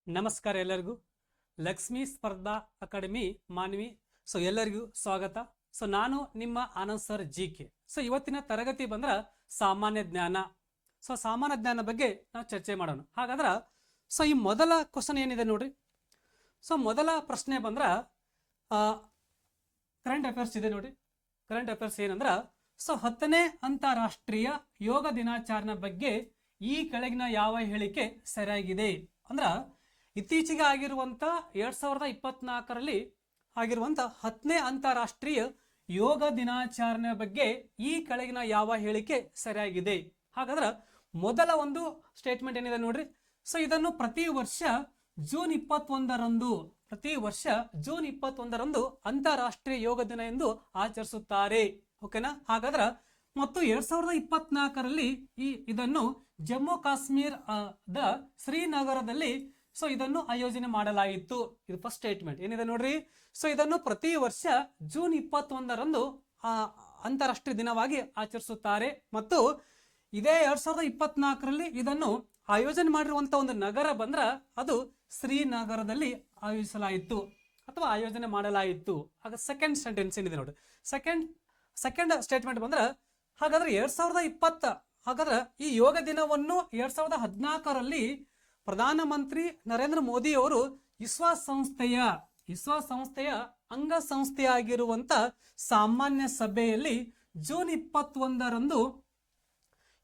ನಮಸ್ಕಾರ ಎಲ್ಲರಿಗೂ. ಲಕ್ಷ್ಮೀ ಸ್ಪರ್ಧಾ ಅಕಾಡೆಮಿ ಮಾನ್ವಿ. ಎಲ್ಲರಿಗೂ ಸ್ವಾಗತ. ನಾನು ನಿಮ್ಮ ಆನಂದ್ ಸರ್ GK. ಇವತ್ತಿನ ತರಗತಿ ಬಂದ್ರ ಸಾಮಾನ್ಯ ಜ್ಞಾನ. ಸಾಮಾನ್ಯ ಜ್ಞಾನ ಬಗ್ಗೆ ನಾವು ಚರ್ಚೆ ಮಾಡೋಣ. ಹಾಗಾದ್ರೆ ಈ ಮೊದಲ ಕ್ವಶನ್ ಏನಿದೆ ನೋಡ್ರಿ. ಮೊದಲ ಪ್ರಶ್ನೆ ಬಂದ್ರ ಕರೆಂಟ್ ಅಫೇರ್ಸ್ ಇದೆ ನೋಡಿ. ಕರೆಂಟ್ ಅಫೇರ್ಸ್ ಏನಂದ್ರ 10ನೇ ಅಂತಾರಾಷ್ಟ್ರೀಯ ಯೋಗ ದಿನಾಚರಣೆ ಬಗ್ಗೆ ಈ ಕೆಳಗಿನ ಯಾವ ಹೇಳಿಕೆ ಸರಿಯಾಗಿದೆ ಅಂದ್ರ ಇತ್ತೀಚೆಗೆ ಆಗಿರುವಂತ 2024ರಲ್ಲಿ ಆಗಿರುವಂತ 10ನೇ ಅಂತಾರಾಷ್ಟ್ರೀಯ ಯೋಗ ದಿನಾಚರಣೆ ಬಗ್ಗೆ ಈ ಕೆಳಗಿನ ಯಾವ ಹೇಳಿಕೆ ಸರಿಯಾಗಿದೆ. ಹಾಗಾದ್ರೆ ಮೊದಲ ಒಂದು ಸ್ಟೇಟ್ಮೆಂಟ್ ಏನಿದೆ ನೋಡ್ರಿ. ಇದನ್ನು ಪ್ರತಿ ವರ್ಷ ಜೂನ್ 21ರಂದು ಅಂತಾರಾಷ್ಟ್ರೀಯ ಯೋಗ ದಿನ ಎಂದು ಆಚರಿಸುತ್ತಾರೆ. ಓಕೆನಾ? ಹಾಗಾದ್ರೆ ಮತ್ತು 2024ರಲ್ಲಿ ಇದನ್ನು ಜಮ್ಮು ಕಾಶ್ಮೀರ ಶ್ರೀನಗರದಲ್ಲಿ ಇದನ್ನು ಆಯೋಜನೆ ಮಾಡಲಾಯಿತು. ಇದು ಫಸ್ಟ್ ಸ್ಟೇಟ್ಮೆಂಟ್ ಏನಿದೆ ನೋಡ್ರಿ. ಇದನ್ನು ಪ್ರತಿ ವರ್ಷ ಜೂನ್ 21ರಂದು ಅಂತಾರಾಷ್ಟ್ರೀಯ ದಿನವಾಗಿ ಆಚರಿಸುತ್ತಾರೆ ಮತ್ತು ಇದೇ 2024ರಲ್ಲಿ ಇದನ್ನು ಆಯೋಜನೆ ಮಾಡಿರುವಂತ ಒಂದು ನಗರ ಬಂದ್ರ ಅದು ಶ್ರೀನಗರದಲ್ಲಿ ಆಯೋಜಿಸಲಾಯಿತು ಅಥವಾ ಆಯೋಜನೆ ಮಾಡಲಾಯಿತು. ಆಗ ಸೆಕೆಂಡ್ ಸೆಂಟೆನ್ಸ್ ಏನಿದೆ ನೋಡ್ರಿ. ಸೆಕೆಂಡ್ ಸ್ಟೇಟ್ಮೆಂಟ್ ಬಂದ್ರ ಹಾಗಾದ್ರೆ 2020 ಹಾಗಾದ್ರೆ ಈ ಯೋಗ ದಿನವನ್ನು 2014ರಲ್ಲಿ ಪ್ರಧಾನಮಂತ್ರಿ ನರೇಂದ್ರ ಮೋದಿ ಅವರು ವಿಶ್ವಸಂಸ್ಥೆಯ ಅಂಗಸಂಸ್ಥೆಯಾಗಿರುವಂತ ಸಾಮಾನ್ಯ ಸಭೆಯಲ್ಲಿ ಜೂನ್ 21ರಂದು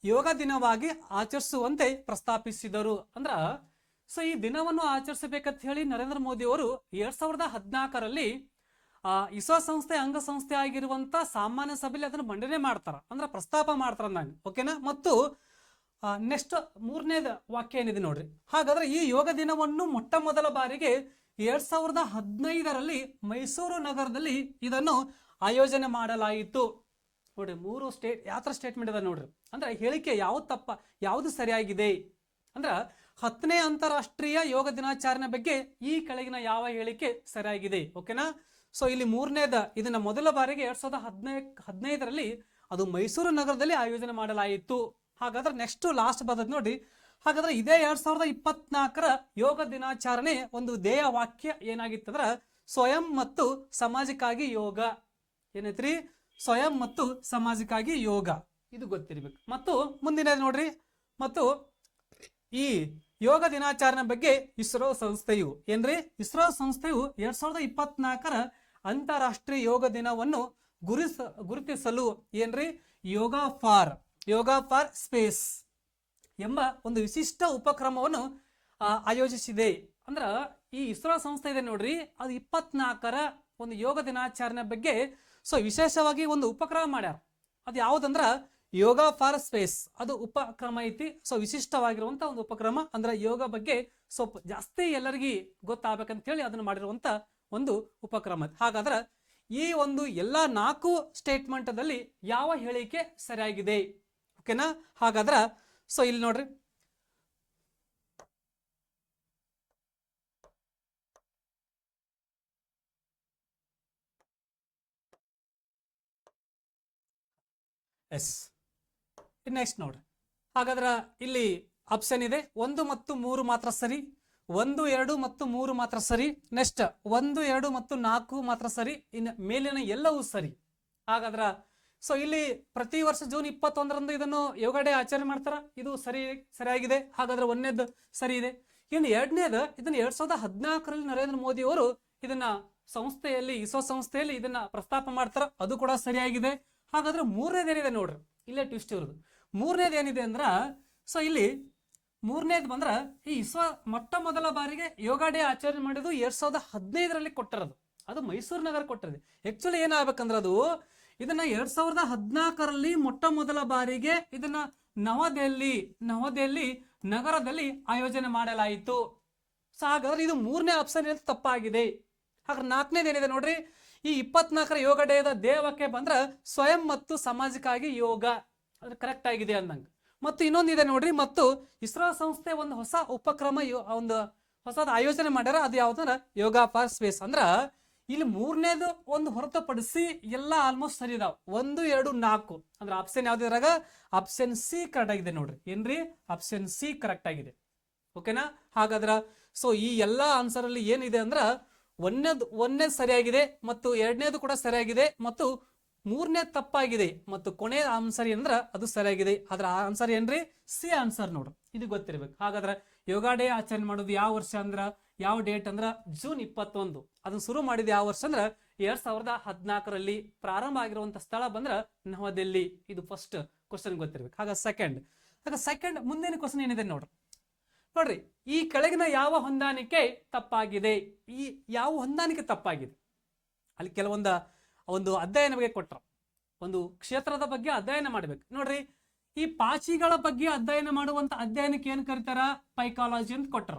ಯೋಗ ದಿನವಾಗಿ ಆಚರಿಸುವಂತೆ ಪ್ರಸ್ತಾಪಿಸಿದರು. ಅಂದ್ರ ಈ ದಿನವನ್ನು ಆಚರಿಸಬೇಕಂತ ಹೇಳಿ ನರೇಂದ್ರ ಮೋದಿ ಅವರು 2014ರಲ್ಲಿ ವಿಶ್ವಸಂಸ್ಥೆ ಅಂಗಸಂಸ್ಥೆ ಆಗಿರುವಂತ ಸಾಮಾನ್ಯ ಸಭೆಯಲ್ಲಿ ಅದನ್ನು ಮಂಡನೆ ಮಾಡ್ತಾರ, ಅಂದ್ರೆ ಪ್ರಸ್ತಾಪ ಮಾಡ್ತಾರ ನಾನು. ಓಕೆನಾ? ಮತ್ತು ನೆಕ್ಸ್ಟ್ ಮೂರನೇದ ವಾಕ್ಯ ಏನಿದೆ ನೋಡ್ರಿ. ಹಾಗಾದ್ರೆ ಈ ಯೋಗ ದಿನವನ್ನು ಮೊಟ್ಟ ಮೊದಲ ಬಾರಿಗೆ 2015ರಲ್ಲಿ ಮೈಸೂರು ನಗರದಲ್ಲಿ ಇದನ್ನು ಆಯೋಜನೆ ಮಾಡಲಾಯಿತು. ನೋಡ್ರಿ, ಮೂರು ಯಾವ ಸ್ಟೇಟ್ಮೆಂಟ್ ಇದೆ ನೋಡ್ರಿ. ಅಂದ್ರೆ ಹೇಳಿಕೆ ಯಾವ್ದು ಸರಿಯಾಗಿದೆ ಅಂದ್ರ 10ನೇ ಅಂತಾರಾಷ್ಟ್ರೀಯ ಯೋಗ ದಿನಾಚರಣೆ ಬಗ್ಗೆ ಈ ಕೆಳಗಿನ ಯಾವ ಹೇಳಿಕೆ ಸರಿಯಾಗಿದೆ. ಓಕೆನಾ? ಇಲ್ಲಿ ಮೂರನೇದ ಇದನ್ನ ಮೊದಲ ಬಾರಿಗೆ 2015ರಲ್ಲಿ ಅದು ಮೈಸೂರು ನಗರದಲ್ಲಿ ಆಯೋಜನೆ ಮಾಡಲಾಯಿತು. ಹಾಗಾದ್ರೆ ನೆಕ್ಸ್ಟ್ ಲಾಸ್ಟ್ ಬರ್ತದೆ ನೋಡಿ. ಹಾಗಾದ್ರೆ ಇದೇ 2024ರ ಯೋಗ ದಿನಾಚರಣೆ ಒಂದು ಧ್ಯೇಯ ವಾಕ್ಯ ಏನಾಗಿತ್ತಂದ್ರ ಸ್ವಯಂ ಮತ್ತು ಸಮಾಜಕ್ಕಾಗಿ ಯೋಗ. ಏನೈತ್ರಿ? ಸ್ವಯಂ ಮತ್ತು ಸಮಾಜಕ್ಕಾಗಿ ಯೋಗ. ಇದು ಗೊತ್ತಿರ್ಬೇಕು. ಮತ್ತು ಮುಂದಿನ ನೋಡ್ರಿ. ಮತ್ತು ಈ ಯೋಗ ದಿನಾಚರಣೆ ಬಗ್ಗೆ ಇಸ್ರೋ ಸಂಸ್ಥೆಯು 2024ರ ಅಂತಾರಾಷ್ಟ್ರೀಯ ಯೋಗ ದಿನವನ್ನು ಗುರುತಿಸಲು ಯೋಗ ಫಾರ್ ಸ್ಪೇಸ್ ಎಂಬ ಒಂದು ವಿಶಿಷ್ಟ ಉಪಕ್ರಮವನ್ನು ಆಯೋಜಿಸಿದೆ. ಅಂದ್ರ ಈ ಇಸ್ರೋ ಸಂಸ್ಥೆ ಇದೆ ನೋಡ್ರಿ, ಅದು 24ರ ಒಂದು ಯೋಗ ದಿನಾಚರಣೆ ಬಗ್ಗೆ ವಿಶೇಷವಾಗಿ ಒಂದು ಉಪಕ್ರಮ ಮಾಡ್ಯಾರ. ಅದು ಯಾವುದಂದ್ರ ಯೋಗ ಫಾರ್ ಸ್ಪೇಸ್. ಅದು ಉಪಕ್ರಮ ಐತಿ. ವಿಶಿಷ್ಟವಾಗಿರುವಂತ ಒಂದು ಉಪಕ್ರಮ. ಅಂದ್ರೆ ಯೋಗ ಬಗ್ಗೆ ಸ್ವಲ್ಪ ಜಾಸ್ತಿ ಎಲ್ಲರಿಗೂ ಗೊತ್ತಾಗಬೇಕಂತ ಹೇಳಿ ಅದನ್ನು ಮಾಡಿರುವಂತ ಒಂದು ಉಪಕ್ರಮ. ಹಾಗಾದ್ರೆ ಈ ಒಂದು ಎಲ್ಲಾ 4 ಸ್ಟೇಟ್ಮೆಂಟ್ದಲ್ಲಿ ಯಾವ ಹೇಳಿಕೆ ಸರಿಯಾಗಿದೆ? ಓಕೆನಾ? ಹಾಗಾದ್ರ ಇಲ್ಲಿ ನೋಡ್ರಿ. ನೆಕ್ಸ್ಟ್ ನೋಡ್ರಿ. ಹಾಗಾದ್ರ ಇಲ್ಲಿ ಆಪ್ಷನ್ ಇದೆ 1 ಮತ್ತು 3 ಮಾತ್ರ ಸರಿ, 1, 2 ಮತ್ತು 3 ಮಾತ್ರ ಸರಿ, ನೆಕ್ಸ್ಟ್ 1, 2 ಮತ್ತು 4 ಮಾತ್ರ ಸರಿ, ಇನ್ನು ಮೇಲಿನ ಎಲ್ಲವೂ ಸರಿ. ಹಾಗಾದ್ರ ಇಲ್ಲಿ ಪ್ರತಿ ವರ್ಷ ಜೂನ್ 21ರಂದು ಇದನ್ನು ಯೋಗ ಡೇ ಆಚರಣೆ ಮಾಡ್ತಾರ. ಇದು ಸರಿಯಾಗಿದೆ. ಹಾಗಾದ್ರೆ 1ನೇದು ಸರಿ ಇದೆ. ಇನ್ನು 2ನೇದು ಇದನ್ನ 2014ರಲ್ಲಿ ನರೇಂದ್ರ ಮೋದಿ ಅವರು ಇದನ್ನ ವಿಶ್ವಸಂಸ್ಥೆಯಲ್ಲಿ ಇದನ್ನ ಪ್ರಸ್ತಾಪ ಮಾಡ್ತಾರ. ಅದು ಕೂಡ ಸರಿಯಾಗಿದೆ. ಹಾಗಾದ್ರೆ 3ನೇದು ಏನಿದೆ ನೋಡ್ರಿ, ಇಲ್ಲೇ ಟ್ವಿಸ್ಟ್ ಇರೋದು. 3ನೇದು ಏನಿದೆ ಅಂದ್ರ ಇಲ್ಲಿ 3ನೇದು ಬಂದ್ರ ಈ ಮೊಟ್ಟ ಮೊದಲ ಬಾರಿಗೆ ಯೋಗ ಡೇ ಆಚರಣೆ ಮಾಡಿದ್ದು 2015ರಲ್ಲಿ ಕೊಟ್ಟಿರೋದು. ಅದು ಮೈಸೂರು ನಗರ ಕೊಟ್ಟಿರೋದು. ಆಕ್ಚುಲಿ ಏನಾಗಬೇಕಂದ್ರ ಅದು ಇದನ್ನ 2014ರಲ್ಲಿ ಮೊಟ್ಟ ಮೊದಲ ಬಾರಿಗೆ ಇದನ್ನ ನವದೆಹಲಿ ನಗರದಲ್ಲಿ ಆಯೋಜನೆ ಮಾಡಲಾಯಿತು. ಹಾಗಾದ್ರೆ ಇದು 3ನೇ ಆಪ್ಷನ್ ಏನು ತಪ್ಪಾಗಿದೆ. ಹಾಗಾದ್ರೆ 4ನೇದು ಏನಿದೆ ನೋಡ್ರಿ. ಈ 24ರ ಯೋಗ ಡೇದ ದೇವಕ್ಕೆ ಬಂದ್ರ ಸ್ವಯಂ ಮತ್ತು ಸಮಾಜಕ್ಕಾಗಿ ಯೋಗ. ಅದು ಕರೆಕ್ಟ್ ಆಗಿದೆ ಅಂದಂಗ. ಮತ್ತು ಇನ್ನೊಂದಿದೆ ನೋಡ್ರಿ. ಮತ್ತು ಇಸ್ರೋ ಸಂಸ್ಥೆ ಒಂದು ಹೊಸ ಉಪಕ್ರಮ ಒಂದು ಹೊಸದ ಆಯೋಜನೆ ಮಾಡ್ಯಾರ. ಅದು ಯಾವ್ದಂದ್ರ ಯೋಗ ಫಾರ್ ಸ್ಪೇಸ್. ಅಂದ್ರ ಇಲ್ಲಿ 3ನೇದು ಒಂದು ಹೊರತುಪಡಿಸಿ ಎಲ್ಲ ಆಲ್ಮೋಸ್ಟ್ ಸರಿ ಇದಾವ. 1, 2, 4 ಅಂದ್ರೆ ಆಪ್ಷನ್ ಯಾವ್ದಿದ್ರಾಗ ಆಪ್ಷನ್ ಸಿ ಕರೆಕ್ಟ್ ಆಗಿದೆ ನೋಡ್ರಿ. ಏನ್ರಿ? ಆಪ್ಷನ್ ಸಿ ಕರೆಕ್ಟ್ ಆಗಿದೆ. ಓಕೆನಾ? ಹಾಗಾದ್ರ ಸೊ ಈ ಎಲ್ಲ ಆನ್ಸರ್ ಅಲ್ಲಿ ಏನಿದೆ ಅಂದ್ರ ಒಂದನೇದು ಸರಿಯಾಗಿದೆ ಮತ್ತು ಎರಡನೇದು ಕೂಡ ಸರಿಯಾಗಿದೆ ಮತ್ತು ಮೂರನೇ ತಪ್ಪಾಗಿದೆ ಮತ್ತು ಕೊನೆಯ ಆನ್ಸರ್ ಅಂದ್ರ ಅದು ಸರಿಯಾಗಿದೆ. ಅದ್ರ ಆನ್ಸರ್ ಏನ್ರಿ? ಸಿ ಆನ್ಸರ್ ನೋಡ್ರಿ, ಇದು ಗೊತ್ತಿರ್ಬೇಕು. ಹಾಗಾದ್ರೆ ಯೋಗ ಡೇ ಆಚರಣೆ ಮಾಡೋದು ಯಾವ ವರ್ಷ ಅಂದ್ರ, ಯಾವ ಡೇಟ್ ಅಂದ್ರ ಜೂನ್ 21. ಅದನ್ನ ಶುರು ಮಾಡಿದ ಯಾವ ವರ್ಷ ಅಂದ್ರ 2014ರಲ್ಲಿ. ಪ್ರಾರಂಭ ಆಗಿರುವಂತ ಸ್ಥಳ ಬಂದ್ರ ನವದೆಹಲಿ. ಇದು ಫಸ್ಟ್ ಕ್ವಶನ್ ಗೊತ್ತಿರ್ಬೇಕು. ಸೆಕೆಂಡ್ ಮುಂದಿನ ಕ್ವಶನ್ ಏನಿದೆ ನೋಡ್ರಿ, ಈ ಕೆಳಗಿನ ಯಾವ ಹೊಂದಾಣಿಕೆ ತಪ್ಪಾಗಿದೆ? ಈ ಯಾವ ಹೊಂದಾಣಿಕೆ ತಪ್ಪಾಗಿದೆ? ಅಲ್ಲಿ ಒಂದು ಅಧ್ಯಯನ ಬಗ್ಗೆ ಕೊಟ್ರ, ಒಂದು ಕ್ಷೇತ್ರದ ಬಗ್ಗೆ ಅಧ್ಯಯನ ಮಾಡ್ಬೇಕು ನೋಡ್ರಿ. ಈ ಪಾಚಿಗಳ ಬಗ್ಗೆ ಅಧ್ಯಯನ ಮಾಡುವಂತ ಅಧ್ಯಯನಕ್ಕೆ ಏನ್ ಕರೀತಾರ? ಪೈಕಾಲಜಿ ಅಂತ ಕೊಟ್ರ.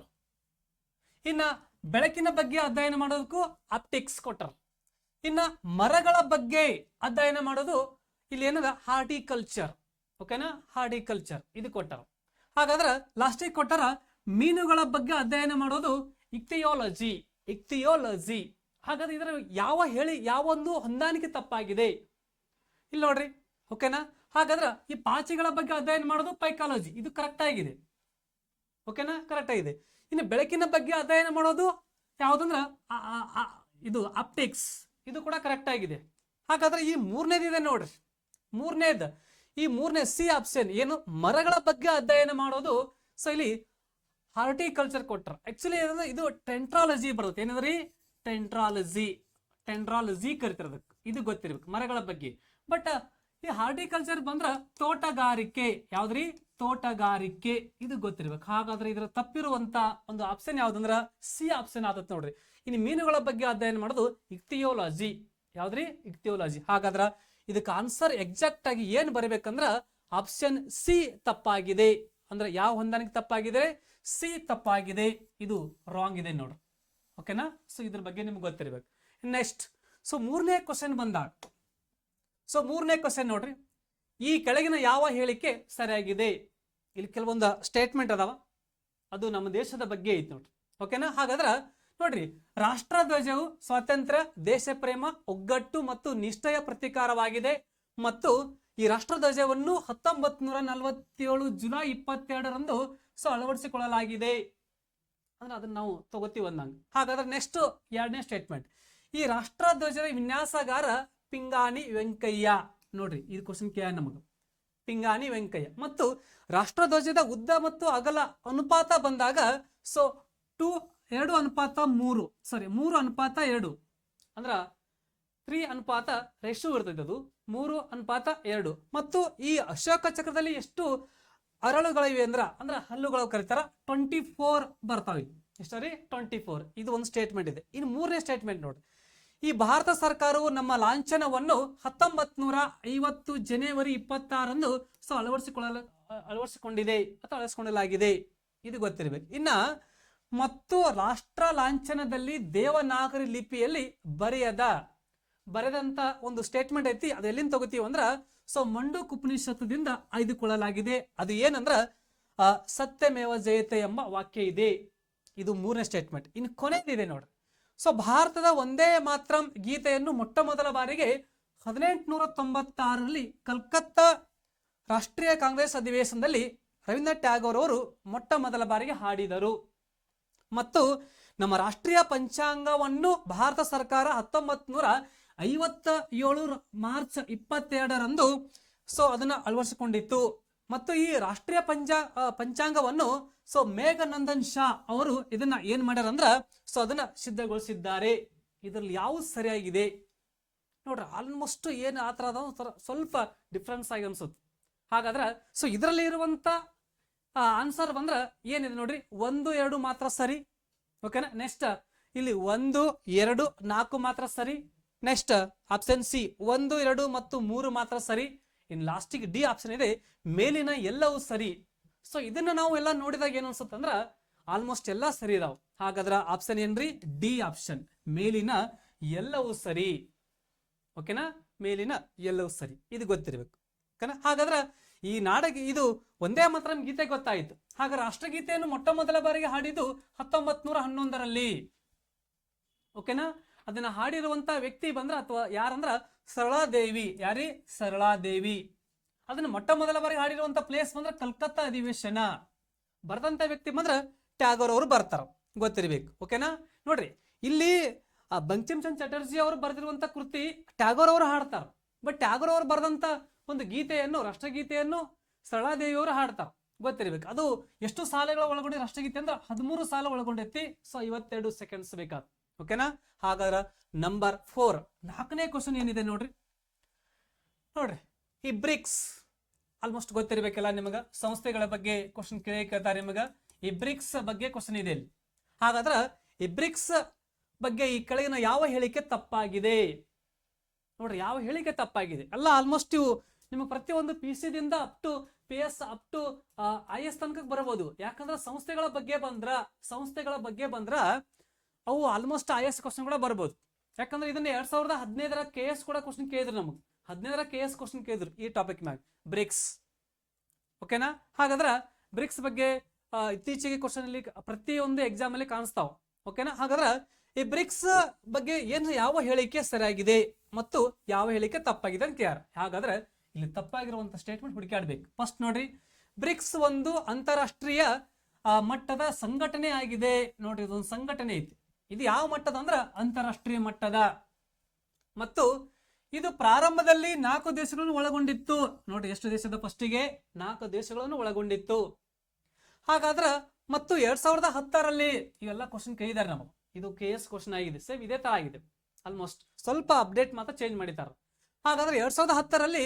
ಇನ್ನ ಬೆಳಕಿನ ಬಗ್ಗೆ ಅಧ್ಯಯನ ಮಾಡೋದಕ್ಕೂ ಆಪ್ಟಿಕ್ಸ್ ಕೊಟ್ರ. ಇನ್ನ ಮರಗಳ ಬಗ್ಗೆ ಅಧ್ಯಯನ ಮಾಡೋದು ಇಲ್ಲಿ ಏನದ? ಹಾರ್ಟಿಕಲ್ಚರ್. ಓಕೆನಾ? ಹಾರ್ಟಿಕಲ್ಚರ್ ಇದು ಕೊಟ್ಟಾರ. ಹಾಗಾದ್ರೆ ಲಾಸ್ಟಿಗೆ ಕೊಟ್ಟಾರ ಮೀನುಗಳ ಬಗ್ಗೆ ಅಧ್ಯಯನ ಮಾಡೋದು ಇಕ್ತಿಯಾಲಜಿ. ಹಾಗಾದ್ರೆ ಇದರ ಯಾವ ಒಂದು ಹೊಂದಾಣಿಕೆ ತಪ್ಪಾಗಿದೆ ಇಲ್ಲಿ ನೋಡ್ರಿ. ಓಕೆನಾ? ಹಾಗಾದ್ರೆ ಈ ಪಾಚಿಗಳ ಬಗ್ಗೆ ಅಧ್ಯಯನ ಮಾಡೋದು ಪೈಕಾಲಜಿ, ಇದು ಕರೆಕ್ಟ್ ಆಗಿದೆ. ಓಕೆನಾ? ಕರೆಕ್ಟ್ ಆಗಿದೆ. ಇನ್ನು ಬೆಳಕಿನ ಬಗ್ಗೆ ಅಧ್ಯಯನ ಮಾಡೋದು ಯಾವ್ದಂದ್ರ ಇದು ಆಪ್ಟಿಕ್ಸ್, ಇದು ಕೂಡ ಕರೆಕ್ಟ್ ಆಗಿದೆ. ಹಾಗಾದ್ರೆ ಈ ಮೂರನೇದಿದೆ ನೋಡ್ರಿ, ಮೂರನೇ ಸಿ ಆಪ್ಷನ್ ಏನು? ಮರಗಳ ಬಗ್ಗೆ ಅಧ್ಯಯನ ಮಾಡೋದು. ಸೊ ಇಲ್ಲಿ ಹಾರ್ಟಿಕಲ್ಚರ್ ಕೊಟ್ರ. ಆಕ್ಚುಲಿ ಇದು ಟೆಂಟ್ರಾಲಜಿ ಬರುತ್ತೆ. ಏನಂದ್ರಿ? ಟೆಂಟ್ರಾಲಜಿ ಕರಿತಿರೋದಕ್ಕೆ, ಇದು ಗೊತ್ತಿರ್ಬೇಕು ಮರಗಳ ಬಗ್ಗೆ. ಬಟ್ ಈ ಹಾರ್ಟಿಕಲ್ಚರ್ ಬಂದ್ರ ತೋಟಗಾರಿಕೆ. ಯಾವ್ದ್ರಿ? ತೋಟಗಾರಿಕೆ, ಇದು ಗೊತ್ತಿರ್ಬೇಕು. ಹಾಗಾದ್ರೆ ಇದರ ತಪ್ಪಿರುವಂತ ಒಂದು ಆಪ್ಷನ್ ಯಾವ್ದಂದ್ರ ಸಿ ಆಪ್ಷನ್ ಆದತ್ ನೋಡ್ರಿ. ಇನ್ನು ಮೀನುಗಳ ಬಗ್ಗೆ ಅಧ್ಯಯನ ಮಾಡೋದು ಇಕ್ತಿಯಾಲಜಿ. ಯಾವ್ದ್ರಿ? ಇಕ್ತಿಯಾಲಜಿ. ಹಾಗಾದ್ರ ಇದಕ್ಕೆ ಆನ್ಸರ್ ಎಕ್ಸಾಕ್ಟ್ ಆಗಿ ಏನ್ ಬರಬೇಕಂದ್ರ ಆಪ್ಷನ್ ಸಿ ತಪ್ಪಾಗಿದೆ. ಅಂದ್ರೆ ಯಾವ ಹೊಂದಾಣಿಕೆ ತಪ್ಪಾಗಿದೆ? ಸಿ ತಪ್ಪಾಗಿದೆ. ಇದು ರಾಂಗ್ ಇದೆ ನೋಡ್ರಿ. ಓಕೆನಾ? ಸೊ ಇದ್ರ ಬಗ್ಗೆ ನಿಮ್ಗೆ ಗೊತ್ತಿರ್ಬೇಕು. ನೆಕ್ಸ್ಟ್ ಮೂರನೇ ಕ್ವಶನ್ ಬಂದಾಗ, ಮೂರನೇ ಕ್ವಶನ್ ನೋಡ್ರಿ, ಈ ಕೆಳಗಿನ ಯಾವ ಹೇಳಿಕೆ ಸರಿಯಾಗಿದೆ? ಇಲ್ಲಿ ಕೆಲವೊಂದು ಸ್ಟೇಟ್ಮೆಂಟ್ ಅದಾವ, ಅದು ನಮ್ಮ ದೇಶದ ಬಗ್ಗೆ ಐತಿ ನೋಡ್ರಿ. ಓಕೆನಾ? ಹಾಗಾದ್ರ ನೋಡ್ರಿ, ರಾಷ್ಟ್ರಧ್ವಜವು ಸ್ವಾತಂತ್ರ್ಯ, ದೇಶ ಪ್ರೇಮ, ಒಗ್ಗಟ್ಟು ಮತ್ತು ನಿಷ್ಠೆಯ ಪ್ರತೀಕಾರವಾಗಿದೆ ಮತ್ತು ಈ ರಾಷ್ಟ್ರಧ್ವಜವನ್ನು 1947 ಜುಲೈ 22ರಂದು ಅಳವಡಿಸಿಕೊಳ್ಳಲಾಗಿದೆ. ಅಂದ್ರೆ ಅದನ್ನ ನಾವು ತಗೋತೀವಿ ಅಂದಂಗ. ಹಾಗಾದ್ರೆ ನೆಕ್ಸ್ಟ್ ಎರಡನೇ ಸ್ಟೇಟ್ಮೆಂಟ್, ಈ ರಾಷ್ಟ್ರಧ್ವಜದ ವಿನ್ಯಾಸಗಾರ ಪಿಂಗಾಣಿ ವೆಂಕಯ್ಯ. ನೋಡ್ರಿ, ಇದು ಕ್ವಶನ್ ಕೇಳ ನಮಗ. ಪಿಂಗಾಣಿ ವೆಂಕಯ್ಯ. ಮತ್ತು ರಾಷ್ಟ್ರಧ್ವಜದ ಉದ್ದ ಮತ್ತು ಅಗಲ ಅನುಪಾತ ಬಂದಾಗ 3:2 ಅಂದ್ರ 3:ರೇಷಿಯೋ ಇರ್ತೈತೆ. ಅದು 3:2. ಮತ್ತು ಈ ಅಶೋಕ ಚಕ್ರದಲ್ಲಿ ಎಷ್ಟು ಅರಳುಗಳಿವೆ ಅಂದ್ರ ಹಲ್ಲುಗಳು ಕರೀತಾರ 24 ಬರ್ತಾವೆ. ಎಷ್ಟರಿ? 24. ಇದು ಒಂದು ಸ್ಟೇಟ್ಮೆಂಟ್ ಇದೆ. ಇನ್ನು ಮೂರನೇ ಸ್ಟೇಟ್ಮೆಂಟ್ ನೋಡ್ರಿ, ಈ ಭಾರತ ಸರ್ಕಾರವು ನಮ್ಮ ಲಾಂಛನವನ್ನು 1950 ಜನವರಿ 26ರಂದು ಅಳವಡಿಸಿಕೊಂಡಿದೆ ಅಥವಾ ಅಳವಡಿಸಿಕೊಳ್ಳಲಾಗಿದೆ. ಇದು ಗೊತ್ತಿರಬೇಕು. ಇನ್ನ ಮತ್ತು ರಾಷ್ಟ್ರ ಲಾಂಛನದಲ್ಲಿ ದೇವನಾಗರಿ ಲಿಪಿಯಲ್ಲಿ ಬರೆದಂತ ಒಂದು ಸ್ಟೇಟ್ಮೆಂಟ್ ಐತಿ. ಅದು ಎಲ್ಲಿಂದ ತಗೋತೀವಿ ಅಂದ್ರ ಮಂಡೂಕ್ ಉಪನಿಷತ್ತದಿಂದ ಆಯ್ದುಕೊಳ್ಳಲಾಗಿದೆ. ಅದು ಏನಂದ್ರ ಸತ್ಯಮೇವ ಜಯತೆ ಎಂಬ ವಾಕ್ಯ ಇದೆ. ಇದು ಮೂರನೇ ಸ್ಟೇಟ್ಮೆಂಟ್. ಇನ್ನು ಕೊನೆಯದಿದೆ ನೋಡ್ರಿ, ಭಾರತದ ಒಂದೇ ಮಾತ್ರ ಗೀತೆಯನ್ನು ಮೊಟ್ಟ ಮೊದಲ ಬಾರಿಗೆ 1896ರಲ್ಲಿ ಕಲ್ಕತ್ತಾ ರಾಷ್ಟ್ರೀಯ ಕಾಂಗ್ರೆಸ್ ಅಧಿವೇಶನದಲ್ಲಿ ರವೀಂದ್ರನಾಥ್ ಟ್ಯಾಗೋರ್ ಅವರು ಮೊಟ್ಟ ಮೊದಲ ಬಾರಿಗೆ ಹಾಡಿದರು. ಮತ್ತು ನಮ್ಮ ರಾಷ್ಟ್ರೀಯ ಪಂಚಾಂಗವನ್ನು ಭಾರತ ಸರ್ಕಾರ 1957 ಮಾರ್ಚ್ 22ರಂದು ಅದನ್ನ ಅಳವಡಿಸಿಕೊಂಡಿತ್ತು. ಮತ್ತು ಈ ರಾಷ್ಟ್ರೀಯ ಪಂಚಾಂಗವನ್ನು ಮೇಘನಂದನ್ ಶಾ ಅವರು ಇದನ್ನ ಏನ್ ಮಾಡ್ಯಾರ ಅಂದ್ರ ಅದನ್ನ ಸಿದ್ಧಗೊಳಿಸಿದ್ದಾರೆ. ಇದ್ರಲ್ಲಿ ಯಾವ್ದು ಸರಿಯಾಗಿದೆ ನೋಡ್ರಿ. ಆಲ್ಮೋಸ್ಟ್ ಏನ್ ಆತರ ಸ್ವಲ್ಪ ಡಿಫ್ರೆನ್ಸ್ ಆಗಿ ಅನ್ಸುತ್ತೆ. ಹಾಗಾದ್ರೆ ಇದರಲ್ಲಿ ಇರುವಂತ ಆನ್ಸರ್ ಬಂದ್ರ ಏನಿದೆ ನೋಡ್ರಿ, 1, 2 ಮಾತ್ರ ಸರಿ. ಓಕೆನಾ? ನೆಕ್ಸ್ಟ್ ಇಲ್ಲಿ 1, 2, 4 ಮಾತ್ರ ಸರಿ. ನೆಕ್ಸ್ಟ್ ಆಪ್ಷನ್ ಸಿ 1, 2 ಮತ್ತು 3 ಮಾತ್ರ ಸರಿ. ಇನ್ ಲಾಸ್ಟಿಗೆ ಡಿ ಆಪ್ಷನ್ ಇದೆ, ಮೇಲಿನ ಎಲ್ಲವೂ ಸರಿ. ಇದನ್ನ ನಾವು ಎಲ್ಲ ನೋಡಿದಾಗ ಏನು ಅನ್ಸುತ್ತೆ ಅಂದ್ರ ಆಲ್ಮೋಸ್ಟ್ ಎಲ್ಲ ಸರಿ ಇದಾವ. ಹಾಗಾದ್ರ ಆಪ್ಷನ್ ಏನ್ರಿ? ಡಿ ಆಪ್ಷನ್, ಮೇಲಿನ ಎಲ್ಲವೂ ಸರಿ. ಓಕೆನಾ? ಮೇಲಿನ ಎಲ್ಲವೂ ಸರಿ, ಇದು ಗೊತ್ತಿರ್ಬೇಕು. ಓಕೆನಾ? ಹಾಗಾದ್ರ ಈ ನಾಡಗಿ ಇದು ಒಂದೇ ಮಾತ್ರ ಗೀತೆ ಗೊತ್ತಾಯ್ತು. ಹಾಗ ರಾಷ್ಟ್ರಗೀತೆಯನ್ನು ಮೊಟ್ಟ ಮೊದಲ ಬಾರಿಗೆ ಹಾಡಿದ್ದು 1911ರಲ್ಲಿ. ಓಕೆನಾ? ಅದನ್ನ ಹಾಡಿರುವಂತ ವ್ಯಕ್ತಿ ಬಂದ್ರ ಅಥವಾ ಯಾರಂದ್ರ ಸರಳಾದೇವಿ. ಯಾರಿ? ಸರಳಾದೇವಿ. ಅದನ್ನ ಮೊಟ್ಟ ಮೊದಲ ಬಾರಿ ಹಾಡಿರುವಂತ ಪ್ಲೇಸ್ ಬಂದ್ರ ಕಲ್ಕತ್ತಾ ಅಧಿವೇಶನ. ಬರೆದಂತ ವ್ಯಕ್ತಿ ಬಂದ್ರ ಟ್ಯಾಗೋರ್ ಅವರು ಬರ್ತಾರ. ಗೊತ್ತಿರಬೇಕು. ಓಕೆನಾ? ನೋಡ್ರಿ ಇಲ್ಲಿ ಬಂಕಿಮ್ ಚಂದ್ರ ಚಟರ್ಜಿ ಅವರು ಬರೆದಿರುವಂತ ಕೃತಿ ಟ್ಯಾಗೋರ್ ಅವರು ಹಾಡ್ತಾರೆ. ಬಟ್ ಟ್ಯಾಗೋರ್ ಅವರು ಬರೆದಂತ ಒಂದು ಗೀತೆಯನ್ನು, ರಾಷ್ಟ್ರಗೀತೆಯನ್ನು ಸರಳಾದೇವಿ ಅವರು ಹಾಡ್ತಾರೆ. ಗೊತ್ತಿರಬೇಕು. ಅದು ಎಷ್ಟು ಸಾಲುಗಳ ಒಳಗೊಂಡಿ ರಾಷ್ಟ್ರಗೀತೆ ಅಂದ್ರೆ 13 ಸಾಲ ಒಳಗೊಂಡೈತಿ. ಸೊ 52 ಸೆಕೆಂಡ್ಸ್ ಬೇಕಾದ. ಓಕೆನಾ? ಹಾಗಾದ್ರೆ ನಂಬರ್ 4 4ನೇ ಕ್ವಶನ್ ಏನಿದೆ ನೋಡ್ರಿ. ಈ ಬ್ರಿಕ್ಸ್ ಆಲ್ಮೋಸ್ಟ್ ಗೊತ್ತಿರಬೇಕಲ್ಲ ನಿಮಗ. ಸಂಸ್ಥೆಗಳ ಬಗ್ಗೆ ಕ್ವಶನ್ ಕೇಳ್ತಾರೆ ನಿಮಗ. ಈ ಬ್ರಿಕ್ಸ್ ಬಗ್ಗೆ ಕ್ವಶನ್ ಇದೆ ಇಲ್ಲಿ. ಹಾಗಾದ್ರೆ ಈ ಬ್ರಿಕ್ಸ್ ಬಗ್ಗೆ ಈ ಕೆಳಗಿನ ಯಾವ ಹೇಳಿಕೆ ತಪ್ಪಾಗಿದೆ ನೋಡ್ರಿ. ಯಾವ ಹೇಳಿಕೆ ತಪ್ಪಾಗಿದೆ ಎಲ್ಲ ಆಲ್ಮೋಸ್ಟ್ ಇವು ನಿಮಗೆ ಪ್ರತಿಯೊಂದು PC ದಿಂದ up to PS up to IS ತನಕ ಬರಬಹುದು. ಯಾಕಂದ್ರೆ ಸಂಸ್ಥೆಗಳ ಬಗ್ಗೆ ಬಂದ್ರ ಅವು ಆಲ್ಮೋಸ್ಟ್ IS ಕ್ವಶನ್ ಕೂಡ ಬರ್ಬೋದು. ಯಾಕಂದ್ರೆ ಇದನ್ನ 2015ರ KS ಕೂಡ ಕ್ವಶನ್ ಕೇಳಿದ್ರು. ನಮಗೆ 15ರ KS ಕ್ವಶನ್ ಕೇಳಿದ್ರು ಈ ಟಾಪಿಕ್ ಮ್ಯಾಗ ಬ್ರಿಕ್ಸ್. ಓಕೆನಾ? ಹಾಗಾದ್ರೆ ಬ್ರಿಕ್ಸ್ ಬಗ್ಗೆ ಇತ್ತೀಚೆಗೆ ಕ್ವಶನ್ ಅಲ್ಲಿ ಪ್ರತಿಯೊಂದು ಎಕ್ಸಾಮ್ ಅಲ್ಲಿ ಕಾಣಿಸ್ತಾವ. ಓಕೆನಾ? ಹಾಗಾದ್ರೆ ಈ ಬ್ರಿಕ್ಸ್ ಬಗ್ಗೆ ಯಾವ ಹೇಳಿಕೆ ಸರಿಯಾಗಿದೆ ಮತ್ತು ಯಾವ ಹೇಳಿಕೆ ತಪ್ಪಾಗಿದೆ ಅಂತ ಕೇಳ್ಯಾರ. ಹಾಗಾದ್ರೆ ಇಲ್ಲಿ ತಪ್ಪಾಗಿರುವಂತ ಸ್ಟೇಟ್ಮೆಂಟ್ ಹುಡುಕಾಡ್ಬೇಕು. ಫಸ್ಟ್ ನೋಡ್ರಿ, ಬ್ರಿಕ್ಸ್ ಒಂದು ಅಂತಾರಾಷ್ಟ್ರೀಯ ಮಟ್ಟದ ಸಂಘಟನೆ ಆಗಿದೆ. ನೋಡ್ರಿ, ಇದೊಂದು ಸಂಘಟನೆ ಐತಿ. ಇದು ಯಾವ ಮಟ್ಟದ ಅಂದ್ರ ಅಂತಾರಾಷ್ಟ್ರೀಯ ಮಟ್ಟದ. ಮತ್ತು ಇದು ಪ್ರಾರಂಭದಲ್ಲಿ 4 ದೇಶಗಳನ್ನು ಒಳಗೊಂಡಿತ್ತು. ನೋಡ್ರಿ, ಎಷ್ಟು ದೇಶದ ಫಸ್ಟಿಗೆ 4 ದೇಶಗಳನ್ನು ಒಳಗೊಂಡಿತ್ತು. ಹಾಗಾದ್ರ ಮತ್ತು 2010ರಲ್ಲಿ ಇವೆಲ್ಲ ಕ್ವಶನ್ ಕೇಳಿದಾರೆ ನಮಗೆ. ಇದು KS ಕ್ವಶನ್ ಆಗಿದೆ. ಸೇಮ್ ಇದೇ ತರ ಆಗಿದೆ. ಆಲ್ಮೋಸ್ಟ್ ಸ್ವಲ್ಪ ಅಪ್ಡೇಟ್ ಮಾತ್ರ ಚೇಂಜ್ ಮಾಡಿದ್ದಾರೆ. ಹಾಗಾದ್ರೆ 2010ರಲ್ಲಿ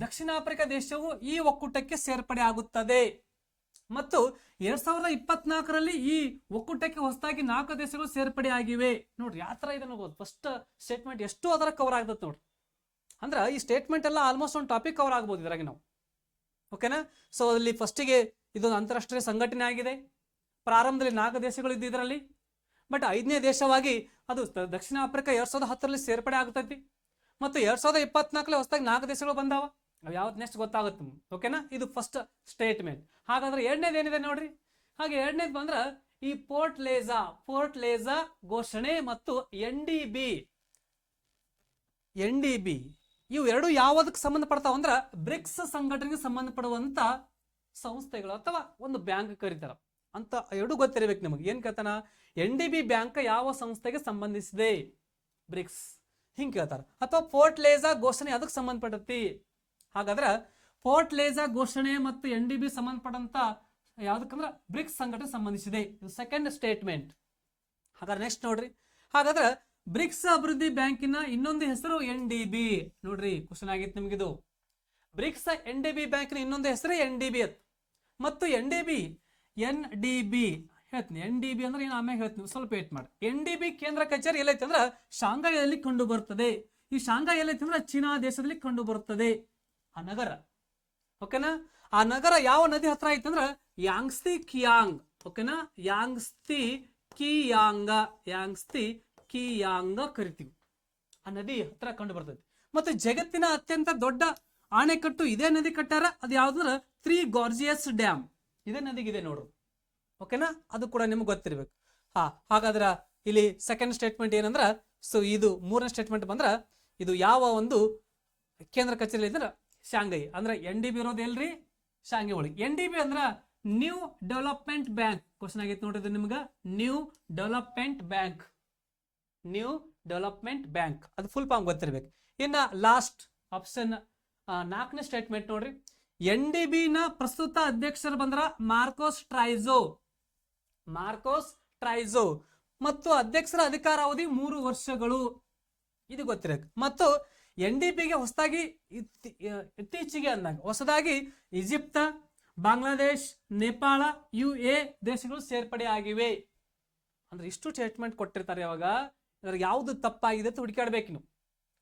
ದಕ್ಷಿಣ ಆಫ್ರಿಕಾ ದೇಶವು ಈ ಒಕ್ಕೂಟಕ್ಕೆ ಸೇರ್ಪಡೆ ಆಗುತ್ತದೆ. ಮತ್ತು 2024ರಲ್ಲಿ ಈ ಒಕ್ಕೂಟಕ್ಕೆ ಹೊಸದಾಗಿ 4 ದೇಶಗಳು ಸೇರ್ಪಡೆ ಆಗಿವೆ. ನೋಡ್ರಿ ಯಾವ ತರ ಇದೆ ನೋಡ್ಬೋದು. ಫಸ್ಟ್ ಸ್ಟೇಟ್ಮೆಂಟ್ ಎಷ್ಟು ಅದರ ಕವರ್ ಆಗ್ತದೆ ನೋಡ್ರಿ. ಅಂದ್ರೆ ಈ ಸ್ಟೇಟ್ಮೆಂಟ್ ಎಲ್ಲ ಆಲ್ಮೋಸ್ಟ್ ಒಂದು ಟಾಪಿಕ್ ಕವರ್ ಆಗ್ಬೋದು ಇದ್ರಾಗ ನಾವು. ಓಕೆನಾ? ಸೊ ಅಲ್ಲಿ ಫಸ್ಟಿಗೆ ಇದೊಂದು ಅಂತಾರಾಷ್ಟ್ರೀಯ ಸಂಘಟನೆ ಆಗಿದೆ. ಪ್ರಾರಂಭದಲ್ಲಿ 4 ದೇಶಗಳು ಇದ್ದು ಇದರಲ್ಲಿ. ಬಟ್ 5ನೇ ದೇಶವಾಗಿ ಅದು ದಕ್ಷಿಣ ಆಫ್ರಿಕಾ 2010ರಲ್ಲಿ ಸೇರ್ಪಡೆ ಆಗ್ತೈತಿ. ಮತ್ತು 2024ರಲ್ಲಿ ಹೊಸದಾಗಿ 4 ದೇಶಗಳು ಬಂದಾವ. ಯಾವ್ದು ನೆಕ್ಸ್ಟ್ ಗೊತ್ತಾಗುತ್ತೆ. ಓಕೆನಾ? ಇದು ಫಸ್ಟ್ ಸ್ಟೇಟ್ಮೆಂಟ್. ಹಾಗಾದ್ರೆ ಎರಡನೇದು ಏನಿದೆ ನೋಡ್ರಿ. ಹಾಗೆ ಎರಡನೇದು ಬಂದ್ರ ಈ ಪೋರ್ಟ್ ಲೇಜಾ ಘೋಷಣೆ ಮತ್ತು NDB ಇವು ಎರಡು ಯಾವುದಕ್ಕೆ ಸಂಬಂಧಪಡ್ತಾವ ಅಂದ್ರ ಬ್ರಿಕ್ಸ್ ಸಂಘಟನೆಗೆ ಸಂಬಂಧಪಡುವಂತ ಸಂಸ್ಥೆಗಳು ಅಥವಾ ಒಂದು ಬ್ಯಾಂಕ್ ಕರೀತಾರ ಅಂತ ಎರಡು ಗೊತ್ತಿರಬೇಕು ನಿಮಗೆ. ಏನ್ ಕೇಳ್ತಾನ, NDB ಬ್ಯಾಂಕ್ ಯಾವ ಸಂಸ್ಥೆಗೆ ಸಂಬಂಧಿಸಿದೆ, ಬ್ರಿಕ್ಸ್ ಹಿಂಗ್ ಕೇಳ್ತಾರ. ಅಥವಾ ಪೋರ್ಟ್ ಲೇಜಾ ಘೋಷಣೆ ಅದಕ್ಕೆ ಸಂಬಂಧಪಟ್ಟತಿ. ಹಾಗಾದ್ರೆ ಪೋರ್ಟ್ ಲೇಜಾ ಘೋಷಣೆ ಮತ್ತು NDB ಸಂಬಂಧಪಟ್ಟಂತ ಯಾವ್ದಕ್ಕಂದ್ರ ಬ್ರಿಕ್ಸ್ ಸಂಘಟನೆ ಸಂಬಂಧಿಸಿದೆ. ಇದು ಸೆಕೆಂಡ್ ಸ್ಟೇಟ್ಮೆಂಟ್. ಹಾಗಾದ್ರೆ ನೆಕ್ಸ್ಟ್ ನೋಡ್ರಿ. ಹಾಗಾದ್ರೆ ಬ್ರಿಕ್ಸ್ ಅಭಿವೃದ್ಧಿ ಬ್ಯಾಂಕಿನ ಇನ್ನೊಂದು ಹೆಸರು NDB. ನೋಡ್ರಿ, ಕ್ವಶನ್ ಆಗಿತ್ತು ನಿಮ್ಗಿದು. ಬ್ರಿಕ್ಸ್ NDB ಬ್ಯಾಂಕಿನ ಇನ್ನೊಂದು ಹೆಸರು NDB ಅತ್. ಮತ್ತು NDB ಹೇಳ್ತೀನಿ. NDB ಅಂದ್ರೆ ಏನು ಆಮೇಲೆ ಹೇಳ್ತೀನಿ, ಸ್ವಲ್ಪ ವೇಟ್ ಮಾಡಿ. NDB ಕೇಂದ್ರ ಕಚೇರಿ ಎಲ್ಲೈತಿ ಅಂದ್ರೆ ಶಾಂಘೈಯಲ್ಲಿ ಕಂಡು ಬರುತ್ತದೆ. ಈ ಶಾಂಘೈ ಎಲ್ಲೈತಿ ಅಂದ್ರೆ ಚೀನಾ ದೇಶದಲ್ಲಿ ಕಂಡು ಬರುತ್ತದೆ ಆ ನಗರ. ಓಕೆನಾ? ಆ ನಗರ ಯಾವ ನದಿ ಹತ್ರ ಐತಿ ಅಂದ್ರೆ ಯಾಂಗ್ಸ್ತಿ ಕಿಯಾಂಗ್. ಓಕೆನಾ? ಯಾಂಗ್ಸ್ತಿ ಕಿಯಾಂಗ ಕರಿತೀವಿ. ಆ ನದಿ ಹತ್ರ ಕಂಡು ಬರ್ತದೆ. ಮತ್ತು ಜಗತ್ತಿನ ಅತ್ಯಂತ ದೊಡ್ಡ ಆಣೆಕಟ್ಟು ಇದೇ ನದಿ ಕಟ್ಟಾರ. ಅದು ಯಾವ್ದಂದ್ರ 3 ಗಾರ್ಜಿಯಸ್ ಡ್ಯಾಮ್ ಇದೇ ನದಿಗಿದೆ ನೋಡ್ರಿ. ಓಕೆನಾ? ಅದು ಕೂಡ ನಿಮ್ಗೆ ಗೊತ್ತಿರ್ಬೇಕು. ಹಾಗಾದ್ರೆ ಇಲ್ಲಿ ಸೆಕೆಂಡ್ ಸ್ಟೇಟ್ಮೆಂಟ್ ಏನಂದ್ರ, ಸೊ ಇದು ಮೂರನೇ ಸ್ಟೇಟ್ಮೆಂಟ್ ಬಂದ್ರ ಇದು ಯಾವ ಒಂದು ಕೇಂದ್ರ ಕಚೇರಿ ಇದ್ರ ಶಾಂಘೈ. ಅಂದ್ರೆ NDB ಇರೋದು ಎಲ್ರಿ? ಶಾಂಘೈ ಒಳಗೆ. NDB ಅಂದ್ರ ನ್ಯೂ ಡೆವಲಪ್ಮೆಂಟ್ ಬ್ಯಾಂಕ್. ಕ್ವಶನ್ ಆಗೈತೆ ನೋಡಿದ್ರೆ ನಿಮ್ಗ. ನ್ಯೂ ಡೆವಲಪ್ಮೆಂಟ್ ಬ್ಯಾಂಕ್ ಅದು ಫುಲ್ ಫಾರ್ಮ್ ಗೊತ್ತಿರ್ಬೇಕು. ಇನ್ನ ಲಾಸ್ಟ್ ಆಪ್ಷನ್ 4ನೇ ಸ್ಟೇಟ್ಮೆಂಟ್ ನೋಡ್ರಿ. NDB ನ ಪ್ರಸ್ತುತ ಅಧ್ಯಕ್ಷರು ಬಂದ್ರ ಮಾರ್ಕೋಸ್ ಟ್ರೈಜೋ ಮತ್ತು ಅಧ್ಯಕ್ಷರ ಅಧಿಕಾರಾವಧಿ 3 ವರ್ಷಗಳು. ಇದು ಗೊತ್ತಿರಬೇಕು. ಮತ್ತು NDB ಗೆ ಹೊಸದಾಗಿ ಇತ್ತೀಚೆಗೆ ಅಂದಾಗ ಹೊಸದಾಗಿ ಈಜಿಪ್ತ, ಬಾಂಗ್ಲಾದೇಶ್, ನೇಪಾಳ, UAE ದೇಶಗಳು ಸೇರ್ಪಡೆ ಆಗಿವೆ. ಅಂದ್ರೆ ಇಷ್ಟು ಸ್ಟೇಟ್ಮೆಂಟ್ ಕೊಟ್ಟಿರ್ತಾರೆ. ಯಾವಾಗ ಯಾವ್ದು ತಪ್ಪಾಗಿದೆ ಅಂತ ಹುಡುಕಾಡ್ಬೇಕು ನೀವು.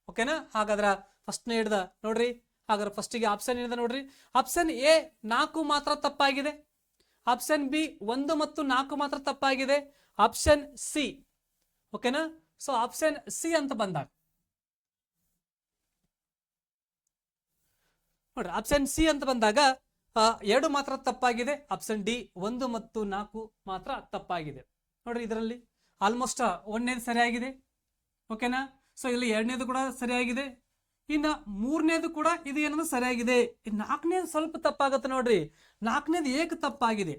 ಓಕೆನಾ? ಹಾಗಾದ್ರ ಫಸ್ಟ್ನೇ ಹಿಡ್ದ ನೋಡ್ರಿ. ಹಾಗಾದ್ರೆ ಫಸ್ಟಿಗೆ ಆಪ್ಷನ್ ಏನಿದೆ ನೋಡ್ರಿ. ಆಪ್ಷನ್ A 4 ಮಾತ್ರ ತಪ್ಪಾಗಿದೆ. ಆಪ್ಷನ್ B 1 ಮತ್ತು 4 ಮಾತ್ರ ತಪ್ಪಾಗಿದೆ. Option C. ಓಕೆನಾ? ಸೊ ಆಪ್ಷನ್ C ಅಂತ ಬಂದಾಗ ನೋಡ್ರಿ, ಆಪ್ಷನ್ C ಅಂತ ಬಂದಾಗ 2 ಮಾತ್ರ ತಪ್ಪಾಗಿದೆ. ಆಪ್ಷನ್ D 1 ಮತ್ತು 4 ಮಾತ್ರ ತಪ್ಪಾಗಿದೆ. ನೋಡ್ರಿ, ಇದರಲ್ಲಿ ಆಲ್ಮೋಸ್ಟ್ 1ನೇದು ಸರಿಯಾಗಿದೆ. ಓಕೆನಾ? ಸೊ ಇಲ್ಲಿ 2ನೇದು ಕೂಡ ಸರಿಯಾಗಿದೆ. ಇನ್ನ 3ನೇದು ಕೂಡ ಇದು ಏನಂದ್ರೆ ಸರಿಯಾಗಿದೆ. 4ನೇದು ಸ್ವಲ್ಪ ತಪ್ಪಾಗತ್ತೆ ನೋಡ್ರಿ. 4ನೇದು ಏಕ ತಪ್ಪಾಗಿದೆ.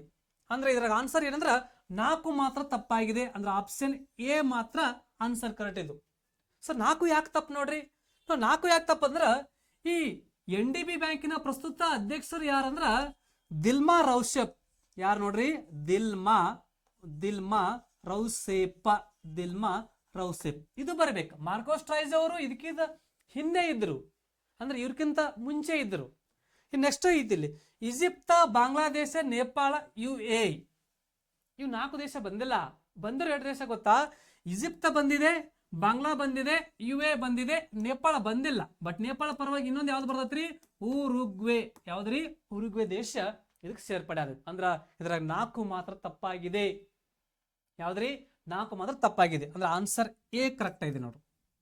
ಅಂದ್ರೆ ಇದ್ರಾಗ ಆನ್ಸರ್ ಏನಂದ್ರ 4 ಮಾತ್ರ ತಪ್ಪಾಗಿದೆ. ಅಂದ್ರೆ ಆಪ್ಷನ್ ಎ ಮಾತ್ರ ಆನ್ಸರ್ ಕರೆಕ್ಟ್ ಇದು. ಸೊ 4 ಯಾಕೆ ತಪ್ಪು ನೋಡ್ರಿ. 4 ಯಾಕೆ ತಪ್ಪು ಅಂದ್ರ ಈ NDB ಬ್ಯಾಂಕಿನ ಪ್ರಸ್ತುತ ಅಧ್ಯಕ್ಷರು ಯಾರಂದ್ರ ದಿಲ್ಮಾ ರೌಸೆಪ್. ಯಾರು ನೋಡ್ರಿ, ದಿಲ್ಮಾ ರೌಸೆಪ್ ಇದು ಬರಬೇಕು. ಮಾರ್ಕೋ ಸ್ಟ್ರೈಸ್ ಅವರು ಇದಕ್ಕಿಂತ ಹಿಂದೆ ಇದ್ರು, ಅಂದ್ರೆ ಇವ್ರಕ್ಕಿಂತ ಮುಂಚೆ ಇದ್ರು. ನೆಕ್ಸ್ಟ್ ಐತಿಲ್ಲಿ ಈಜಿಪ್ತ, ಬಾಂಗ್ಲಾದೇಶ, ನೇಪಾಳ, UAE ಇವು 4 ದೇಶ ಬಂದಿಲ್ಲ. ಬಂದಿರೋ 2 ದೇಶ ಗೊತ್ತಾ? ಈಜಿಪ್ತ ಬಂದಿದೆ, ಬಾಂಗ್ಲಾ ಬಂದಿದೆ, UAE ಬಂದಿದೆ, ನೇಪಾಳ ಬಂದಿಲ್ಲ. ಬಟ್ ನೇಪಾಳ ಪರವಾಗಿ ಇನ್ನೊಂದು ಯಾವ್ದು ಬರ್ತೈತ್ರಿ? ಉರುಗ್ವೆ. ಯಾವ್ದ್ರಿ? ಉರುಗ್ವೆ ದೇಶ ಇದಕ್ಕೆ ಸೇರ್ಪಡೆ ಆಗುತ್ತೆ. ಅಂದ್ರ ಇದ್ರಾಗ 4 ಮಾತ್ರ ತಪ್ಪಾಗಿದೆ. ಯಾವ್ದ್ರಿ? 4 ಮಾತ್ರ ತಪ್ಪಾಗಿದೆ. ಅಂದ್ರೆ ಆನ್ಸರ್ ಎ ಕರೆಕ್ಟ್ ಇದೆ ನೋಡ್ರಿ.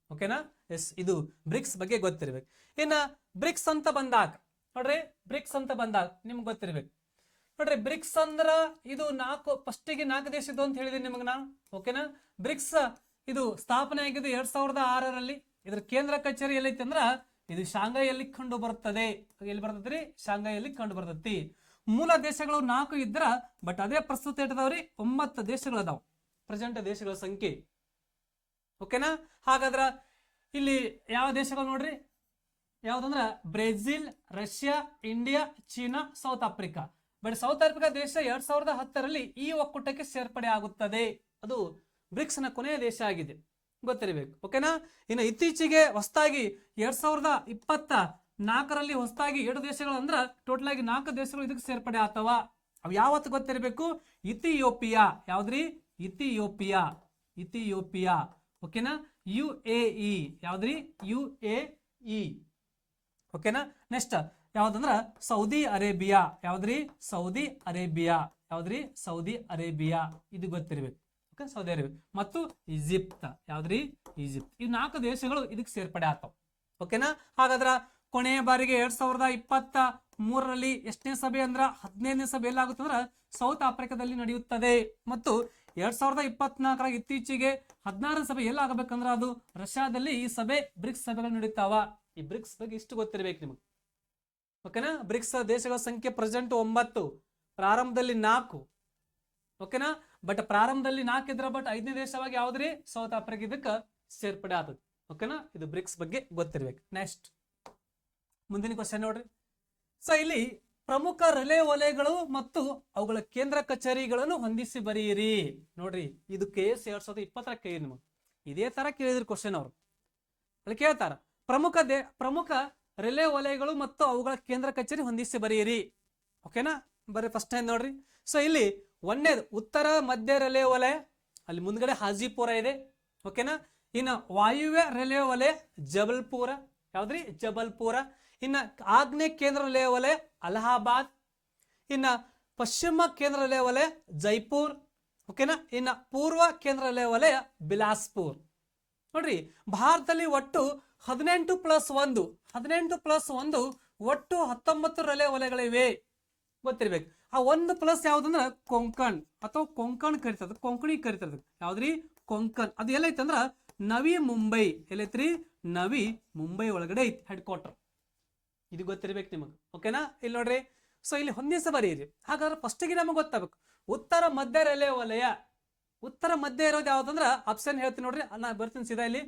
ಓಕೆನಾ? ಎಸ್, ಇದು ಬ್ರಿಕ್ಸ್ ಬಗ್ಗೆ ಗೊತ್ತಿರ್ಬೇಕು. ಇನ್ನ ಬ್ರಿಕ್ಸ್ ಅಂತ ಬಂದಾಗ ನೋಡ್ರಿ, ಬ್ರಿಕ್ಸ್ ಅಂತ ಬಂದಾಗ ನಿಮ್ಗೆ ಗೊತ್ತಿರ್ಬೇಕು ನೋಡ್ರಿ. ಬ್ರಿಕ್ಸ್ ಅಂದ್ರ ಇದು 4 ದೇಶದ್ದು ಅಂತ ಹೇಳಿದೀನಿ ನಿಮಗೆ ನಾನು. ಓಕೆನಾ? ಬ್ರಿಕ್ಸ್ ಇದು ಸ್ಥಾಪನೆ ಆಗಿದ್ದು 2006ರಲ್ಲಿ. ಇದ್ರ ಕೇಂದ್ರ ಕಚೇರಿ ಎಲ್ಲೈತಿ ಅಂದ್ರ ಇದು ಶಾಂಘೈಯಲ್ಲಿ ಕಂಡು ಬರ್ತದೆ. ಎಲ್ಲಿ ಬರ್ತದ್ರಿ? ಶಾಂಘೈಯಲ್ಲಿ ಕಂಡು ಬರ್ತೈತಿ. ಮೂಲ ದೇಶಗಳು 4 ಇದ್ರ, ಬಟ್ ಅದೇ ಪ್ರಸ್ತುತ ಇಟ್ಟದವ್ರಿ 9 ದೇಶಗಳು ಅದಾವ. ಪ್ರೆಸೆಂಟ್ ದೇಶಗಳ ಸಂಖ್ಯೆ. ಓಕೆನಾ? ಹಾಗಾದ್ರ ಇಲ್ಲಿ ಯಾವ ದೇಶಗಳು ನೋಡ್ರಿ, ಯಾವ್ದಂದ್ರ Brazil, Russia, India, China, South Africa. But South Africa ದೇಶ 2010ರಲ್ಲಿ ಈ ಒಕ್ಕೂಟಕ್ಕೆ ಸೇರ್ಪಡೆ ಆಗುತ್ತದೆ. ಅದು ಬ್ರಿಕ್ಸ್ ನ ಕೊನೆಯ ದೇಶ ಆಗಿದೆ, ಗೊತ್ತಿರಬೇಕು. ಓಕೆನಾ? ಇನ್ನು ಇತ್ತೀಚೆಗೆ ಹೊಸದಾಗಿ 2024ರಲ್ಲಿ ಹೊಸದಾಗಿ 7 ದೇಶಗಳು ಅಂದ್ರ ಟೋಟಲ್ ಆಗಿ 4 ದೇಶಗಳು ಇದಕ್ಕೆ ಸೇರ್ಪಡೆ ಆಗ್ತಾವ. ಅವು ಯಾವತ್ತು ಗೊತ್ತಿರಬೇಕು? ಇಥಿಯೋಪಿಯಾ. ಯಾವ್ದ್ರಿ? ಇಥಿಯೋಪಿಯಾ. ಓಕೆನಾ? UAE. ಯಾವ್ದ್ರಿ? UAE. ಓಕೆನಾ? ನೆಕ್ಸ್ಟ್ ಯಾವ್ದಂದ್ರ ಸೌದಿ ಅರೇಬಿಯಾ. ಯಾವ್ದ್ರಿ? Saudi Arabia. ಇದು ಗೊತ್ತಿರಬೇಕು. ಓಕೆ, ಸೌದಿ ಅರೇಬಿಯಾ ಮತ್ತು ಈಜಿಪ್ಟ್. ಯಾವ್ದ್ರಿ? ಈಜಿಪ್ಟ್. ಈ 4 ದೇಶಗಳು ಇದಕ್ಕೆ ಸೇರ್ಪಡೆ ಆಗ್ತಾವ. ಓಕೆನಾ? ಹಾಗಾದ್ರ ಕೊನೆಯ ಬಾರಿಗೆ 2023ರಲ್ಲಿ ಎಷ್ಟನೇ ಸಭೆ ಅಂದ್ರ 15ನೇ ಸಭೆ ಎಲ್ಲಾಗುತ್ತಂದ್ರ ಸೌತ್ ಆಫ್ರಿಕಾದಲ್ಲಿ ನಡೆಯುತ್ತದೆ. ಮತ್ತು 2024ರ ಇತ್ತೀಚೆಗೆ 16ನೇ ಸಭೆ ಎಲ್ಲಾಗಬೇಕಂದ್ರ ಅದು ರಷ್ಯಾದಲ್ಲಿ ಈ ಸಭೆ ಬ್ರಿಕ್ಸ್ ಸಭೆಗಳು ನಡೀತಾವ. ಈ ಬ್ರಿಕ್ಸ್ ಬಗ್ಗೆ ಇಷ್ಟು ಗೊತ್ತಿರಬೇಕು ನಿಮಗೆ. ಓಕೆನಾ? ಬ್ರಿಕ್ಸ್ ದೇಶಗಳ ಸಂಖ್ಯೆ ಪ್ರೆಸೆಂಟ್ 9, ಪ್ರಾರಂಭದಲ್ಲಿ 4. ಓಕೆನಾ? ಬಟ್ ಪ್ರಾರಂಭದಲ್ಲಿ 4 ಇದ್ರ, ಬಟ್ 5ನೇ ದೇಶವಾಗಿ ಯಾವ್ದ್ರಿ? ಸೌತ್ ಆಫ್ರಿಕಾ ಇದಕ್ಕೆ ಸೇರ್ಪಡೆ ಆಗ್ತದೆ. ಓಕೆನಾ? ಇದು ಬ್ರಿಕ್ಸ್ ಬಗ್ಗೆ ಗೊತ್ತಿರ್ಬೇಕು. ನೆಕ್ಸ್ಟ್ ಮುಂದಿನ ಕ್ವಶನ್ ನೋಡ್ರಿ. ಸೊ ಇಲ್ಲಿ ಪ್ರಮುಖ ರಿಲೇ ವಲಯಗಳು ಮತ್ತು ಅವುಗಳ ಕೇಂದ್ರ ಕಚೇರಿಗಳನ್ನು ಹೊಂದಿಸಿ ಬರೆಯಿರಿ. ನೋಡ್ರಿ, ಇದು KS 2020 ಕೇಳಿದ್ರಿ ನಿಮಗೆ. ಇದೇ ತರ ಕೇಳಿದ್ರಿ ಕ್ವಶನ್ ಅವರು. ಅಲ್ಲಿ ಕೇಳ್ತಾರ ಪ್ರಮುಖ ರಿಲೇ ವಲಯಗಳು ಮತ್ತು ಅವುಗಳ ಕೇಂದ್ರ ಕಚೇರಿ ಹೊಂದಿಸಿ ಬರೆಯಿರಿ. ಓಕೆನಾ? ಬರೀ ಫಸ್ಟ್ ಟೈಮ್ ನೋಡ್ರಿ. ಸೊ ಇಲ್ಲಿ ಒಂದೇದು ಉತ್ತರ ಮಧ್ಯ ರಿಲೇ ವಲಯ, ಅಲ್ಲಿ ಮುಂದ್ಗಡೆ ಹಾಜಿಪುರ ಇದೆ. ಓಕೆನಾ? ಇನ್ನು ವಾಯುವ್ಯ ರಿಲೇ ವಲಯ ಜಬಲ್ಪುರ. ಯಾವ್ದ್ರಿ? ಜಬಲ್ಪುರ. ಇನ್ನ ಆಗ್ನೇಯ ಕೇಂದ್ರ ರಿಲೇ ವಲಯ ಅಲಹಾಬಾದ್. ಇನ್ನ ಪಶ್ಚಿಮ ಕೇಂದ್ರ ರಿಲೇ ವಲಯ ಜೈಪುರ್. ಓಕೆನಾ? ಇನ್ನ ಪೂರ್ವ ಕೇಂದ್ರ ರಿಲೇ ವಲಯ ಬಿಲಾಸ್ಪುರ್. ನೋಡ್ರಿ, ಭಾರತದಲ್ಲಿ ಒಟ್ಟು 18+1 ಒಟ್ಟು 19 ರಿಲೇ ವಲಯಗಳಿವೆ. ಗೊತ್ತಿರ್ಬೇಕು. ಆ 1 ಪ್ಲಸ್ ಯಾವ್ದಂದ್ರ ಕೊಂಕಣ್ ಅಥವಾ ಕೊಂಕಣ್ ಕರಿತದ, ಕೊಂಕಣಿ ಕರಿತದ. ಯಾವ್ದ್ರಿ? ಕೊಂಕಣ್. ಅದು ಎಲ್ಲೈತೆ ಅಂದ್ರ ನವಿ ಮುಂಬೈ. ಎಲ್ಲೈತ್ರಿ? ನವಿ ಮುಂಬೈ ಒಳಗಡೆ ಐತಿ ಹೆಡ್ ಕ್ವಾರ್ಟರ್. ಇದು ಗೊತ್ತಿರ್ಬೇಕು ನಿಮಗೆ. ಓಕೆನಾ? ಇಲ್ಲಿ ನೋಡ್ರಿ, ಸೊ ಇಲ್ಲಿ ಹೊಂದಿಸ ಬರೀರಿ. ಹಾಗಾದ್ರೆ ಫಸ್ಟಿಗೆ ನಮಗೆ ಗೊತ್ತಾಗಬೇಕು ಉತ್ತರ ಮಧ್ಯ ರಿಲೇ ವಲಯ. ಉತ್ತರ ಮಧ್ಯ ಇರೋದು ಯಾವ್ದಂದ್ರ ಆಪ್ಷನ್ ಹೇಳ್ತೀನಿ ನೋಡ್ರಿ, ನಾ ಬರ್ತೀನಿ ಸೀದಾ. ಇಲ್ಲಿ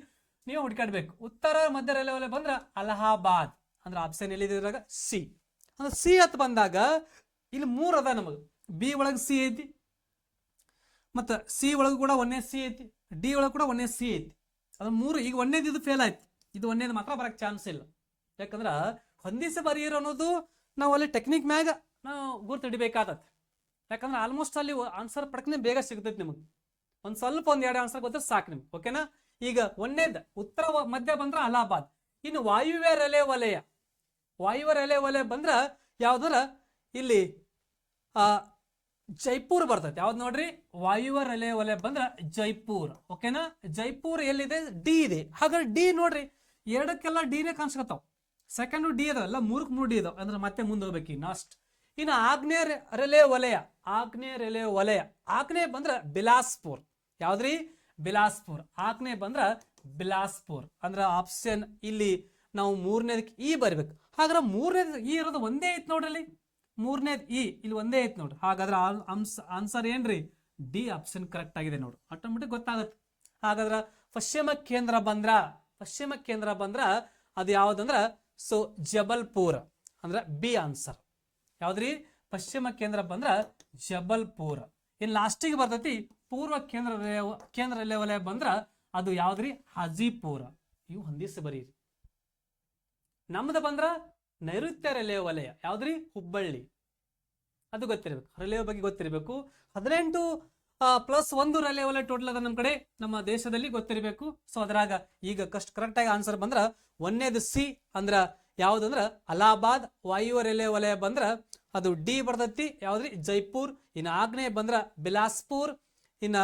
ನೀವು ಹುಡ್ಕಾಡ್ಬೇಕು. ಉತ್ತರ ಮಧ್ಯ ರಿಲೇ ವಲಯ ಬಂದ್ರ ಅಲಹಾಬಾದ್. ಅಂದ್ರೆ ಆಪ್ಷನ್ ಎಲ್ಲಿದ್ರಾಗ ಸಿ. ಅಂದ್ರೆ ಸಿ ಅಂತ ಬಂದಾಗ ಇಲ್ಲಿ 3 ಅದ ನಮಗ. ಬಿ ಒಳಗೆ ಸಿ ಐತಿ, ಮತ್ತ ಸಿ ಒಳಗೂ ಕೂಡ 1ನೇ ಸಿ ಐತಿ, ಡಿ ಒಳಗೆ ಕೂಡ 1ನೇ ಸಿ ಐತಿ. ಅದು 3. ಈಗ 1ನೇದು ಇದು ಫೇಲ್ ಆಯ್ತು, ಇದು 1ನೇದು ಮಾತ್ರ ಬರಕ್ ಚಾನ್ಸ್ ಇಲ್ಲ. ಯಾಕಂದ್ರ ಹೊಂದಿಸಿ ಬರೆಯಿರೋ ಅನ್ನೋದು ನಾವು ಅಲ್ಲಿ ಟೆಕ್ನಿಕ್ ಮ್ಯಾಗ ನಾವು ಗುರ್ತು ಹಿಡಿಬೇಕಾಗತ್ತೆ. ಯಾಕಂದ್ರೆ ಆಲ್ಮೋಸ್ಟ್ ಅಲ್ಲಿ ಆನ್ಸರ್ ಪಡ್ಕನೆ ಬೇಗ ಸಿಗ್ತೈತಿ ನಿಮಗೆ. ಒಂದ್ ಸ್ವಲ್ಪ 1-2 ಆನ್ಸರ್ ಗೊತ್ತ ಸಾಕು ನಿಮ್ಗೆ. ಓಕೆನಾ? ಈಗ 1ನೇದು ಉತ್ತರ ಮಧ್ಯ ಬಂದ್ರ ಅಲಹಾಬಾದ್. ಇನ್ನು ವಾಯುವ್ಯ ರಿಲೇ ವಲಯ ಬಂದ್ರ ಯಾವ್ದ್ರ ಇಲ್ಲಿ ಜೈಪುರ್ ಬರ್ತೈತಿ. ಯಾವ್ದು ನೋಡ್ರಿ? ವಾಯುವ್ಯ ರಿಲೇ ವಲಯ ಬಂದ್ರ ಜೈಪುರ್. ಓಕೆನಾ? ಜೈಪುರ್ ಎಲ್ಲಿದೆ? ಡಿ ಇದೆ. ಹಾಗಾದ್ರೆ ಡಿ ನೋಡ್ರಿ, 2ಕ್ಕೆಲ್ಲ ಡಿನೇ ಕಾಣಿಸ್ಕೊತಾವ. ಸೆಕೆಂಡ್ ಡಿ ಅದಾವಲ್ಲ, 3ಕ್ಕೆ 3 ಡಿ ಇದಾವ. ಅಂದ್ರೆ ಮತ್ತೆ ಮುಂದೆ ಹೋಗ್ಬೇಕು. ನಾಸ್ಟ್ ಇನ್ನು ಆಗ್ನೇಯ ರಿಲೇ ವಲಯ. ಆಗ್ನೇಯ ಬಂದ್ರ ಬಿಲಾಸ್ಪುರ್. ಯಾವ್ದ್ರಿ? ಬಿಲಾಸ್ಪುರ್. ಆಗ್ನೇಯ ಬಂದ್ರ ಬಿಲಾಸ್ಪುರ್. ಅಂದ್ರ ಆಪ್ಷನ್ ಇಲ್ಲಿ ನಾವು 3ನೇದಕ್ಕೆ ಇ ಬರ್ಬೇಕು. ಹಾಗಾದ್ರೆ 3ನೇದು ಇ ಇರೋದು ಒಂದೇ ಐತ್ ನೋಡ್ರಿ. ಅಲ್ಲಿ 3ನೇದು ಇ ಇಲ್ಲಿ ಒಂದೇ ಐತ್ ನೋಡ್ರಿ. ಹಾಗಾದ್ರೆ ಆನ್ಸರ್ ಏನ್ರಿ? ಡಿ ಆಪ್ಷನ್ ಕರೆಕ್ಟ್ ಆಗಿದೆ ನೋಡು, ಆಟೋಮೆಟಿಕ್ ಗೊತ್ತಾಗುತ್ತೆ. ಹಾಗಾದ್ರೆ ಪಶ್ಚಿಮ ಕೇಂದ್ರ ಬಂದ್ರ ಅದು ಯಾವ್ದಂದ್ರ ಸೊ ಜಬಲ್ಪುರ್ ಅಂದ್ರ ಬಿ ಆನ್ಸರ್. ಯಾವ್ದ್ರಿ? ಪಶ್ಚಿಮ ಕೇಂದ್ರ ಬಂದ್ರ ಜಬಲ್ಪುರ್. ಇನ್ ಲಾಸ್ಟಿಗೆ ಬರ್ತೈತಿ ಪೂರ್ವ ಕೇಂದ್ರ ವಲಯ ಬಂದ್ರ ಅದು ಯಾವ್ದ್ರಿ? ಹಾಜಿಪುರ. ಇವು ಹೊಂದಿಸಿ ಬರೀರಿ. ನಮ್ದು ಬಂದ್ರ ನೈಋತ್ಯ ರೈಲ್ವೆ ವಲಯ, ಯಾವ್ದ್ರಿ? ಹುಬ್ಬಳ್ಳಿ. ಅದು ಗೊತ್ತಿರಬೇಕು, ರೈಲ್ವೆ ಬಗ್ಗೆ ಗೊತ್ತಿರಬೇಕು. 18+1 ರೈಲ್ವೆ ವಲಯ ಟೋಟಲ್ ಅದ ನಮ್ಮ ಕಡೆ, ನಮ್ಮ ದೇಶದಲ್ಲಿ ಗೊತ್ತಿರಬೇಕು. ಸೊ ಅದ್ರಾಗ ಈಗ ಕರೆಕ್ಟ್ ಆಗಿ ಆನ್ಸರ್ ಬಂದ್ರ ಒಂದೇದು ಸಿ ಅಂದ್ರ ಯಾವ್ದಂದ್ರ ಅಲಹಾಬಾದ್ ವಾಯು ರೈಲ್ವೆ ವಲಯ ಬಂದ್ರ ಅದು ಡಿ ಬರ್ತೈತಿ, ಯಾವ್ದ್ರಿ? ಜೈಪುರ್. ಇನ್ನು ಆಗ್ನೇಯ ಬಂದ್ರ ಬಿಲಾಸ್ಪುರ್. ಇನ್ನ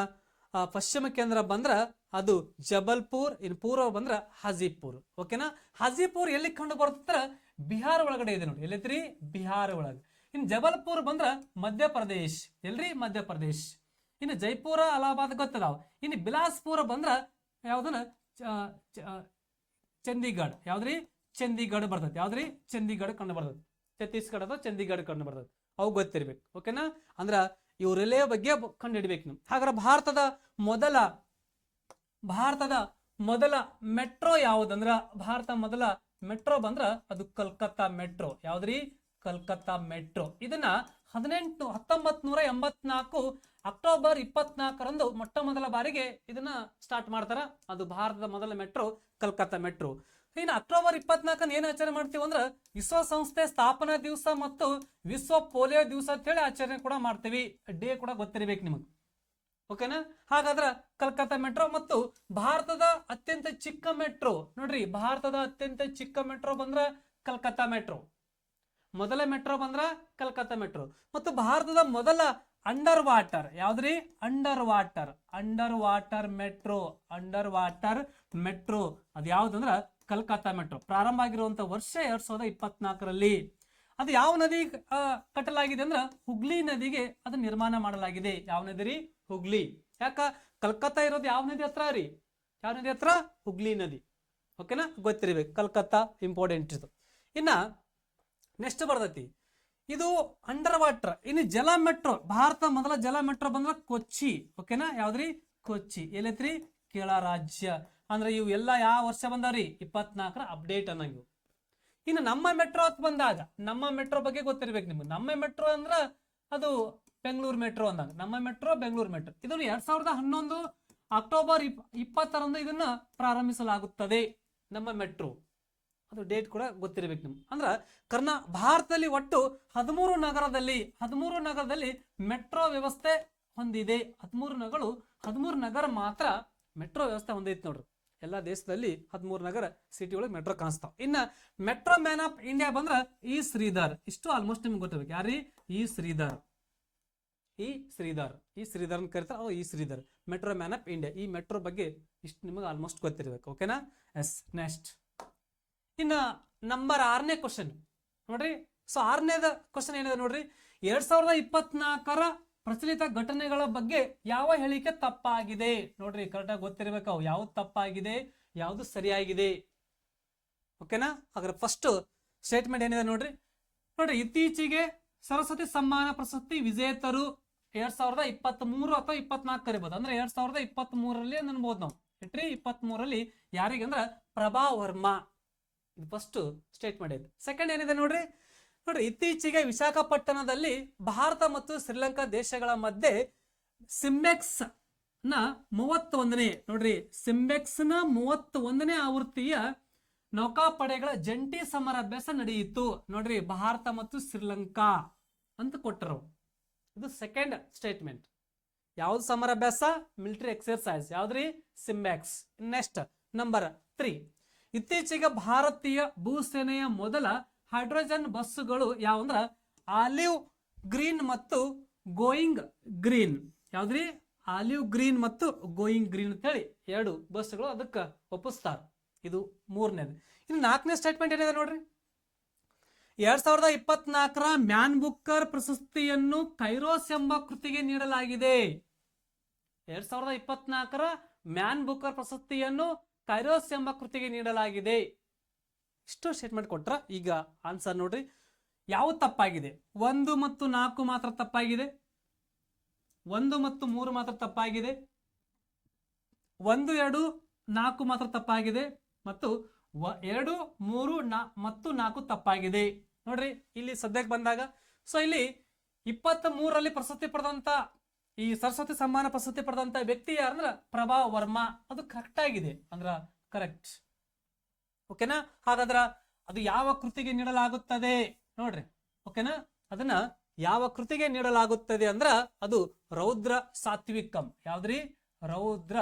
ಪಶ್ಚಿಮ ಕೇಂದ್ರ ಬಂದ್ರ ಅದು ಜಬಲ್ಪುರ್. ಇನ್ನು ಪೂರ್ವ ಬಂದ್ರ ಹಾಜಿಪುರ್. ಓಕೆನಾ? ಹಾಜಿಪುರ್ ಎಲ್ಲಿ ಕಂಡು ಬರ್ತಂದ್ರ ಬಿಹಾರ ಒಳಗಡೆ ಇದೆ ನೋಡಿ. ಎಲ್ಲೈತ್ರಿ? ಬಿಹಾರ ಒಳಗೆ. ಇನ್ನು ಜಬಲ್ಪುರ್ ಬಂದ್ರ ಮಧ್ಯಪ್ರದೇಶ್. ಎಲ್ರಿ? ಮಧ್ಯಪ್ರದೇಶ್. ಇನ್ನು ಜೈಪುರ ಅಲಹಾಬಾದ್ ಗೊತ್ತದಾವ. ಇನ್ನು ಬಿಲಾಸ್ಪುರ ಬಂದ್ರ ಯಾವ್ದನ ಚಂಡೀಗಢ. ಯಾವ್ದ್ರಿ? ಚಂಡೀಗಢ ಬರ್ತೈತಿ. ಯಾವ್ದ್ರಿ? ಚಂಡೀಗಢ ಕಂಡು ಬರ್ತೈತಿ. ಛತ್ತೀಸ್ಗಢ ಅಥವಾ ಚಂಡೀಗಢ ಕಂಡು ಬರ್ತೈತಿ. ಅವು ಗೊತ್ತಿರ್ಬೇಕು. ಓಕೆನಾ? ಅಂದ್ರ ಇವ್ ರಿಲೇ ಬಗ್ಗೆ ಕಂಡು ಹಿಡಿಬೇಕು ನೀವು. ಹಾಗಾದ್ರೆ ಭಾರತದ ಮೊದಲ ಮೆಟ್ರೋ ಯಾವುದಂದ್ರ ಮೊದಲ ಮೆಟ್ರೋ ಬಂದ್ರ ಅದು ಕಲ್ಕತ್ತಾ ಮೆಟ್ರೋ. ಯಾವ್ದ್ರಿ? ಕಲ್ಕತ್ತಾ ಮೆಟ್ರೋ. ಇದನ್ನ 1984 ಅಕ್ಟೋಬರ್ 24ರಂದು ಮೊಟ್ಟ ಮೊದಲ ಬಾರಿಗೆ ಇದನ್ನ ಸ್ಟಾರ್ಟ್ ಮಾಡ್ತಾರ. ಅದು ಭಾರತದ ಮೊದಲ ಮೆಟ್ರೋ ಕಲ್ಕತ್ತಾ ಮೆಟ್ರೋ. ಇನ್ನು ಅಕ್ಟೋಬರ್ 24 ಏನ್ ಆಚರಣೆ ಮಾಡ್ತೀವಿ ಅಂದ್ರ ವಿಶ್ವಸಂಸ್ಥೆ ಸ್ಥಾಪನಾ ದಿವಸ ಮತ್ತು ವಿಶ್ವ ಪೋಲಿಯೋ ದಿವಸ ಅಂತ ಹೇಳಿ ಆಚರಣೆ ಕೂಡ ಮಾಡ್ತೀವಿ. ಡೇ ಕೂಡ ಗೊತ್ತಿರಬೇಕು ನಿಮಗೆ. ಓಕೆನಾ? ಹಾಗಾದ್ರ ಕಲ್ಕತ್ತಾ ಮೆಟ್ರೋ ಮತ್ತು ಭಾರತದ ಅತ್ಯಂತ ಚಿಕ್ಕ ಮೆಟ್ರೋ ನೋಡ್ರಿ. ಭಾರತದ ಅತ್ಯಂತ ಚಿಕ್ಕ ಮೆಟ್ರೋ ಬಂದ್ರ ಕಲ್ಕತ್ತಾ ಮೆಟ್ರೋ. ಮೊದಲ ಮೆಟ್ರೋ ಬಂದ್ರ ಕಲ್ಕತ್ತಾ ಮೆಟ್ರೋ. ಮತ್ತು ಭಾರತದ ಮೊದಲ ಅಂಡರ್ ವಾಟರ್ ಯಾವ್ದ್ರಿ? ಅಂಡರ್ ವಾಟರ್ ಮೆಟ್ರೋ ಅದು ಯಾವ್ದಂದ್ರ ಕಲ್ಕತ್ತಾ ಮೆಟ್ರೋ. ಪ್ರಾರಂಭ ಆಗಿರುವಂತ ವರ್ಷ 2024ರಲ್ಲಿ. ಅದು ಯಾವ ನದಿ ಕಟ್ಟಲಾಗಿದೆ ಅಂದ್ರ ಹುಗ್ಲಿ ನದಿಗೆ ಅದು ನಿರ್ಮಾಣ ಮಾಡಲಾಗಿದೆ. ಯಾವ ನದಿ ರೀ? ಹುಗ್ಲಿ. ಯಾಕ ಕಲ್ಕತ್ತಾ ಇರೋದು ಯಾವ ನದಿ ಹತ್ರ ರೀ? ಯಾವ ನದಿ ಹತ್ರ? ಹುಗ್ಲಿ ನದಿ. ಓಕೆನಾ? ಗೊತ್ತಿರ್ಬೇಕು. ಕಲ್ಕತ್ತಾ ಇಂಪಾರ್ಟೆಂಟ್ ಇದು. ಇನ್ನ ನೆಕ್ಸ್ಟ್ ಬರ್ತೈತಿ ಇದು ಅಂಡರ್ ವಾಟರ್. ಇನ್ನು ಜಲ ಮೆಟ್ರೋ. ಭಾರತ ಮೊದಲ ಜಲ ಮೆಟ್ರೋ ಬಂದ್ರ ಕೊಚ್ಚಿ. ಓಕೆನಾ? ಯಾವ್ದ್ರಿ? ಕೊಚ್ಚಿ. ಎಲ್ಲೈತ್ರಿ? ಕೇರಳ ರಾಜ್ಯ. ಅಂದ್ರೆ ಇವು ಎಲ್ಲ ಯಾವ ವರ್ಷ ಬಂದಾವ್ರಿ? 24ರ ಅಪ್ಡೇಟ್ ಅನ್ನಂಗಿವು. ಇನ್ನು ನಮ್ಮ ಮೆಟ್ರೋ ಅಂತ ಬಂದಾಗ ನಮ್ಮ ಮೆಟ್ರೋ ಬಗ್ಗೆ ಗೊತ್ತಿರ್ಬೇಕು ನಿಮ್ಗೆ. ನಮ್ಮ ಮೆಟ್ರೋ ಅಂದ್ರ ಅದು ಬೆಂಗಳೂರು ಮೆಟ್ರೋ ಅಂದಾಗ ನಮ್ಮ ಮೆಟ್ರೋ ಬೆಂಗಳೂರು ಮೆಟ್ರೋ. ಇದನ್ನು 2011 ಅಕ್ಟೋಬರ್ 20ರಂದು ಇದನ್ನ ಪ್ರಾರಂಭಿಸಲಾಗುತ್ತದೆ ನಮ್ಮ ಮೆಟ್ರೋ. ಅದು ಡೇಟ್ ಕೂಡ ಗೊತ್ತಿರಬೇಕು ನಿಮ್ಗೆ. ಅಂದ್ರ ಭಾರತದಲ್ಲಿ ಒಟ್ಟು 13 ನಗರದಲ್ಲಿ ಮೆಟ್ರೋ ವ್ಯವಸ್ಥೆ ಹೊಂದಿದೆ. 13 ನಗರ ಮಾತ್ರ ಮೆಟ್ರೋ ವ್ಯವಸ್ಥೆ ಹೊಂದೈತಿ ನೋಡ್ರಿ. ಎಲ್ಲಾ ದೇಶದಲ್ಲಿ 13 ನಗರ ಸಿಟಿ ಒಳಗೆ ಮೆಟ್ರೋ ಕಾಣಿಸ್ತಾವ. ಇನ್ನ ಮೆಟ್ರೋ ಮ್ಯಾನ್ ಆಫ್ ಇಂಡಿಯಾ ಬಂದ್ರ ಈ ಶ್ರೀಧರ್. ಇಷ್ಟು ಆಲ್ಮೋಸ್ಟ್ ನಿಮ್ಗೆ ಗೊತ್ತಿರ್ಬೇಕು. ಯಾರೀ? ಈ ಶ್ರೀಧರ್ ಅಂತ ಕರಿತಾರ. ಈ Sridhar metro man of India. ಈ ಮೆಟ್ರೋ ಬಗ್ಗೆ ಇಷ್ಟು ನಿಮಗೆ ಆಲ್ಮೋಸ್ಟ್ ಗೊತ್ತಿರ್ಬೇಕು. ಓಕೆನಾ? ಎಸ್. ನೆಕ್ಸ್ಟ್ ಇನ್ನ ನಂಬರ್ 6ನೇ ಕ್ವಶನ್ ನೋಡ್ರಿ. ಸೊ 6ನೇದ ಕ್ವಶನ್ ಏನಿದೆ ನೋಡ್ರಿ. 2024ರ ಪ್ರಚಲಿತ ಘಟನೆಗಳ ಬಗ್ಗೆ ಯಾವ ಹೇಳಿಕೆ ತಪ್ಪಾಗಿದೆ ನೋಡ್ರಿ. ಕರೆಕ್ಟಾಗಿ ಗೊತ್ತಿರಬೇಕು ಅವು ಯಾವ್ದು ತಪ್ಪಾಗಿದೆ ಯಾವ್ದು ಸರಿಯಾಗಿದೆ. ಓಕೆನಾ? ಹಾಗಾದ್ರೆ ಫಸ್ಟ್ ಸ್ಟೇಟ್ಮೆಂಟ್ ಏನಿದೆ ನೋಡ್ರಿ. ಇತ್ತೀಚೆಗೆ ಸರಸ್ವತಿ ಸಮ್ಮಾನ ಪ್ರಶಸ್ತಿ ವಿಜೇತರು 2023 ಅಥವಾ 24 ಕರಿಬಹುದು. ಅಂದ್ರೆ 2023ರಲ್ಲಿ ಅನ್ಬಹುದು ನಾವು. 23ರಲ್ಲಿ ಯಾರಿಗೆ ಅಂದ್ರ ಪ್ರಭಾ ವರ್ಮಾ. ಇದು ಫಸ್ಟ್ ಸ್ಟೇಟ್ಮೆಂಟ್ ಇದೆ. ಸೆಕೆಂಡ್ ಏನಿದೆ ನೋಡ್ರಿ. ಇತ್ತೀಚೆಗೆ ವಿಶಾಖಪಟ್ಟಣದಲ್ಲಿ ಭಾರತ ಮತ್ತು ಶ್ರೀಲಂಕಾ ದೇಶಗಳ ಮಧ್ಯೆ ಸಿಂಬೆಕ್ಸ್ ನ 31ನೇ ನೋಡ್ರಿ. ಸಿಂಬೆಕ್ಸ್ ನ 31ನೇ ಆವೃತ್ತಿಯ ನೌಕಾಪಡೆಗಳ ಜಂಟಿ ಸಮರಾಭ್ಯಾಸ ನಡೆಯಿತು ನೋಡ್ರಿ. ಭಾರತ ಮತ್ತು ಶ್ರೀಲಂಕಾ ಅಂತ ಕೊಟ್ಟರು. ಇದು ಸೆಕೆಂಡ್ ಸ್ಟೇಟ್ಮೆಂಟ್. ಯಾವ್ದು ಸಮರಾಭ್ಯಾಸ? Military exercise. ಯಾವ್ದ್ರಿ? ಸಿಂಬೆಕ್ಸ್. Next number 3. ಇತ್ತೀಚೆಗೆ ಭಾರತೀಯ ಭೂಸೇನೆಯ ಮೊದಲ ಹೈಡ್ರೋಜನ್ ಬಸ್ಸುಗಳು ಯಾವಂದ್ರ ಆಲಿವ್ ಗ್ರೀನ್ ಮತ್ತು ಗೋಯಿಂಗ್ ಗ್ರೀನ್. ಯಾವ್ದ್ರಿ? ಆಲಿವ್ ಗ್ರೀನ್ ಮತ್ತು ಗೋಯಿಂಗ್ ಗ್ರೀನ್ ಅಂತ ಹೇಳಿ 2 ಬಸ್ಸುಗಳು ಅದಕ್ಕೆ ಒಪ್ಪಿಸ್ತಾರ. ಇದು 3ನೇದು. ಇನ್ನು 4ನೇ ಸ್ಟೇಟ್ಮೆಂಟ್ ಏನಿದೆ ನೋಡ್ರಿ. 2024ರ ಮ್ಯಾನ್ ಬುಕ್ಕರ್ ಪ್ರಶಸ್ತಿಯನ್ನು ಕೈರೋಸ್ ಎಂಬ ಕೃತಿಗೆ ನೀಡಲಾಗಿದೆ. 2024ರ ಮ್ಯಾನ್ ಬುಕ್ಕರ್ ಪ್ರಶಸ್ತಿಯನ್ನು ಕೈರೋಸ್ ಎಂಬ ಕೃತಿಗೆ ನೀಡಲಾಗಿದೆ. ಇಷ್ಟು ಸ್ಟೇಟ್ಮೆಂಟ್ ಕೊಟ್ರ. ಈಗ ಆನ್ಸರ್ ನೋಡ್ರಿ. ಯಾವ ತಪ್ಪಾಗಿದೆ? 1 ಮತ್ತು 4 ಮಾತ್ರ ತಪ್ಪಾಗಿದೆ. 1 ಮತ್ತು 3 ಮಾತ್ರ ತಪ್ಪಾಗಿದೆ. 1, 2, 4 ಮಾತ್ರ ತಪ್ಪಾಗಿದೆ. ಮತ್ತು 2, 3 ಮತ್ತು 4 ತಪ್ಪಾಗಿದೆ. ನೋಡ್ರಿ ಇಲ್ಲಿ ಸದ್ಯಕ್ಕೆ ಬಂದಾಗ ಸೊ ಇಲ್ಲಿ 23ರಲ್ಲಿ ಪ್ರಶಸ್ತಿ ಪಡೆದಂತ ಈ ಸರಸ್ವತಿ ಸಮ್ಮಾನ ಪ್ರಶಸ್ತಿ ಪಡೆದಂತ ವ್ಯಕ್ತಿ ಯಾರಂದ್ರ ಪ್ರಭಾ ವರ್ಮಾ. ಅದು ಕರೆಕ್ಟ್ ಆಗಿದೆ ಅಂದ್ರ ಕರೆಕ್ಟ್. ಓಕೆನಾ? ಹಾಗಾದ್ರ ಅದು ಯಾವ ಕೃತಿಗೆ ನೀಡಲಾಗುತ್ತದೆ ನೋಡ್ರಿ. ಓಕೆನಾ? ಅದನ್ನ ಯಾವ ಕೃತಿಗೆ ನೀಡಲಾಗುತ್ತದೆ ಅಂದ್ರ ಅದು ರೌದ್ರ ಸಾತ್ವಿಕಂ. ಯಾವ್ದ್ರಿ? ರೌದ್ರ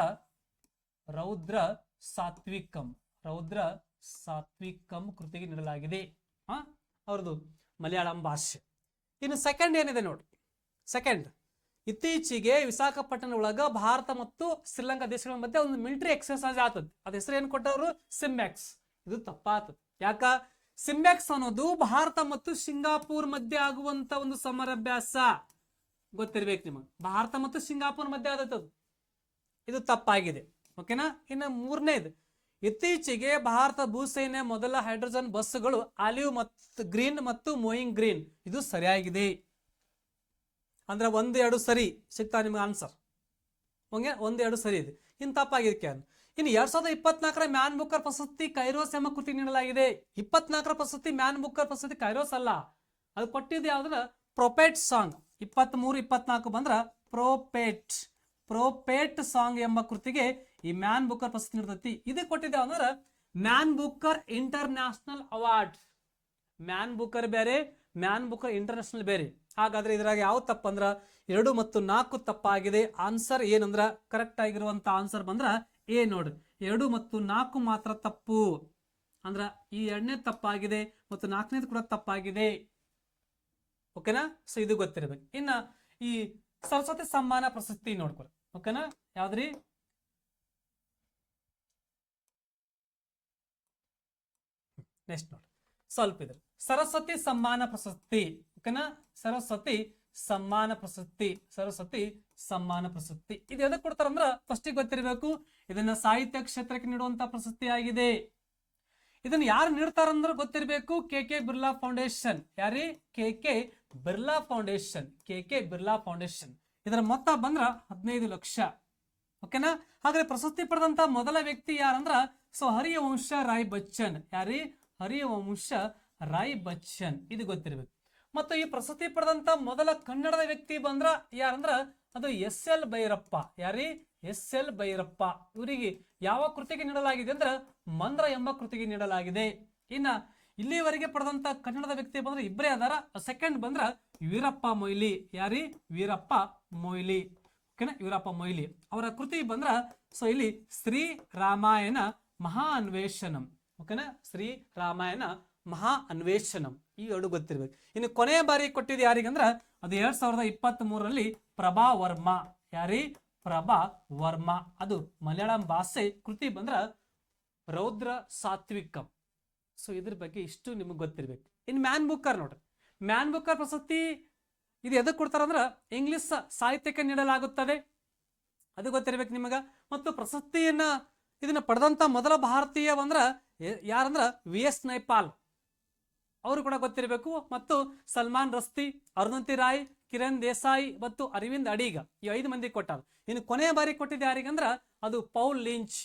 ಸಾತ್ವಿಕಂ ಕೃತಿಗೆ ನೀಡಲಾಗಿದೆ. ಅವ್ರದ್ದು ಮಲಯಾಳಂ ಭಾಷೆ. ಇನ್ನು ಸೆಕೆಂಡ್ ಏನಿದೆ ನೋಡಿ. ಸೆಕೆಂಡ್, ಇತ್ತೀಚೆಗೆ ವಿಶಾಖಪಟ್ಟಣ ಒಳಗ ಭಾರತ ಮತ್ತು ಶ್ರೀಲಂಕಾ ದೇಶಗಳ ಮಧ್ಯೆ ಒಂದು ಮಿಲಿಟರಿ ಎಕ್ಸರ್ಸೈಸ್ ಆಗ್ತದೆ. ಅದ ಹೆಸರು ಏನ್ ಕೊಟ್ಟವರು? ಸಿಮ್ಯಾಕ್ಸ್. ಇದು ತಪ್ಪಾತದ. ಯಾಕ? ಸಿಮ್ಯಾಕ್ಸ್ ಅನ್ನೋದು ಭಾರತ ಮತ್ತು ಸಿಂಗಾಪುರ್ ಮಧ್ಯೆ ಆಗುವಂತ ಒಂದು ಸಮರಾಭ್ಯಾಸ. ಗೊತ್ತಿರ್ಬೇಕು ನಿಮಗೆ. ಭಾರತ ಮತ್ತು ಸಿಂಗಾಪುರ್ ಮಧ್ಯೆ ಆದದ್ದು. ಇದು ತಪ್ಪಾಗಿದೆ. ಓಕೆನಾ? ಇನ್ನು ಮೂರನೇದು, ಇತ್ತೀಚೆಗೆ ಭಾರತ ಭೂಸೇನೆ ಮೊದಲ ಹೈಡ್ರೋಜನ್ ಬಸ್ಗಳು ಆಲಿವ್ ಮತ್ತು ಗ್ರೀನ್ ಮತ್ತು ಮೋಯಿಂಗ್ ಗ್ರೀನ್. ಇದು ಸರಿಯಾಗಿದೆ. ಅಂದ್ರೆ 1, 2 ಸರಿ ಸಿಗ್ತಾ ನಿಮ್ಗೆ ಆನ್ಸರ್. ಓಕೆ, 1, 2 ಸರಿ ಇದೆ. ಇನ್ನು ತಪ್ಪಾಗಿದೆ. ಇನ್ನು 2024ರ ಮ್ಯಾನ್ ಬುಕ್ಕರ್ ಪ್ರಶಸ್ತಿ ಕೈರೋಸ್ ಎಂಬ ಕೃತಿ ನೀಡಲಾಗಿದೆ. 24ರ ಪ್ರಶಸ್ತಿ ಮ್ಯಾನ್ ಬುಕ್ಕರ್ ಪ್ರಶಸ್ತಿ ಕೈರೋಸ್ ಅಲ್ಲ. ಅದು ಕೊಟ್ಟಿದ್ದು ಯಾವ್ದ್ರ? ಪ್ರೊಪೇಟ್ ಸಾಂಗ್. 23, 24 ಬಂದ್ರ ಪ್ರೋಪೇಟ್ ಸಾಂಗ್ ಎಂಬ ಕೃತಿಗೆ ಈ ಮ್ಯಾನ್ ಬುಕ್ಕರ್ ಪ್ರಶಸ್ತಿ ನೀಡ್ತೈತಿ. ಇದು ಕೊಟ್ಟಿದ್ದೇವೆ ಅಂದ್ರೆ man Booker international award. Man Booker ಬೇರೆ, ಮ್ಯಾನ್ ಬುಕ್ಕರ್ ಇಂಟರ್ನ್ಯಾಷನಲ್ ಬೇರೆ. ಹಾಗಾದ್ರೆ ಇದ್ರಾಗ ಯಾವ ತಪ್ಪಂದ್ರ 2 ಮತ್ತು 4 ತಪ್ಪಾಗಿದೆ. ಆನ್ಸರ್ ಏನಂದ್ರ ಕರೆಕ್ಟ್ ಆಗಿರುವಂತ ಆನ್ಸರ್ ಬಂದ್ರ ಎ ನೋಡ್ರಿ. 2 ಮತ್ತು 4 ಮಾತ್ರ ತಪ್ಪು. ಅಂದ್ರ ಈ 2ನೇ ತಪ್ಪಾಗಿದೆ ಮತ್ತು 4ನೇದು ಕೂಡ ತಪ್ಪಾಗಿದೆ. ಓಕೆನಾ? ಸೊ ಇದು ಗೊತ್ತಿರಬೇಕು. ಇನ್ನ ಈ ಸರಸ್ವತಿ ಸಮ್ಮಾನ ಪ್ರಶಸ್ತಿ ನೋಡ್ಕೊರಿ. ಓಕೆನಾ? ಯಾವ್ದ್ರಿ? ನೆಕ್ಸ್ಟ್ ನೋಡಿ, ಸ್ವಲ್ಪ ಇದ್ರೆ ಸರಸ್ವತಿ ಸಮ್ಮಾನ ಪ್ರಶಸ್ತಿ. ಓಕೆನಾ? ಸರಸ್ವತಿ ಸಮ್ಮಾನ ಪ್ರಶಸ್ತಿ ಇದು ಎದಕ್ಕೆ ಕೊಡ್ತಾರಂದ್ರ ಫಸ್ಟಿಗೆ ಗೊತ್ತಿರಬೇಕು. ಇದನ್ನ ಸಾಹಿತ್ಯ ಕ್ಷೇತ್ರಕ್ಕೆ ನೀಡುವಂತ ಪ್ರಶಸ್ತಿ ಆಗಿದೆ. ಇದನ್ನ ಯಾರು ನೀಡ್ತಾರಂದ್ರ ಗೊತ್ತಿರಬೇಕು. K Birla foundation. ಯಾರಿ? K Birla foundation. ಇದರ ಮೊತ್ತ ಬಂದ್ರ 15 ಲಕ್ಷ. ಓಕೆನಾ? ಹಾಗಾದ್ರೆ ಪ್ರಶಸ್ತಿ ಪಡೆದಂತ ಮೊದಲ ವ್ಯಕ್ತಿ ಯಾರಂದ್ರ ಹರಿವಂಶ ರಾಯ್ ಬಚ್ಚನ್. ಯಾರಿ? ಹರಿವಂಶ ರಾಯ್ ಬಚ್ಚನ್. ಇದು ಗೊತ್ತಿರಬೇಕು. ಮತ್ತು ಈ ಪ್ರಶಸ್ತಿ ಪಡೆದಂತ ಮೊದಲ ಕನ್ನಡದ ವ್ಯಕ್ತಿ ಬಂದ್ರ ಯಾರಂದ್ರ ಅದು SL ಭೈರಪ್ಪ. ಯಾರಿ? SL ಭೈರಪ್ಪ. ಇವರಿಗೆ ಯಾವ ಕೃತಿಗೆ ನೀಡಲಾಗಿದೆ ಅಂದ್ರ ಮಂದ್ರ ಎಂಬ ಕೃತಿಗೆ ನೀಡಲಾಗಿದೆ. ಇನ್ನ ಇಲ್ಲಿವರೆಗೆ ಪಡೆದಂತ ಕನ್ನಡದ ವ್ಯಕ್ತಿ ಬಂದ್ರೆ ಇಬ್ಬರೇ ಅದಾರ. ಸೆಕೆಂಡ್ ಬಂದ್ರ ವೀರಪ್ಪ ಮೊಯ್ಲಿ. ಯಾರಿ? ವೀರಪ್ಪ ಮೊಯ್ಲಿ. ಓಕೆನಾ? ವೀರಪ್ಪ ಮೊಯ್ಲಿ ಅವರ ಕೃತಿ ಬಂದ್ರ ಇಲ್ಲಿ ಶ್ರೀ ರಾಮಾಯಣ ಮಹಾ ಅನ್ವೇಷಣಂ. ಓಕೆನಾ? ಶ್ರೀ ರಾಮಾಯಣ ಮಹಾ ಅನ್ವೇಷಣಂ. ಈ 2 ಗೊತ್ತಿರ್ಬೇಕು. ಇನ್ನು ಕೊನೆಯ ಬಾರಿ ಕೊಟ್ಟಿದ್ದು ಯಾರಿಗಂದ್ರ ಅದು 2023ರಲ್ಲಿ ಪ್ರಭಾ ವರ್ಮಾ. ಯಾರಿ? ಪ್ರಭಾ ವರ್ಮಾ. ಅದು ಮಲಯಾಳಂ ಭಾಷೆ. ಕೃತಿ ಬಂದ್ರ ರೌದ್ರ ಸಾತ್ವಿಕಂ. ಸೊ ಇದ್ರ ಬಗ್ಗೆ ಇಷ್ಟು ನಿಮಗೆ ಗೊತ್ತಿರ್ಬೇಕು. ಇನ್ನು ಮ್ಯಾನ್ ಬುಕ್ಕರ್ ನೋಡ್ರಿ. ಮ್ಯಾನ್ ಬುಕ್ಕರ್ ಪ್ರಶಸ್ತಿ ಇದು ಎದಕ್ಕೆ ಕೊಡ್ತಾರಂದ್ರ ಇಂಗ್ಲಿಷ್ ಸಾಹಿತ್ಯಕ್ಕೆ ನೀಡಲಾಗುತ್ತದೆ. ಅದು ಗೊತ್ತಿರ್ಬೇಕು ನಿಮಗ. ಮತ್ತು ಪ್ರಶಸ್ತಿಯನ್ನ ಇದನ್ನ ಪಡೆದಂತ ಮೊದಲ ಭಾರತೀಯ ಬಂದ್ರ ಯಾರಂದ್ರ VS ನೈಪಾಲ್. ಅವರು ಕೂಡ ಗೊತ್ತಿರಬೇಕು. ಮತ್ತು ಸಲ್ಮಾನ್ ರಸ್ತಿ, ಅರುಂಧತಿ ರಾಯ್, ಕಿರಣ್ ದೇಸಾಯಿ ಮತ್ತು ಅರವಿಂದ್ ಅಡಿಗ. ಈ 5 ಮಂದಿ ಕೊಟ್ಟಾರ. ಇನ್ನು ಕೊನೆಯ ಬಾರಿ ಕೊಟ್ಟಿದ್ದು ಯಾರಿಗಂದ್ರ ಅದು ಪೌಲ್ ಲಿಂಚ್.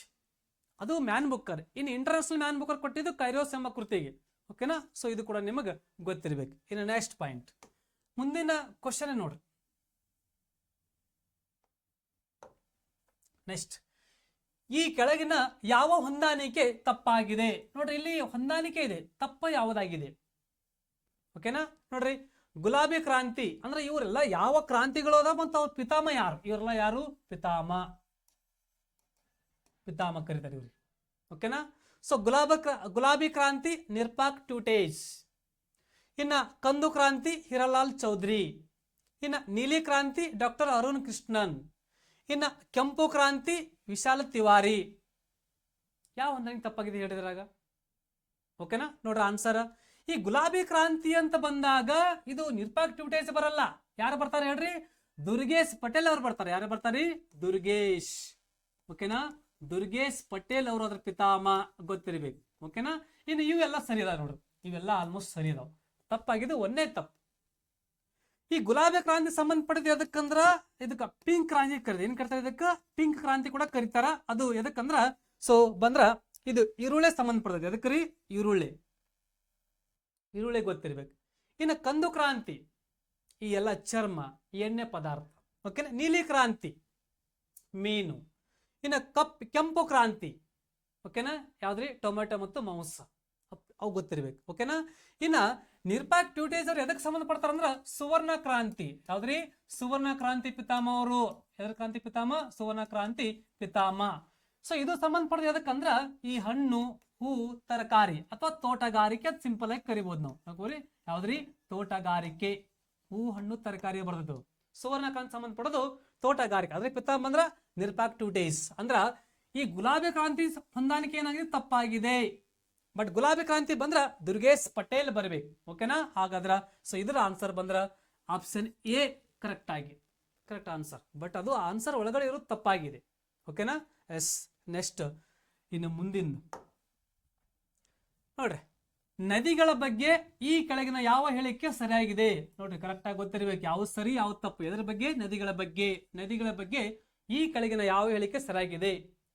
ಅದು ಮ್ಯಾನ್ ಬುಕ್ಕರ್. ಇನ್ನು ಇಂಟರ್ನ್ಯಾಷನಲ್ ಮ್ಯಾನ್ ಬುಕ್ಕರ್ ಕೊಟ್ಟಿದ್ದು ಕೈರೋಸ್ ಎಂಬ ಕೃತಿಗೆ. ಓಕೆನಾ? ಸೊ ಇದು ಕೂಡ ನಿಮಗೆ ಗೊತ್ತಿರಬೇಕು. ಇನ್ನು ನೆಕ್ಸ್ಟ್ ಪಾಯಿಂಟ್, ಮುಂದಿನ ಕ್ವಶನ್ ನೋಡ್ರಿ. ನೆಕ್ಸ್ಟ್, ಈ ಕೆಳಗಿನ ಯಾವ ಹೊಂದಾಣಿಕೆ ತಪ್ಪಾಗಿದೆ? ನೋಡ್ರಿ, ಇಲ್ಲಿ ಹೊಂದಾಣಿಕೆ ಇದೆ, ತಪ್ಪ ಯಾವುದಾಗಿದೆ? ಓಕೆನಾ? ನೋಡ್ರಿ, ಗುಲಾಬಿ ಕ್ರಾಂತಿ ಅಂದ್ರೆ ಇವರೆಲ್ಲ ಯಾವ ಕ್ರಾಂತಿಗಳು ಅದ ಮತ್ತು ಅವ್ರ ಪಿತಾಮ ಯಾರು? ಇವರೆಲ್ಲ ಯಾರು? ಪಿತಾಮ ಕರೀತಾರೆ ಇವ್ರಿಗೆ. ಓಕೆನಾ? ಸೊ ಗುಲಾಬಿ ಕ್ರಾಂತಿ ನಿರ್ಪಾಕ್ ಟೂಟೇಜ್. ಇನ್ನ ಕಂದು ಕ್ರಾಂತಿ ಹಿರಲಾಲ್ ಚೌಧರಿ. ಇನ್ನ ನೀಲಿ ಕ್ರಾಂತಿ ಡಾಕ್ಟರ್ ಅರುಣ್ ಕೃಷ್ಣನ್. ಇನ್ನ ಕೆಂಪು ಕ್ರಾಂತಿ ವಿಶಾಲ ತಿವಾರಿ. ಯಾವ ಹೊಂದಾಣಿಕೆ ತಪ್ಪಾಗಿದೆ ಹೇಳಿದ್ರಾಗ? ಓಕೆನಾ? ನೋಡ್ರಿ ಆನ್ಸರ್. ಈ ಗುಲಾಬಿ ಕ್ರಾಂತಿ ಅಂತ ಬಂದಾಗ ಇದು ನಿರ್ಪಾಕ್ ಟೂಟೇಜ್ ಬರಲ್ಲ. ಯಾರು ಬರ್ತಾರೆ ಹೇಳ್ರಿ? ದುರ್ಗೇಶ್ ಪಟೇಲ್ ಅವ್ರು ಬರ್ತಾರೆ. ಯಾರು ಬರ್ತಾರೆ? ದುರ್ಗೇಶ್. ಓಕೆನಾ? ದುರ್ಗೇಶ್ ಪಟೇಲ್ ಅವರು ಅದ್ರ ಪಿತಾಮ. ಗೊತ್ತಿರಬೇಕು. ಓಕೆನಾ? ಇನ್ನು ಇವೆಲ್ಲ ಸರಿ ಅದಾವ ನೋಡ್ರಿ. ಇವೆಲ್ಲ ಆಲ್ಮೋಸ್ಟ್ ಸರಿ ಅದಾವ. ತಪ್ಪಾಗಿದ್ದು ಒಂದೇ ತಪ್ಪು. ಈ ಗುಲಾಬಿ ಕ್ರಾಂತಿ ಸಂಬಂಧಪಟ್ಟಿದ ಎದಕ್ಕಂದ್ರ ಇದಕ್ಕ ಪಿಂಕ್ ಕ್ರಾಂತಿ ಕರೀತಾರೆ. ಏನ್ ಕರಿತಾರೆ ಇದಕ್ಕ? ಪಿಂಕ್ ಕ್ರಾಂತಿ ಕೂಡ ಕರೀತಾರ. ಅದು ಎದಕ್ಕಂದ್ರ ಸೊ ಬಂದ್ರ ಇದು ಈರುಳ್ಳಿ ಸಂಬಂಧಪಡ್ತದೆ. ಎದಕ್ಕೆ ರೀ? ಈರುಳ್ಳಿ ಗೊತ್ತಿರ್ಬೇಕು. ಇನ್ನು ಕಂದು ಕ್ರಾಂತಿ ಈ ಎಲ್ಲ ಚರ್ಮ, ಎಣ್ಣೆ ಪದಾರ್ಥ. ಓಕೆನಾ? ನೀಲಿ ಕ್ರಾಂತಿ ಮೀನು. ಇನ್ನು ಕೆಂಪು ಕ್ರಾಂತಿ ಓಕೆನಾ ಯಾವ್ದ್ರಿ? ಟೊಮೆಟೊ ಮತ್ತು ಮಾಂಸ, ಅವು ಗೊತ್ತಿರ್ಬೇಕು. ಓಕೆನಾ? ಇನ್ನ ನಿರಪಾಕ್ ಟ್ಯೂಟೇಜ್ ಅವ್ರು ಎದಕ್ಕೆ ಸಂಬಂಧಪಡ್ತಾರ ಅಂದ್ರ ಸುವರ್ಣ ಕ್ರಾಂತಿ. ಯಾವ್ದ್ರಿ? ಸುವರ್ಣ ಕ್ರಾಂತಿ ಪಿತಾಮಹ ಅವರು. ಎದ್ರ ಕ್ರಾಂತಿ ಪಿತಾಮಹ? ಸುವರ್ಣ ಕ್ರಾಂತಿ ಪಿತಾಮಹ. ಸೊ ಇದು ಸಂಬಂಧಪಡ್ದ ಎದಕ್ಕಂದ್ರ ಈ ಹಣ್ಣು, ಹೂ, ತರಕಾರಿ ಅಥವಾ ತೋಟಗಾರಿಕೆ ಅಂತ ಸಿಂಪಲ್ ಆಗಿ ಕರಿಬಹುದು ನಾವು. ಹಾಕೋರಿ ಯಾವ್ದ್ರಿ? ತೋಟಗಾರಿಕೆ. ಹೂ, ಹಣ್ಣು, ತರಕಾರಿ ಬರ್ತದೆ. ಸುವರ್ಣ ಕ್ರಾಂತಿ ಸಂಬಂಧಪಡೋದು ತೋಟಗಾರಿಕೆ. ಅದ್ರ ಪಿತಾಮಹ ಅಂದ್ರ ನಿರಪಾಕ್ ಟ್ಯೂಟೇಜ್. ಅಂದ್ರ ಈ ಗುಲಾಬಿ ಕ್ರಾಂತಿ ಹೊಂದಾಣಿಕೆ ಏನಾಗಿದೆ? ತಪ್ಪಾಗಿದೆ. ಬಟ್ ಗುಲಾಬಿ ಕ್ರಾಂತಿ ಬಂದ್ರ ದುರ್ಗೇಶ್ ಪಟೇಲ್ ಬರಬೇಕು. ಓಕೆನಾ? ಹಾಗಾದ್ರ ಸೊ ಇದರ ಆನ್ಸರ್ ಬಂದ್ರ option A correct answer. But ಅದು ಆನ್ಸರ್ ಒಳಗಡೆ ಇರೋದು ತಪ್ಪಾಗಿದೆ. ಓಕೆನಾ? ಎಸ್. ನೆಕ್ಸ್ಟ್ ಇನ್ನು ಮುಂದಿನ ನೋಡ್ರಿ, ನದಿಗಳ ಬಗ್ಗೆ ಈ ಕೆಳಗಿನ ಯಾವ ಹೇಳಿಕೆ ಸರಿಯಾಗಿದೆ? ನೋಡ್ರಿ, ಕರೆಕ್ಟ್ ಆಗಿ ಗೊತ್ತಿರ್ಬೇಕು ಯಾವ್ದು ಸರಿ ಯಾವ್ದು ತಪ್ಪು. ಎದ್ರ ಬಗ್ಗೆ? ನದಿಗಳ ಬಗ್ಗೆ ಈ ಕೆಳಗಿನ ಯಾವ ಹೇಳಿಕೆ ಸರಿಯಾಗಿದೆ?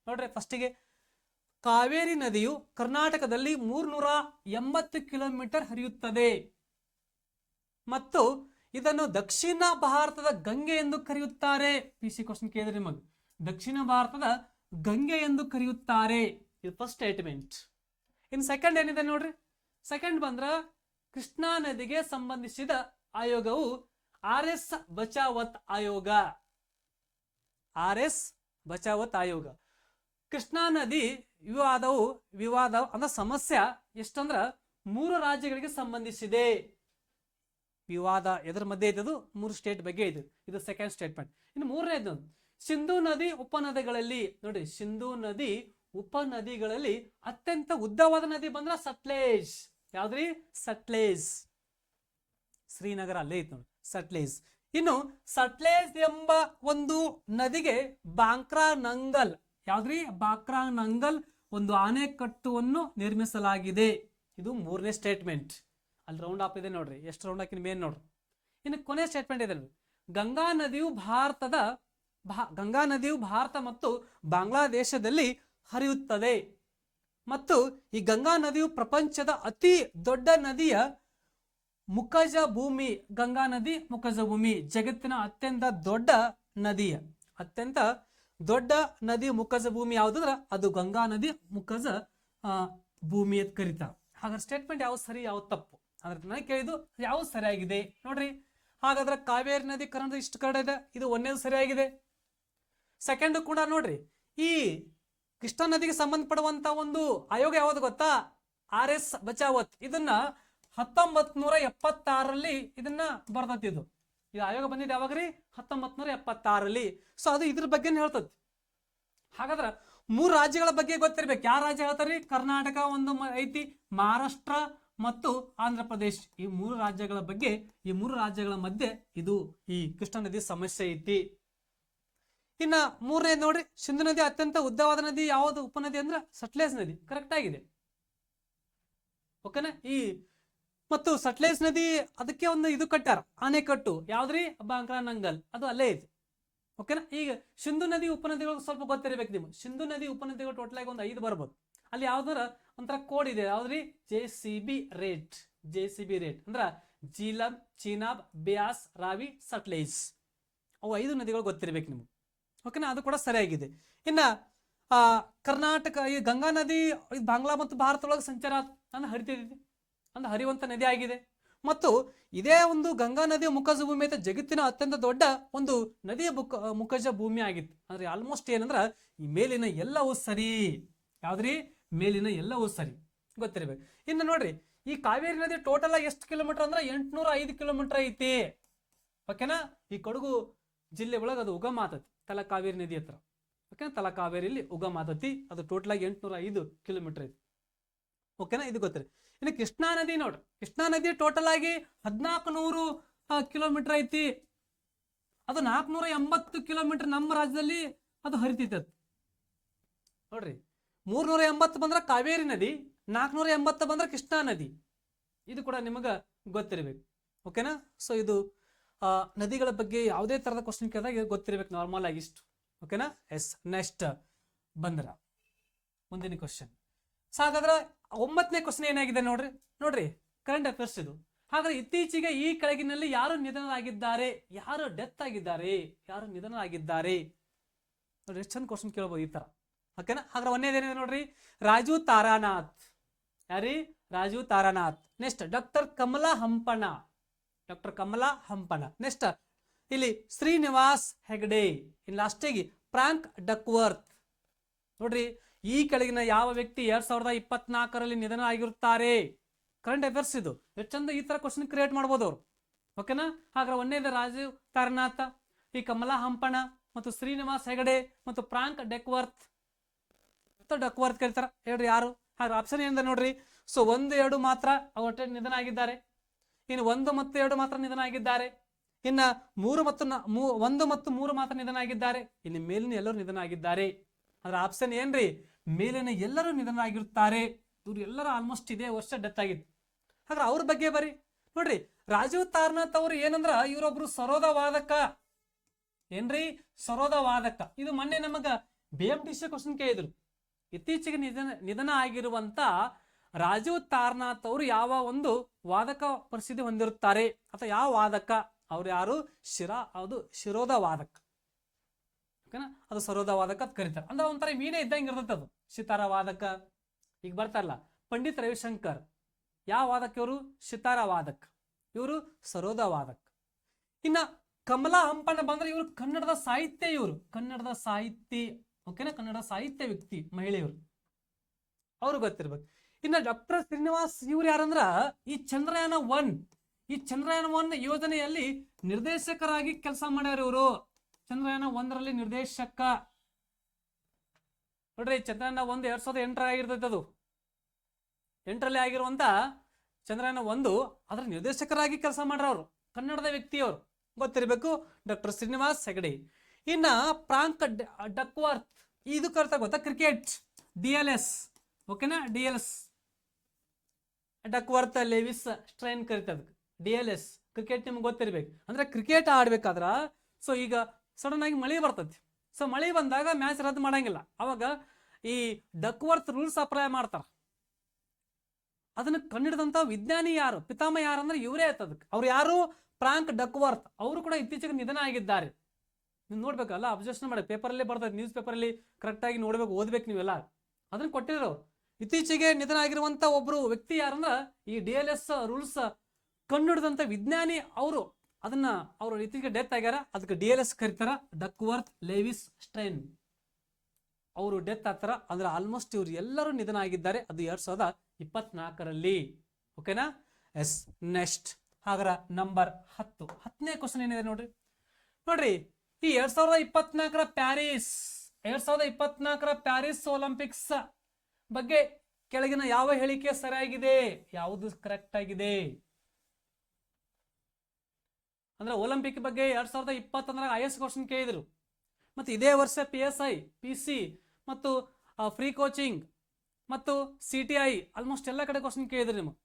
ನೋಡ್ರಿ, ಫಸ್ಟಿಗೆ ಕಾವೇರಿ ನದಿಯು ಕರ್ನಾಟಕದಲ್ಲಿ 380 ಕಿಲೋಮೀಟರ್ ಹರಿಯುತ್ತದೆ ಮತ್ತು ಇದನ್ನು ದಕ್ಷಿಣ ಭಾರತದ ಗಂಗೆ ಎಂದು ಕರೆಯುತ್ತಾರೆ. PC ಕ್ವಶನ್ ಕೇಳಿದ್ರೆ ನಿಮಗೆ, ದಕ್ಷಿಣ ಭಾರತದ ಗಂಗೆ ಎಂದು ಕರೆಯುತ್ತಾರೆ. ಇದು ಫಸ್ಟ್ ಸ್ಟೇಟ್ಮೆಂಟ್. ಇನ್ ಸೆಕೆಂಡ್ ಏನಿದೆ ನೋಡ್ರಿ, ಸೆಕೆಂಡ್ ಬಂದ್ರ ಕೃಷ್ಣಾ ನದಿಗೆ ಸಂಬಂಧಿಸಿದ ಆಯೋಗವು RS ಬಚಾವತ್ ಆಯೋಗ. ಕೃಷ್ಣಾ ನದಿ ವಿವಾದ ಅಂದ್ರೆ ಸಮಸ್ಯೆ ಎಷ್ಟಂದ್ರ 3 ರಾಜ್ಯಗಳಿಗೆ ಸಂಬಂಧಿಸಿದೆ. ವಿವಾದ ಎದರ ಮಧ್ಯೆ ಇದ್ದದು? 3 ಸ್ಟೇಟ್ ಬಗ್ಗೆ ಇದೆ. ಇದು ಸೆಕೆಂಡ್ ಸ್ಟೇಟ್ಮೆಂಟ್. ಇನ್ನು ಮೂರನೇದು, ಸಿಂಧೂ ನದಿ ಉಪನದಿಗಳಲ್ಲಿ. ನೋಡಿ, ಸಿಂಧೂ ನದಿ ಉಪನದಿಗಳಲ್ಲಿ ಅತ್ಯಂತ ಉದ್ದವಾದ ನದಿ ಬಂದ್ರ ಸಟ್ಲೇಜ್. ಯಾವ್ದ್ರಿ? ಸಟ್ಲೇಜ್. ಶ್ರೀನಗರ ಅಲ್ಲೇ ಐತಿ ನೋಡಿ, ಸಟ್ಲೇಜ್. ಇನ್ನು ಸಟ್ಲೇಜ್ ಎಂಬ ಒಂದು ನದಿಗೆ ಬಾಂಕ್ರಾ ನಂಗಲ್. ಯಾವ್ದ್ರಿ? ಬಾಕ್ರಾ ನಂಗಲ್ ಒಂದು ಆಣೆಕಟ್ಟುವನ್ನು ನಿರ್ಮಿಸಲಾಗಿದೆ. ಇದು ಮೂರನೇ ಸ್ಟೇಟ್ಮೆಂಟ್. ಅಲ್ಲಿ ರೌಂಡ್ ಆಪ್ ಇದೆ ನೋಡ್ರಿ, ಎಷ್ಟು ರೌಂಡ್ ಹಾಕಿನ ಮೇನ್ ನೋಡ್ರಿ. ಇನ್ನು ಕೊನೆ ಸ್ಟೇಟ್ಮೆಂಟ್ ಇದೆ, ಗಂಗಾ ನದಿಯು ಭಾರತ ಮತ್ತು ಬಾಂಗ್ಲಾದೇಶದಲ್ಲಿ ಹರಿಯುತ್ತದೆ ಮತ್ತು ಈ ಗಂಗಾ ನದಿಯು ಪ್ರಪಂಚದ ಅತಿ ದೊಡ್ಡ ನದಿಯ ಮುಖಜ ಭೂಮಿ. ಗಂಗಾ ನದಿ ಮುಖಜ ಭೂಮಿ, ಜಗತ್ತಿನ ಅತ್ಯಂತ ದೊಡ್ಡ ನದಿ ಮುಖಜ ಭೂಮಿ ಯಾವ್ದಂದ್ರ ಅದು ಗಂಗಾ ನದಿ ಮುಖಜ ಭೂಮಿ ಅಂತ ಕರೀತಾರೆ. ಹಾಗಾದ್ರೆ ಸ್ಟೇಟ್ಮೆಂಟ್ ಯಾವ್ದು ಸರಿ ಯಾವ್ದು ತಪ್ಪು ಅಂದ್ರೆ ನನಗೆ ಕೇಳಿದ್ದು ಯಾವ್ದು ಸರಿಯಾಗಿದೆ ನೋಡ್ರಿ. ಹಾಗಾದ್ರೆ ಕಾವೇರಿ ನದಿ ಕರ್ನಾಟಕ ಇಷ್ಟು ಕಡೆ ಇದೆ, ಇದು ಒಂದೇದು ಸರಿಯಾಗಿದೆ. ಸೆಕೆಂಡ್ ಕೂಡ ನೋಡ್ರಿ, ಈ ಕೃಷ್ಣಾ ನದಿಗೆ ಸಂಬಂಧಪಡುವಂತ ಒಂದು ಆಯೋಗ ಯಾವ್ದು ಗೊತ್ತಾ? RS ಬಚಾವತ್. ಇದನ್ನ 1976ರಲ್ಲಿ ಇದನ್ನ ಬರ್ತತಿ. ಇದು ಆಯೋಗ ಬಂದಿದೆ ಯಾವಾಗ್ರಿ? 1976ರಲ್ಲಿ. ಸೊ ಅದು ಇದ್ರ ಬಗ್ಗೆ ಹೇಳ್ತತಿ. ಹಾಗಾದ್ರ 3 ರಾಜ್ಯಗಳ ಬಗ್ಗೆ ಗೊತ್ತಿರ್ಬೇಕು. ಯಾವ ರಾಜ್ಯ ಹೇಳ್ತಾರ್ರಿ? ಕರ್ನಾಟಕ ಒಂದು ಐತಿ, ಮಹಾರಾಷ್ಟ್ರ ಮತ್ತು ಆಂಧ್ರ ಪ್ರದೇಶ್. ಈ 3 ರಾಜ್ಯಗಳ ಬಗ್ಗೆ, ಈ 3 ರಾಜ್ಯಗಳ ಮಧ್ಯೆ ಇದು ಈ ಕೃಷ್ಣಾ ನದಿ ಸಮಸ್ಯೆ ಐತಿ. ಇನ್ನ ಮೂರನೇದು ನೋಡ್ರಿ, ಸಿಂಧು ನದಿ ಅತ್ಯಂತ ಉದ್ದವಾದ ನದಿ ಯಾವುದು ಉಪನದಿ ಅಂದ್ರ ಸಟ್ಲೇಜ್ ನದಿ. ಕರೆಕ್ಟ್ ಆಗಿದೆ. ಓಕೆನಾ? ಈ ಮತ್ತು ಸಟ್ಲೇಜ್ ನದಿ ಅದಕ್ಕೆ ಒಂದು ಇದು ಕಟ್ಟಾರ, ಆಣೆಕಟ್ಟು. ಯಾವ್ದ್ರಿ? ಬಾಂಕ್ರಾ ನಂಗಲ್, ಅದು ಅಲ್ಲೇ ಐತಿ. ಓಕೆನಾ? ಈಗ ಸಿಂಧು ನದಿ ಉಪನದಿಗಳು ಸ್ವಲ್ಪ ಗೊತ್ತಿರಬೇಕು ನಿಮ್ಗೆ. ಸಿಂಧು ನದಿ ಉಪನದಿಗಳು ಟೋಟಲ್ ಆಗಿ ಒಂದು 5 ಬರ್ಬೋದು. ಅಲ್ಲಿ ಯಾವ್ದಾರ ಒಂಥರ ಕೋಡ್ ಇದೆ, ಯಾವ್ದ್ರಿ? JCB ರೇಟ್ ಅಂದ್ರ ಜೀಲಂ, ಚೀನಾಬ್, ಬ್ಯಾಸ್, ರಾವಿ, ಸಟ್ಲೇಜ್. ಅವು 5 ನದಿಗಳು ಗೊತ್ತಿರ್ಬೇಕು ನಿಮ್ಗೆ. ಓಕೆನಾ? ಅದು ಕೂಡ ಸರಿಯಾಗಿದೆ. ಇನ್ನ ಕರ್ನಾಟಕ ಈ ಗಂಗಾ ನದಿ ಬಾಂಗ್ಲಾ ಮತ್ತು ಭಾರತ ಒಳಗೆ ಸಂಚಾರ ಅಂದ್ರೆ ಹರಿತಿದೆ, ಅಂದ್ರೆ ಹರಿಯುವಂತ ನದಿ ಆಗಿದೆ. ಮತ್ತು ಇದೇ ಒಂದು ಗಂಗಾ ನದಿಯ ಮುಖಜ ಭೂಮಿ ಐತೆ, ಜಗತ್ತಿನ ಅತ್ಯಂತ ದೊಡ್ಡ ಒಂದು ನದಿಯ ಮುಖಜ ಭೂಮಿ ಆಗಿತ್ತು. ಅಂದ್ರೆ ಆಲ್ಮೋಸ್ಟ್ ಏನಂದ್ರ ಈ ಮೇಲಿನ ಎಲ್ಲವೂ ಸರಿ. ಯಾವ್ದ್ರಿ? ಮೇಲಿನ ಎಲ್ಲವೂ ಸರಿ ಗೊತ್ತಿರ್ಬೇಕು. ಇನ್ನು ನೋಡ್ರಿ, ಈ ಕಾವೇರಿ ನದಿ ಟೋಟಲ್ ಆಗಿ ಎಷ್ಟು ಕಿಲೋಮೀಟರ್ ಅಂದ್ರೆ 805 ಕಿಲೋಮೀಟರ್ ಐತಿ. ಓಕೆನಾ? ಈ ಕೊಡಗು ಜಿಲ್ಲೆ ಒಳಗೆ ಅದು ಉಗಮ ಆತತಿ, ತಲಕಾವೇರಿ ನದಿ ಹತ್ರ. ಓಕೆನಾ? ತಲಕಾವೇರಿಯಲ್ಲಿ ಉಗಮ ಆತತಿ. ಅದು ಟೋಟಲ್ ಆಗಿ 805 ಕಿಲೋಮೀಟರ್ ಐತಿ. ಓಕೆನಾ? ಇದು ಗೊತ್ತಿರಿ. ಇನ್ನು ಕೃಷ್ಣಾ ನದಿ ನೋಡ್ರಿ, ಕೃಷ್ಣಾ ನದಿ ಟೋಟಲ್ ಆಗಿ 1400 ಕಿಲೋಮೀಟರ್ ಐತಿ. ಅದು 480 ಕಿಲೋಮೀಟರ್ ನಮ್ಮ ರಾಜ್ಯದಲ್ಲಿ ಅದು ಹರಿತೈತಿ. ನೋಡ್ರಿ, 380 ಬಂದ್ರ ಕಾವೇರಿ ನದಿ, 480 ಬಂದ್ರ ಕೃಷ್ಣಾ ನದಿ. ಇದು ಕೂಡ ನಿಮಗ ಗೊತ್ತಿರಬೇಕು. ಓಕೆನಾ? ಸೊ ಇದು ನದಿಗಳ ಬಗ್ಗೆ ಯಾವುದೇ ತರದ ಕ್ವಶನ್ ಕೇಳಿದಾಗ ಗೊತ್ತಿರ್ಬೇಕು ನಾರ್ಮಲ್ ಆಗಿ ಇಷ್ಟು. ಓಕೆನಾ? ಎಸ್. ನೆಕ್ಸ್ಟ್ ಬಂದ್ರ ಮುಂದಿನ ಕ್ವಶನ್. ಸೊ ಹಾಗಾದ್ರೆ 9ನೇ ಕ್ವಶನ್ ಏನಾಗಿದೆ ನೋಡ್ರಿ. ನೋಡ್ರಿ ಕರೆಂಟ್ ಅಫೇರ್ಸ್ ಇದು. ಹಾಗಾದ್ರೆ ಇತ್ತೀಚೆಗೆ ಈ ಕೆಳಗಿನಲ್ಲಿ ಯಾರು ನಿಧನರಾಗಿದ್ದಾರೆ, ಯಾರು ಡೆತ್ ಆಗಿದ್ದಾರೆ, ಯಾರು ನಿಧನರಾಗಿದ್ದಾರೆ ನೋಡ್ರಿ. ಎಷ್ಟು ಚಂದ ಕ್ವಶನ್ ಕೇಳ್ಬೋದು ಈ ತರ. ಓಕೆನಾ? ಹಾಗಾದ್ರೆ ಒಂದೇದೇನಿದೆ ನೋಡ್ರಿ, ರಾಜು ತಾರಾನಾಥ್. ಯಾರಿ? Raju Taranath. Next doctor Kamala Hampana. Doctor Kamala Hampana. Next ಇಲ್ಲಿ ಶ್ರೀನಿವಾಸ್ ಹೆಗ್ಡೆ. ಇನ್ ಲಾಸ್ಟಿಗೆ ಫ್ರಾಂಕ್ ಡಕ್ವರ್ತ್. ನೋಡ್ರಿ ಈ ಕೆಳಗಿನ ಯಾವ ವ್ಯಕ್ತಿ 2024ರಲ್ಲಿ ನಿಧನ ಆಗಿರುತ್ತಾರೆ? ಕರೆಂಟ್ ಅಫೇರ್ಸ್ ಇದು. ಎಷ್ಟು ಚಂದ ಈ ತರ ಕ್ವಶನ್ ಕ್ರಿಯೇಟ್ ಮಾಡ್ಬೋದು ಅವ್ರು. ಓಕೆನಾ? ಹಾಗಾದ್ರೆ ಒಂದೇದ ರಾಜೀವ್ ತಾರನಾಥ, ಈ ಕಮಲಾ ಹಂಪಣ ಮತ್ತು ಶ್ರೀನಿವಾಸ್ ಹೆಗಡೆ ಮತ್ತು ಫ್ರಾಂಕ್ ಡಕ್ವರ್ತ್. ಡಕ್ವರ್ತ್ ಕರೀತಾರ ಹೇಳ್ರಿ ಯಾರು? ಹಾಗಾದ್ರೆ ಆಪ್ಷನ್ ಏನಿದೆ ನೋಡ್ರಿ. ಸೊ 1, 2 ಮಾತ್ರ ಅವಟ್ಟೆ ನಿಧನ ಆಗಿದ್ದಾರೆ. ಇನ್ನು 1 ಮತ್ತು 2 ಮಾತ್ರ ನಿಧನ ಆಗಿದ್ದಾರೆ. ಇನ್ನ 1 ಮತ್ತು 3 ಮಾತ್ರ ನಿಧನ ಆಗಿದ್ದಾರೆ. ಇನ್ನು ಮೇಲಿನ ಎಲ್ಲರೂ ನಿಧನ ಆಗಿದ್ದಾರೆ. ಅದ್ರ ಆಪ್ಷನ್ ಏನ್ರಿ? ಮೇಲಿನ ಎಲ್ಲರೂ ನಿಧನ ಆಗಿರುತ್ತಾರೆ. ಇವ್ರು ಎಲ್ಲರೂ ಆಲ್ಮೋಸ್ಟ್ ಇದೇ ವರ್ಷ ಡೆತ್ ಆಗಿತ್ತು. ಹಾಗಾದ್ರೆ ಅವ್ರ ಬಗ್ಗೆ ಬರಿ ನೋಡ್ರಿ. ರಾಜೀವ್ ತಾರನಾಥ್ ಅವರು ಏನಂದ್ರ ಇವರೊಬ್ರು ಸರೋದ ವಾದಕ. ಏನ್ರಿ? ಸರೋದ ವಾದಕ. ಇದು ಮೊನ್ನೆ ನಮಗ BMTC ಕ್ವಶನ್ ಕೇಳಿದ್ರು. ಇತ್ತೀಚೆಗೆ ನಿಧನ ಆಗಿರುವಂತ ರಾಜೀವ್ ತಾರನಾಥ್ ಅವರು ಯಾವ ಒಂದು ವಾದಕ ಪ್ರಸಿದ್ಧಿ ಹೊಂದಿರುತ್ತಾರೆ ಅಥವಾ ಯಾವ ವಾದಕ? ಅವ್ರು ಯಾರು? ಅದು ಶಿರೋಧ ವಾದಕ. ಓಕೆನಾ? ಅದು ಸರೋದ ವಾದಕ ಅಂತ ಕರೀತಾರೆ. ಅಂದ್ರೆ ಒಂಥರ ಮೀನೇ ಇದ್ದಂಗೆ ಇರ್ತದೆ ಅದು. ಸಿತಾರ ವಾದಕ ಈಗ ಬರ್ತಾರಲ್ಲ. ಪಂಡಿತ್ ರವಿಶಂಕರ್ ಯಾವ ವಾದಕ? ಇವರು ಸಿತಾರ ವಾದಕ, ಇವರು ಸರೋದ ವಾದಕ. ಇನ್ನ ಕಮಲಾ ಹಂಪಣ್ಣ ಬಂದ್ರೆ ಇವರು ಕನ್ನಡದ ಸಾಹಿತ್ಯ, ಇವರು ಕನ್ನಡದ ಸಾಹಿತ್ಯ. ಓಕೆನಾ? ಕನ್ನಡ ಸಾಹಿತ್ಯ ವ್ಯಕ್ತಿ, ಮಹಿಳೆಯವರು, ಅವ್ರು ಗೊತ್ತಿರ್ಬೇಕು. ಇನ್ನ ಡಾಕ್ಟರ್ ಶ್ರೀನಿವಾಸ್ ಇವ್ರು ಯಾರಂದ್ರ ಈ ಚಂದ್ರಯಾನ 1 ಯೋಜನೆಯಲ್ಲಿ ನಿರ್ದೇಶಕರಾಗಿ ಕೆಲಸ ಮಾಡ್ಯಾರ ಇವರು. ಚಂದ್ರಯಾನ 1ರಲ್ಲಿ ನಿರ್ದೇಶಕ. ನೋಡ್ರಿ ಚಂದ್ರಯಾನ 1 2008 ಆಗಿರ್ತೈತೆ. ಅದು 8ರಲ್ಲಿ ಆಗಿರುವಂತ ಚಂದ್ರಯಾನ 1 ಅದ್ರ ನಿರ್ದೇಶಕರಾಗಿ ಕೆಲಸ ಮಾಡ್ರವ್ರು. ಕನ್ನಡದ ವ್ಯಕ್ತಿಯವರು ಗೊತ್ತಿರ್ಬೇಕು, ಡಾಕ್ಟರ್ ಶ್ರೀನಿವಾಸ್ ಹೆಗಡೆ. ಇನ್ನ ಫ್ರಾಂಕ್ ಡಕ್ವರ್ತ್ ಇದು ಕರ್ತ ಗೊತ್ತಾ? Cricket DLS. ಓಕೆನಾ? DLS ಡಕ್ವರ್ತ್ ಲೇವಿಸ್ ಸ್ಟ್ರೈನ್ ಕರಿತದ. DLS ಕ್ರಿಕೆಟ್ ನಿಮ್ಗೆ ಗೊತ್ತಿರ್ಬೇಕು. ಅಂದ್ರೆ ಕ್ರಿಕೆಟ್ ಆಡ್ಬೇಕಾದ್ರ ಸೊ ಈಗ ಸಡನ್ ಆಗಿ ಮಳೆ ಬರ್ತೈತಿ. ಸೊ ಮಳೆ ಬಂದಾಗ ಮ್ಯಾಚ್ ರದ್ದು ಮಾಡಂಗಿಲ್ಲ. ಅವಾಗ ಈ ಡಕ್ವರ್ತ್ ರೂಲ್ಸ್ ಅಪ್ಲೈ ಮಾಡ್ತಾರ. ಅದನ್ನ ಕಂಡಿಡಿದಂತ ವಿಜ್ಞಾನಿ ಯಾರು? ಪಿತಾಮಹ ಯಾರು ಅಂದ್ರೆ ಇವರೇ ಆಯ್ತದಕ್ಕೆ. ಅವ್ರು ಯಾರು? Frank Duckworth. ಅವರು ಕೂಡ ಇತ್ತೀಚೆಗೆ ನಿಧನ ಆಗಿದ್ದಾರೆ. ನೀವು ನೋಡ್ಬೇಕಲ್ಲ, ಅಬ್ಸರ್ವೇಷನ್ ಮಾಡಿ. ಪೇಪರಲ್ಲಿ ಬರ್ತದೆ, ನ್ಯೂಸ್ ಪೇಪರಲ್ಲಿ ಕರೆಕ್ಟ್ ಆಗಿ ನೋಡ್ಬೇಕು, ಓದ್ಬೇಕು ನೀವೆಲ್ಲ. ಅದನ್ನ ಕೊಟ್ಟಿರೋ ಇತ್ತೀಚೆಗೆ ನಿಧನ ಆಗಿರುವಂತ ಒಬ್ರು ವ್ಯಕ್ತಿ ಯಾರಂದ್ರ ಈ DLS ರೂಲ್ಸ್ ಕಂಡುಹಿಡಿದಂತ ವಿಜ್ಞಾನಿ ಅವರು. ಅವರು ಇತ್ತೀಚೆಗೆ ಡೆತ್ ಆಗ್ಯಾರ. ಅದಕ್ಕೆ DLS ಕರೀತಾರ. ಡಕ್ವರ್ತ್ ಲೇವಿಸ್ ಸ್ಟ್ರೈನ್ ಅವರು ಡೆತ್ ಆಗ್ತಾರ. ಅಂದ್ರೆ ಆಲ್ಮೋಸ್ಟ್ ಇವ್ರು ಎಲ್ಲರೂ ನಿಧನ ಆಗಿದ್ದಾರೆ. ಅದು 2024ರಲ್ಲಿ. ಓಕೆನಾ? ಎಸ್. ನೆಕ್ಸ್ಟ್ ಹಾಗಾರ ನಂಬರ್ 10ನೇ ಕ್ವಶನ್ ಏನಿದೆ ನೋಡ್ರಿ. ಈ 2024ರ ಪ್ಯಾರಿಸ್ ಒಲಿಂಪಿಕ್ಸ್ ಬಗ್ಗೆ ಕೆಳಗಿನ ಯಾವ ಹೇಳಿಕೆ ಸರಿಯಾಗಿದೆ? ಯಾವುದು ಕರೆಕ್ಟ್ ಆಗಿದೆ? ಅಂದ್ರೆ ಒಲಿಂಪಿಕ್ ಬಗ್ಗೆ 2020 IS ಕ್ವಶನ್ ಕೇಳಿದ್ರು. ಮತ್ತೆ ಇದೇ ವರ್ಷ PSI, PC ಮತ್ತು ಫ್ರೀ ಕೋಚಿಂಗ್ ಮತ್ತು CTI ಆಲ್ಮೋಸ್ಟ್ ಎಲ್ಲ ಕಡೆ ಕ್ವಶನ್ ಕೇಳಿದ್ರಿ ನಿಮಗೆ.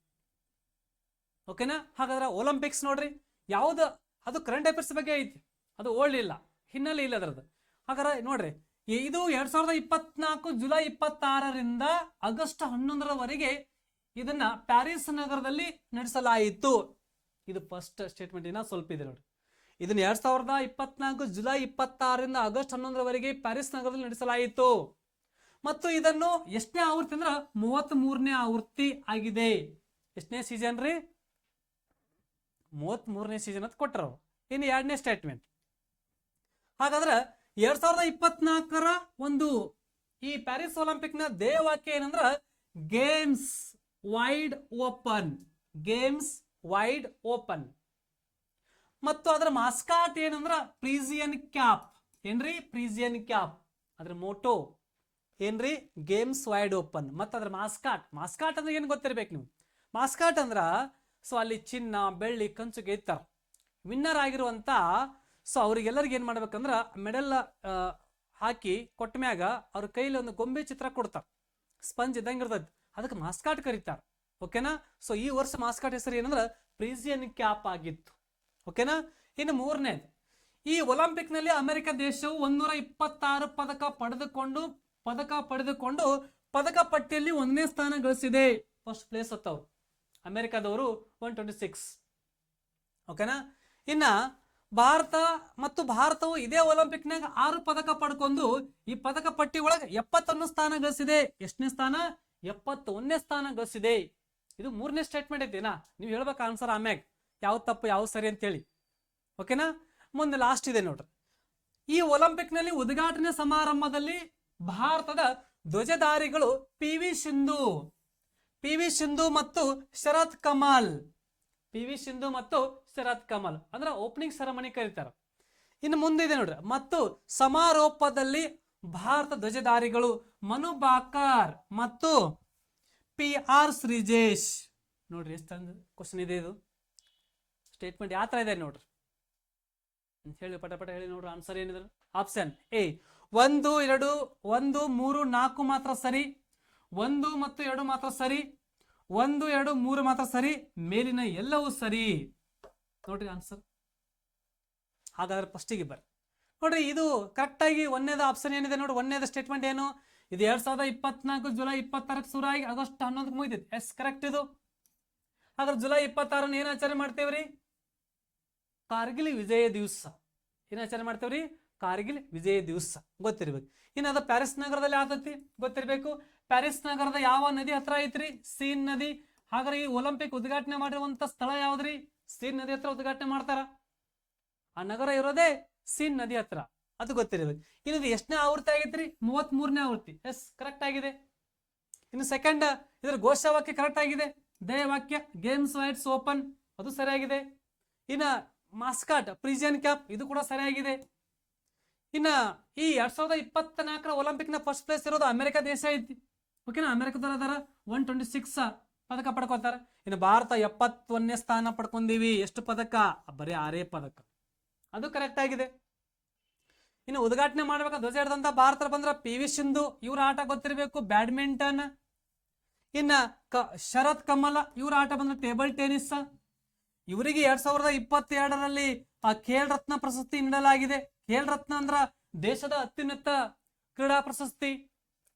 ಓಕೆನಾ? ಹಾಗಾದ್ರೆ ಒಲಿಂಪಿಕ್ಸ್ ನೋಡ್ರಿ ಯಾವ್ದು? ಅದು ಕರೆಂಟ್ ಅಫೇರ್ಸ್ ಬಗ್ಗೆ ಐತಿ. ಅದು ಓಲ್ಡ್ ಇಲ್ಲ, ಹಿನ್ನೆಲೆ ಇಲ್ಲ ಅದರದ್ದು. ಹಾಗಾದ್ರೆ ನೋಡ್ರಿ, ಇದು 2024 ಜುಲೈ 26ರಿಂದ ಆಗಸ್ಟ್ 11ರವರೆಗೆ ಇದನ್ನ ಪ್ಯಾರಿಸ್ ನಗರದಲ್ಲಿ ನಡೆಸಲಾಯಿತು. ಇದು ಫಸ್ಟ್ ಸ್ಟೇಟ್ಮೆಂಟ್. ಇನ್ನ ಸ್ವಲ್ಪ ಇದೆ ನೋಡ್ರಿ. ಇದನ್ನ 2024 ಜುಲೈ 26ರಿಂದ ಆಗಸ್ಟ್ 11ರವರೆಗೆ ಪ್ಯಾರಿಸ್ ನಗರದಲ್ಲಿ ನಡೆಸಲಾಯಿತು. ಮತ್ತು ಇದನ್ನು ಎಷ್ಟನೇ ಆವೃತ್ತಿ ಅಂದ್ರ 33ನೇ ಆವೃತ್ತಿ ಆಗಿದೆ. ಎಷ್ಟನೇ ಸೀಸನ್ ರೀ? 33ನೇ ಸೀಸನ್ ಅಂತ ಕೊಟ್ಟರು. ಇನ್ನು 2ನೇ ಸ್ಟೇಟ್ಮೆಂಟ್. ಹಾಗಾದ್ರೆ 2024ರ ಒಂದು ಈ ಪ್ಯಾರಿಸ್ ಒಲಿಂಪಿಕ್ ನ ಧ್ಯೇಯವಾಕ್ಯ ಏನಂದ್ರ games wide open. Games wide open. ಮತ್ತು ಅದರ ಮಾಸ್ಕಾಟ್ ಏನಂದ್ರ ಪ್ರೀಸಿಯನ್ ಕ್ಯಾಪ್. ಏನ್ರಿ? ಪ್ರೀಸಿಯನ್ ಕ್ಯಾಪ್. ಅದ್ರ ಮೋಟೋ ಏನ್ರಿ? Games wide open. ಮತ್ತು ಅದ್ರ ಮಾಸ್ಕಾಟ್ ಅಂದ್ರೆ ಏನ್ ಗೊತ್ತಿರ್ಬೇಕು ನೀವು. ಮಾಸ್ಕಾಟ್ ಅಂದ್ರ ಸೊ ಅಲ್ಲಿ ಚಿನ್ನ, ಬೆಳ್ಳಿ, ಕಂಚು ಗೆದ್ದಾರ. ವಿನ್ನರ್ ಆಗಿರುವಂತ ಸೊ ಅವ್ರಿಗೆಲ್ಲರಿಗೆ ಏನ್ ಮಾಡ್ಬೇಕಂದ್ರ ಮೆಡಲ್ ಹಾಕಿ ಕೊಟ್ಟ ಮ್ಯಾಗ ಅವ್ರ ಕೈಲಿ ಒಂದು ಗೊಂಬೆ ಚಿತ್ರ ಕೊಡ್ತಾರ. ಸ್ಪಂಜ್ ಇದ್ದಂಗೆ ಇರ್ತೈತಿ. ಅದಕ್ಕೆ ಮಾಸ್ಕಾಟ್ ಕರೀತಾರ. ಓಕೆನಾ? ಸೊ ಈ ವರ್ಷ ಮಾಸ್ಕಾಟ್ ಹೆಸರು ಏನಂದ್ರ ಪ್ರೀಸಿಯನ್ ಕ್ಯಾಪ್ ಆಗಿತ್ತು. ಓಕೆನಾ? ಇನ್ನು ಮೂರನೇದು, ಈ ಒಲಿಂಪಿಕ್ ನಲ್ಲಿ ಅಮೆರಿಕ ದೇಶವು 126 ಪದಕ ಪಡೆದುಕೊಂಡು ಪದಕ ಪಟ್ಟಿಯಲ್ಲಿ 1ನೇ ಸ್ಥಾನ ಗಳಿಸಿದೆ. ಫಸ್ಟ್ ಪ್ಲೇಸ್ ಹತ್ತವ್ರು ಅಮೆರಿಕದವರು 126. ಓಕೆನಾ. ಇನ್ನ ಭಾರತವು ಇದೇ ಒಲಿಂಪಿಕ್ನಾಗ 6 ಪದಕ ಪಡ್ಕೊಂಡು ಈ ಪದಕ ಪಟ್ಟಿ ಒಳಗೆ 71 ಸ್ಥಾನ ಗಳಿಸಿದೆ. ಎಷ್ಟನೇ ಸ್ಥಾನ? 71ನೇ ಸ್ಥಾನ ಗಳಿಸಿದೆ. ಇದು 3ನೇ ಸ್ಟೇಟ್ಮೆಂಟ್ ಐತಿನಾ, ನೀವು ಹೇಳ್ಬೇಕು ಆನ್ಸರ್ ಆಮ್ಯಾಗ ಯಾವ ತಪ್ಪು ಯಾವ ಸರಿ ಅಂತೇಳಿ. ಓಕೆನಾ. ಮುಂದೆ ಲಾಸ್ಟ್ ಇದೆ ನೋಡ್ರಿ, ಈ ಒಲಿಂಪಿಕ್ ನಲ್ಲಿ ಉದ್ಘಾಟನೆ ಸಮಾರಂಭದಲ್ಲಿ ಭಾರತದ ಧ್ವಜಧಾರಿಗಳು ಪಿ ವಿ ಸಿಂಧು ಮತ್ತು ಶರತ್ ಕಮಲ್ ಅಂದ್ರೆ ಓಪನಿಂಗ್ ಸೆರೆಮನಿ ಕರೀತಾರ. ಇನ್ನು ಮುಂದಿದೆ ನೋಡ್ರಿ, ಮತ್ತು ಸಮಾರೋಪದಲ್ಲಿ ಭಾರತ ಧ್ವಜಧಾರಿಗಳು ಮನು ಬಾಕರ್ ಮತ್ತು PR ಶ್ರೀಜೇಶ್. ನೋಡ್ರಿ ಎಷ್ಟು ಕ್ವಶನ್ ಇದೆ, ಇದು ಸ್ಟೇಟ್ಮೆಂಟ್ ಯಾವ ತರ ಇದೆ ನೋಡ್ರಿ ಅಂತ ಹೇಳಿ ಪಟ ಹೇಳಿ ನೋಡ್ರಿ. ಆನ್ಸರ್ ಏನಿದೆ? ಆಪ್ಷನ್ ಎ 1, 2, 1, 3, 4 ಮಾತ್ರ ಸರಿ, 1 ಮತ್ತು 2 ಮಾತ್ರ ಸರಿ, 1, 2, 3 ಮಾತ್ರ ಸರಿ, ಮೇಲಿನ ಎಲ್ಲವೂ ಸರಿ. ನೋಡ್ರಿ ಆನ್ಸರ್. ಹಾಗಾದ್ರೆ ಫಸ್ಟಿಗೆ ಬರ್ರಿ ನೋಡ್ರಿ, ಇದು ಕರೆಕ್ಟ್ ಆಗಿ ಒಂದೇದ ಆಪ್ಷನ್ ಏನಿದೆ ನೋಡಿ, ಒಂದೇದ ಸ್ಟೇಟ್ಮೆಂಟ್ ಏನು? ಇದು 2024 ಜುಲೈ 26 ಶುರು ಆಗಿ ಆಗಸ್ಟ್ 11 ಮುಗಿದಿದೆ. ಎಸ್ ಕರೆಕ್ಟ್ ಇದು. ಹಾಗಾದ್ರೆ ಜುಲೈ 26 ಏನ್ ಆಚರಣೆ ಮಾಡ್ತೇವ್ರಿ? ಕಾರ್ಗಿಲ್ ವಿಜಯ ದಿವಸ. ಏನ್ ಆಚರಣೆ ಮಾಡ್ತೇವ್ರಿ? ಕಾರ್ಗಿಲ್ ವಿಜಯ ದಿವಸ ಗೊತ್ತಿರ್ಬೇಕು. ಇನ್ನು ಅದು ಪ್ಯಾರಿಸ್ ನಗರದಲ್ಲಿ ಆತತಿ ಗೊತ್ತಿರ್ಬೇಕು. ಪ್ಯಾರಿಸ್ ನಗರದ ಯಾವ ನದಿ ಹತ್ರ ಐತ್ರಿ? ಸೀನ್ ನದಿ. ಹಾಗಾದ್ರೆ ಈ ಒಲಿಂಪಿಕ್ ಉದ್ಘಾಟನೆ ಮಾಡಿರುವಂತ ಸ್ಥಳ ಯಾವ್ದ್ರಿ? ಸೀನ್ ನದಿ ಹತ್ರ ಉದ್ಘಾಟನೆ ಮಾಡ್ತಾರ. ಆ ನಗರ ಇರೋದೇ ಸೀನ್ ನದಿ ಹತ್ರ, ಅದು ಗೊತ್ತಿರ್ಬೇಕು. ಇನ್ನು ಎಷ್ಟನೇ ಆವೃತ್ತಿ ಆಗೈತ್ರಿ? 33ನೇ ಆವೃತ್ತಿ. ಎಸ್ ಕರೆಕ್ಟ್ ಆಗಿದೆ. ಇನ್ನು ಸೆಕೆಂಡ್, ಇದ್ರ ಘೋಷವಾಕ್ಯ ಕರೆಕ್ಟ್ ಆಗಿದೆ. ಧ್ಯೇಯವಾಕ್ಯ ಗೇಮ್ಸ್ ವೈಟ್ಸ್ ಓಪನ್, ಅದು ಸರಿಯಾಗಿದೆ. ಇನ್ನ ಮಾಸ್ಕಾಟ್ ಪ್ರಿಜನ್ ಕ್ಯಾಪ್, ಇದು ಕೂಡ ಸರಿಯಾಗಿದೆ. ಇನ್ನ ಈ 2024 ಒಲಿಂಪಿಕ್ ನ ಫಸ್ಟ್ ಪ್ಲೇಸ್ ಇರೋದು ಅಮೆರಿಕ ದೇಶ ಐತಿ. ಓಕೆನಾ. ಅಮೆರಿಕದವರ 126 ಪದಕ ಪಡ್ಕೋತಾರ. ಇನ್ನು ಭಾರತ 71ನೇ ಸ್ಥಾನ ಪಡ್ಕೊಂಡಿವಿ. ಎಷ್ಟು ಪದಕ? ಬರೀ 6 ಪದಕ, ಅದು ಕರೆಕ್ಟ್ ಆಗಿದೆ. ಇನ್ನು ಉದ್ಘಾಟನೆ ಮಾಡ್ಬೇಕು ಧ್ವಜ ಹಿಡಿದಂತ ಭಾರತ ಬಂದ್ರ PV ಸಿಂಧು, ಇವ್ರ ಆಟ ಗೊತ್ತಿರಬೇಕು, ಬ್ಯಾಡ್ಮಿಂಟನ್. ಇನ್ನ ಶರತ್ ಕಮಲ್, ಇವ್ರ ಆಟ ಬಂದ್ರೆ ಟೇಬಲ್ ಟೆನಿಸ್. ಇವರಿಗೆ 2022ರಲ್ಲಿ ಖೇಲ್ ರತ್ನ ಪ್ರಶಸ್ತಿ ನೀಡಲಾಗಿದೆ. ಖೇಲ್ ರತ್ನ ಅಂದ್ರ ದೇಶದ ಅತ್ಯುನ್ನತ ಕ್ರೀಡಾ ಪ್ರಶಸ್ತಿ.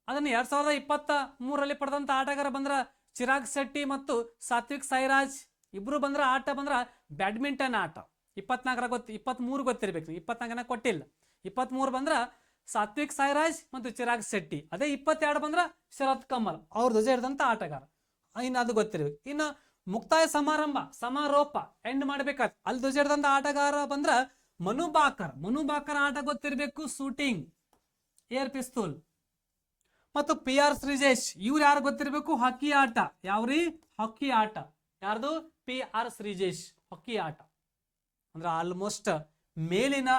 ಅದನ್ನ 2023ರಲ್ಲಿ ಪಡೆದಂತ ಆಟಗಾರ ಬಂದ್ರ ಚಿರಾಗ್ ಶೆಟ್ಟಿ ಮತ್ತು ಸಾತ್ವಿಕ್ ಸಾಯಿರಾಜ್. ಇಬ್ರು ಬಂದ್ರ ಆಟ ಬಂದ್ರ ಬ್ಯಾಡ್ಮಿಂಟನ್ ಆಟ. 23 ಗೊತ್ತಿರ್ಬೇಕು, 24 ಕೊಟ್ಟಿಲ್ಲ. 23 ಬಂದ್ರ ಸಾತ್ವಿಕ್ ಸಾಯಿರಾಜ್ ಮತ್ತು ಚಿರಾಗ್ ಶೆಟ್ಟಿ. ಅದೇ 22 ಬಂದ್ರ ಶರತ್ ಕಮಲ್, ಅವ್ರ ಧ್ವಜ ಹಿಡಿದಂತ ಆಟಗಾರ. ಇನ್ನು ಅದು ಗೊತ್ತಿರ್ಬೇಕು. ಇನ್ನು ಮುಕ್ತಾಯ ಸಮಾರೋಪ ಎಂಡ್ ಮಾಡ್ಬೇಕಾದ ಅಲ್ಲಿ ಧ್ವಜ ಹಿಡಿದಂತ ಆಟಗಾರ ಬಂದ್ರ ಮನು ಬಾಕರ್ ಆಟ ಗೊತ್ತಿರ್ಬೇಕು, ಶೂಟಿಂಗ್ ಏರ್ ಪಿಸ್ತೂಲ್. ಮತ್ತು PR ಶ್ರೀಜೇಶ್, ಇವ್ರು ಯಾರು ಗೊತ್ತಿರ್ಬೇಕು? ಹಾಕಿ ಆಟ. ಯಾವ್ರಿ? ಹಾಕಿ ಆಟ. ಯಾರ್ದು? PR ಶ್ರೀಜೇಶ್, ಹಾಕಿ ಆಟ. ಅಂದ್ರೆ ಆಲ್ಮೋಸ್ಟ್ ಮೇಲಿನ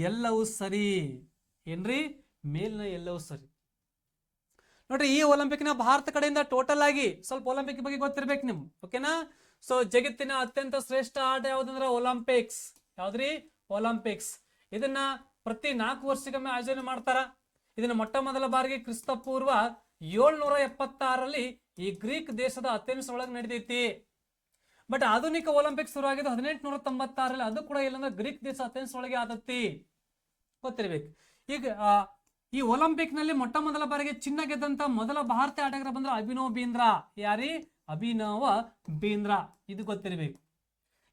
ಎಲ್ಲವೂ ಸರಿ. ಏನ್ರಿ? ಮೇಲಿನ ಎಲ್ಲವೂ ಸರಿ. ನೋಡ್ರಿ, ಈ ಒಲಿಂಪಿಕ್ ನ ಭಾರತ ಕಡೆಯಿಂದ ಟೋಟಲ್ ಆಗಿ ಸ್ವಲ್ಪ ಒಲಿಂಪಿಕ್ ಬಗ್ಗೆ ಗೊತ್ತಿರ್ಬೇಕು ನಿಮ್. ಓಕೆನಾ. ಸೊ ಜಗತ್ತಿನ ಅತ್ಯಂತ ಶ್ರೇಷ್ಠ ಆಟ ಯಾವ್ದಂದ್ರೆ ಒಲಿಂಪಿಕ್ಸ್. ಯಾವ್ದ್ರಿ? ಒಲಿಂಪಿಕ್ಸ್. ಇದನ್ನ ಪ್ರತಿ 4 ವರ್ಷಕ್ಕೊಮ್ಮೆ ಆಯೋಜನೆ ಮಾಡ್ತಾರ. ಇದನ್ನ ಮೊಟ್ಟ ಮೊದಲ ಬಾರಿಗೆ ಕ್ರಿಸ್ತಪೂರ್ವ 776ರಲ್ಲಿ ಈ ಗ್ರೀಕ್ ದೇಶದ ಅಥೆನ್ಸ್ ಒಳಗೆ ನಡೆದೈತಿ. ಬಟ್ ಆಧುನಿಕ ಒಲಿಂಪಿಕ್ ಶುರು ಆಗಿದ್ದು 1896ರಲ್ಲಿ. ಅದು ಕೂಡ ಇಲ್ಲಂದ್ರೆ ಗ್ರೀಕ್ ದೇಶ ಅಥೆನ್ಸ್ ಒಳಗೆ ಆದತ್ತಿ, ಗೊತ್ತಿರ್ಬೇಕು. ಈಗ ಈ ಒಲಿಂಪಿಕ್ ನಲ್ಲಿ ಮೊಟ್ಟ ಮೊದಲ ಬಾರಿಗೆ ಚಿನ್ನ ಗೆದ್ದಂತ ಮೊದಲ ಭಾರತೀಯ ಆಟಗಾರ ಬಂದ್ರೆ ಅಭಿನವ್ ಬಿಂದ್ರಾ. ಯಾರಿ? ಅಭಿನವ ಬಿಂದ್ರಾ, ಇದು ಗೊತ್ತಿರ್ಬೇಕು.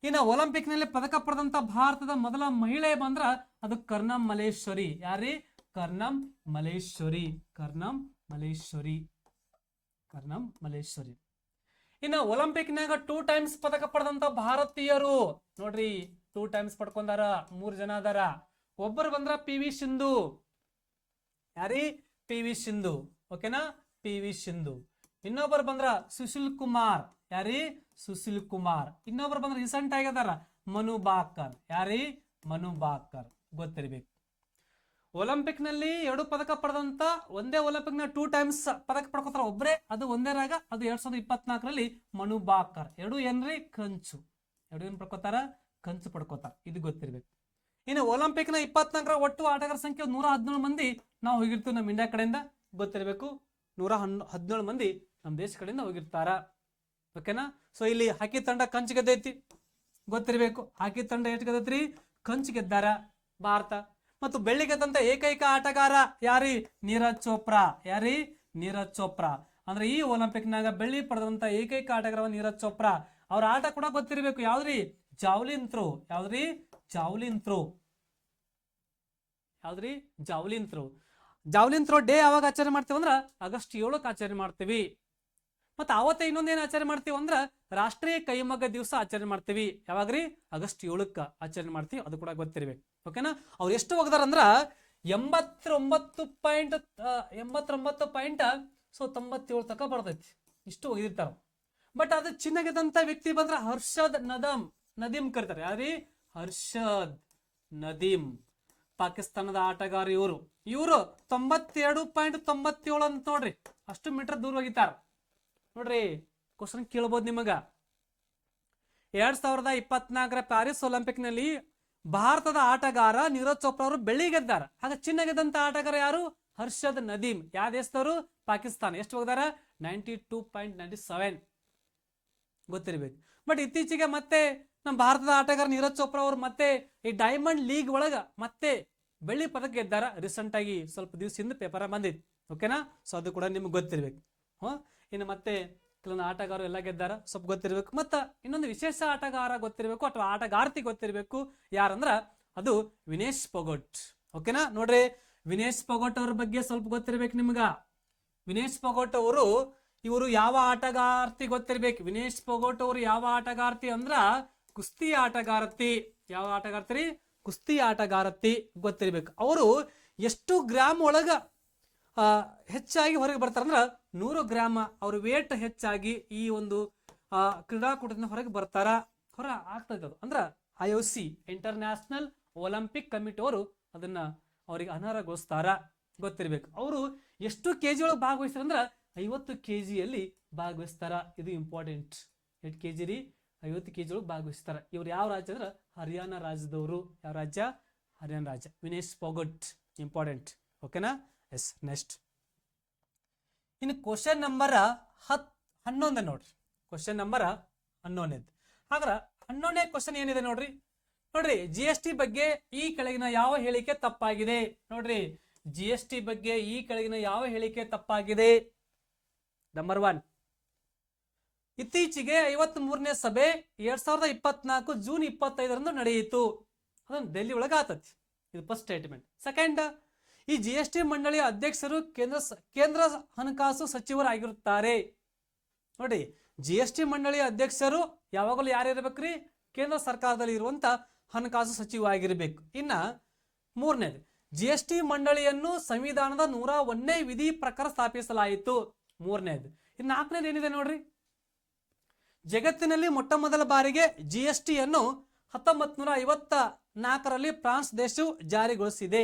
ಇನ್ನು ಒಲಿಂಪಿಕ್ ನಲ್ಲಿ ಪದಕ ಪಡೆದಂತ ಭಾರತದ ಮೊದಲ ಮಹಿಳೆ ಬಂದ್ರ ಅದು ಕರ್ನಂ ಮಲ್ಲೇಶ್ವರಿ. ಯಾರಿ? ಕರ್ನಂ ಮಲ್ಲೇಶ್ವರಿ. ಇನ್ನು ಒಲಿಂಪಿಕ್ ನಾಗ 2 ಟೈಮ್ಸ್ ಪದಕ ಪಡೆದಂತ ಭಾರತೀಯರು ನೋಡ್ರಿ, 2 ಟೈಮ್ಸ್ ಪಡ್ಕೊಂಡಾರ. 3 ಜನ ಅದಾರ. ಒಬ್ಬರು ಬಂದ್ರ PV ಸಿಂಧು. ಯಾರಿ? PV ಸಿಂಧು. ಓಕೆನಾ. PV ಸಿಂಧು. ಇನ್ನೊಬ್ಬರು ಬಂದ್ರ ಸುಶೀಲ್ ಕುಮಾರ್. ಯಾರಿ? ಸುಶೀಲ್ ಕುಮಾರ್. ಇನ್ನೊಬ್ರು ಬಂದ್ರೆ ರೀಸೆಂಟ್ ಆಗಿದಾರ ಮನು ಬಾಕರ್. ಯಾರಿ? ಮನು ಬಾಕರ್, ಗೊತ್ತಿರ್ಬೇಕು. ಒಲಿಂಪಿಕ್ ನಲ್ಲಿ 2 ಪದಕ ಪಡೆದಂತ, ಒಂದೇ ಒಲಿಂಪಿಕ್ ನ 2 ಟೈಮ್ಸ್ ಪದಕ ಪಡ್ಕೋತಾರ ಒಬ್ರೆ, ಅದು ಒಂದೇ ರಾಗ. ಅದು 2024ರಲ್ಲಿ ಮನು ಬಾಕರ್. 2 ಏನ್ರಿ? ಕಂಚು. 2 ಏನ್ ಪಡ್ಕೋತಾರ? ಕಂಚು ಪಡ್ಕೋತಾರ, ಇದು ಗೊತ್ತಿರ್ಬೇಕು. ಇನ್ನು ಒಲಿಂಪಿಕ್ ನ 24ರ ಒಟ್ಟು ಆಟಗಾರ ಸಂಖ್ಯೆ 117 ಮಂದಿ ನಾವು ಹೋಗಿರ್ತೀವಿ ನಮ್ಮ ಇಂಡಿಯಾ ಕಡೆಯಿಂದ, ಗೊತ್ತಿರ್ಬೇಕು. 117 ಮಂದಿ ನಮ್ಮ ದೇಶ ಕಡೆಯಿಂದ ಹೋಗಿರ್ತಾರ. ಓಕೆನಾ. ಸೊ ಇಲ್ಲಿ ಹಾಕಿ ತಂಡ ಕಂಚು ಗೆದ್ದೈತಿ, ಗೊತ್ತಿರ್ಬೇಕು. ಹಾಕಿ ತಂಡ ಎಷ್ಟು ಗೆದ್ದೈತ್ರಿ? ಕಂಚು ಗೆದ್ದಾರ ಭಾರತ. ಮತ್ತು ಬೆಳ್ಳಿ ಗೆದ್ದಂತ ಏಕೈಕ ಆಟಗಾರ ಯಾರಿ? ನೀರಜ್ ಚೋಪ್ರಾ. ಯಾರಿ? ನೀರಜ್ ಚೋಪ್ರಾ. ಅಂದ್ರೆ ಈ ಒಲಿಂಪಿಕ್ನಾಗ ಬೆಳ್ಳಿ ಪಡೆದಂತ ಏಕೈಕ ಆಟಗಾರ ನೀರಜ್ ಚೋಪ್ರಾ. ಅವ್ರ ಆಟ ಕೂಡ ಗೊತ್ತಿರಬೇಕು. ಯಾವ್ದ್ರಿ? Javelin throw. ಯಾವ್ದ್ರಿ? Javelin throw. ಯಾವ್ದ್ರಿ? Javelin throw. Javelin throw day ಯಾವಾಗ ಆಚರಣೆ ಮಾಡ್ತೀವಿ ಅಂದ್ರ ಆಗಸ್ಟ್ 7ಕ್ಕೆ ಆಚರಣೆ ಮಾಡ್ತೀವಿ. ಮತ್ತೆ ಅವತ್ತೇ ಇನ್ನೊಂದೇನು ಆಚರಣೆ ಮಾಡ್ತೀವಿ ಅಂದ್ರ ರಾಷ್ಟ್ರೀಯ ಕೈಮಗ್ಗ ದಿವಸ ಆಚರಣೆ ಮಾಡ್ತೀವಿ. ಯಾವಾಗ್ರಿ? ಆಗಸ್ಟ್ 7ಕ್ಕೆ ಆಚರಣೆ ಮಾಡ್ತೀವಿ. ಅದು ಕೂಡ ಗೊತ್ತಿರ್ಬೇಕು. ಓಕೆನಾ? ಅವ್ರು ಎಷ್ಟು ಒಗ್ದಾರಂದ್ರ 89.97 ತನಕ ಬರ್ತೈತಿ. ಇಷ್ಟು ಒಗಿದಿರ್ತಾರ. ಬಟ್ ಅದು ಚಿನ್ನ ಗೆದ್ದಂತ ವ್ಯಕ್ತಿ ಬಂದ್ರ ಹರ್ಷದ್ ನದೀಮ್ ಕರೀತಾರೆ. ಯಾರಿ? ಹರ್ಷದ್ ನದೀಮ್. ಪಾಕಿಸ್ತಾನದ ಆಟಗಾರ ಇವರು 92.97 ಅಂತ ನೋಡ್ರಿ. ಅಷ್ಟು ಮೀಟರ್ ದೂರ ಹೋಗಿತಾರ ನೋಡ್ರಿ. ಕ್ವಶನ್ ಕೇಳ್ಬೋದು ನಿಮಗ. 2024ರ ಪ್ಯಾರಿಸ್ ಒಲಿಂಪಿಕ್ ನಲ್ಲಿ ಭಾರತದ ಆಟಗಾರ ನೀರಜ್ ಚೋಪ್ರಾ ಅವರು ಬೆಳ್ಳಿ ಗೆದ್ದಾರ. ಹಾಗೆ ಚಿನ್ನ ಗೆದ್ದಂತ ಆಟಗಾರ ಯಾರು? ಹರ್ಷದ್ ನದೀಮ್. ಯಾವ ದೇಶದವರು? ಪಾಕಿಸ್ತಾನ. ಎಷ್ಟು ಹೋಗ್ದಾರ? 92.97 ಗೊತ್ತಿರ್ಬೇಕು. ಬಟ್ ಇತ್ತೀಚೆಗೆ ಮತ್ತೆ ನಮ್ಮ ಭಾರತದ ಆಟಗಾರ ನೀರಜ್ ಚೋಪ್ರಾ ಅವರು ಮತ್ತೆ ಈ ಡೈಮಂಡ್ ಲೀಗ್ ಒಳಗ ಮತ್ತೆ ಬೆಳ್ಳಿ ಪದಕ ಗೆದ್ದಾರ. ರೀಸೆಂಟ್ ಆಗಿ ಸ್ವಲ್ಪ ದಿವಸದಿಂದ ಪೇಪರ್ ಬಂದಿತ್ತು. ಓಕೆನಾ? ಸೊ ಅದು ಕೂಡ ನಿಮ್ಗೆ ಗೊತ್ತಿರ್ಬೇಕು. ಇನ್ನು ಮತ್ತೆ ಕೆಲವೊಂದು ಆಟಗಾರರು ಎಲ್ಲ ಗೆದ್ದಾರ, ಸ್ವಲ್ಪ ಗೊತ್ತಿರ್ಬೇಕು. ಮತ್ತ ಇನ್ನೊಂದು ವಿಶೇಷ ಆಟಗಾರ ಗೊತ್ತಿರಬೇಕು ಅಥವಾ ಆಟಗಾರ್ತಿ ಗೊತ್ತಿರಬೇಕು. ಯಾರಂದ್ರ ಅದು ವಿನೇಶ್ ಫೋಗಟ್. ಓಕೆನಾ? ನೋಡ್ರಿ, ವಿನೇಶ್ ಫೋಗಟ್ ಅವ್ರ ಬಗ್ಗೆ ಸ್ವಲ್ಪ ಗೊತ್ತಿರ್ಬೇಕು ನಿಮ್ಗ. ವಿನೇಶ್ ಫೋಗಟ್ ಅವರು ಇವರು ಯಾವ ಆಟಗಾರ್ತಿ ಗೊತ್ತಿರ್ಬೇಕು. ವಿನೇಶ್ ಫೋಗಟ್ ಅವರು ಯಾವ ಆಟಗಾರ್ತಿ ಅಂದ್ರ ಕುಸ್ತಿ ಆಟಗಾರತಿ. ಯಾವ ಆಟಗಾರ್ತಿ? ಕುಸ್ತಿ ಆಟಗಾರತಿ ಗೊತ್ತಿರ್ಬೇಕು. ಅವರು ಎಷ್ಟು ಗ್ರಾಮ್ ಒಳಗ ಹೆಚ್ಚಾಗಿ ಹೊರಗೆ ಬರ್ತಾರಂದ್ರ 100 ಗ್ರಾಮ್ ಅವ್ರ ವೇಟ್ ಹೆಚ್ಚಾಗಿ ಈ ಒಂದು ಕ್ರೀಡಾಕೂಟದಿಂದ ಹೊರಗೆ ಬರ್ತಾರ. ಹೊರ ಆಗ್ತದೆ. ಅದು ಅಂದ್ರ IOC ಇಂಟರ್ನ್ಯಾಷನಲ್ ಒಲಿಂಪಿಕ್ ಕಮಿಟಿ ಅವರು ಅದನ್ನ ಅವ್ರಿಗೆ ಅನರ್ಹಗೊಳಿಸ್ತಾರ. ಗೊತ್ತಿರ್ಬೇಕು. ಅವರು ಎಷ್ಟು ಕೆಜಿ ಒಳಗೆ ಭಾಗವಹಿಸ್ತಾರ ಅಂದ್ರ 50 kgಯಲ್ಲಿ ಭಾಗವಹಿಸ್ತಾರ. ಇದು ಇಂಪಾರ್ಟೆಂಟ್. 8 kg ರೀ, 50 kg ಒಳಗೆ ಭಾಗವಹಿಸ್ತಾರ. ಇವ್ರು ಯಾವ ರಾಜ್ಯ ಅಂದ್ರ ಹರಿಯಾಣ ರಾಜ್ಯದವರು. ಯಾವ ರಾಜ್ಯ? ಹರಿಯಾಣ ರಾಜ್ಯ. ವಿನೇಶ್ ಫೋಗಟ್ ಇಂಪಾರ್ಟೆಂಟ್. ಓಕೆನಾ? ಎಸ್. ನೆಕ್ಸ್ಟ್ ಇನ್ನು ಕ್ವಶನ್ ನಂಬರ್ 11 ನೋಡ್ರಿ. Question number 11. ಹಾಗಾದ್ರೆ 11ನೇ ಕ್ವಶನ್ ಏನಿದೆ ನೋಡ್ರಿ. GST ಬಗ್ಗೆ ಈ ಕೆಳಗಿನ ಯಾವ ಹೇಳಿಕೆ ತಪ್ಪಾಗಿದೆ? ನೋಡ್ರಿ, GST ಬಗ್ಗೆ ಈ ಕೆಳಗಿನ ಯಾವ ಹೇಳಿಕೆ ತಪ್ಪಾಗಿದೆ? ನಂಬರ್ 1, ಇತ್ತೀಚೆಗೆ 53ನೇ ಸಭೆ 2024 ಜೂನ್ 25ರಂದು ನಡೆಯಿತು. ಅದನ್ನು ಡೆಲ್ಲಿ ಒಳಗೆ ಆತತಿ. ಇದು ಫಸ್ಟ್ ಸ್ಟೇಟ್ಮೆಂಟ್. ಸೆಕೆಂಡ್, ಈ GST ಮಂಡಳಿಯ ಅಧ್ಯಕ್ಷರು ಕೇಂದ್ರ ಹಣಕಾಸು ಸಚಿವರಾಗಿರುತ್ತಾರೆ. ನೋಡಿ, GST ಮಂಡಳಿಯ ಅಧ್ಯಕ್ಷರು ಯಾವಾಗಲೂ ಯಾರಿರ್ಬೇಕ್ರಿ? ಕೇಂದ್ರ ಸರ್ಕಾರದಲ್ಲಿ ಇರುವಂತ ಹಣಕಾಸು ಸಚಿವ ಆಗಿರ್ಬೇಕು. ಇನ್ನ 3ನೇದು, GST ಮಂಡಳಿಯನ್ನು ಸಂವಿಧಾನದ 101ನೇ ವಿಧಿ ಪ್ರಕಾರ ಸ್ಥಾಪಿಸಲಾಯಿತು. 3ನೇದು. ಇನ್ನು 4ನೇದು ಏನಿದೆ ನೋಡ್ರಿ, ಜಗತ್ತಿನಲ್ಲಿ ಮೊಟ್ಟ ಮೊದಲ ಬಾರಿಗೆ GSTಯನ್ನು 1954ರಲ್ಲಿ ಫ್ರಾನ್ಸ್ ದೇಶವು ಜಾರಿಗೊಳಿಸಿದೆ.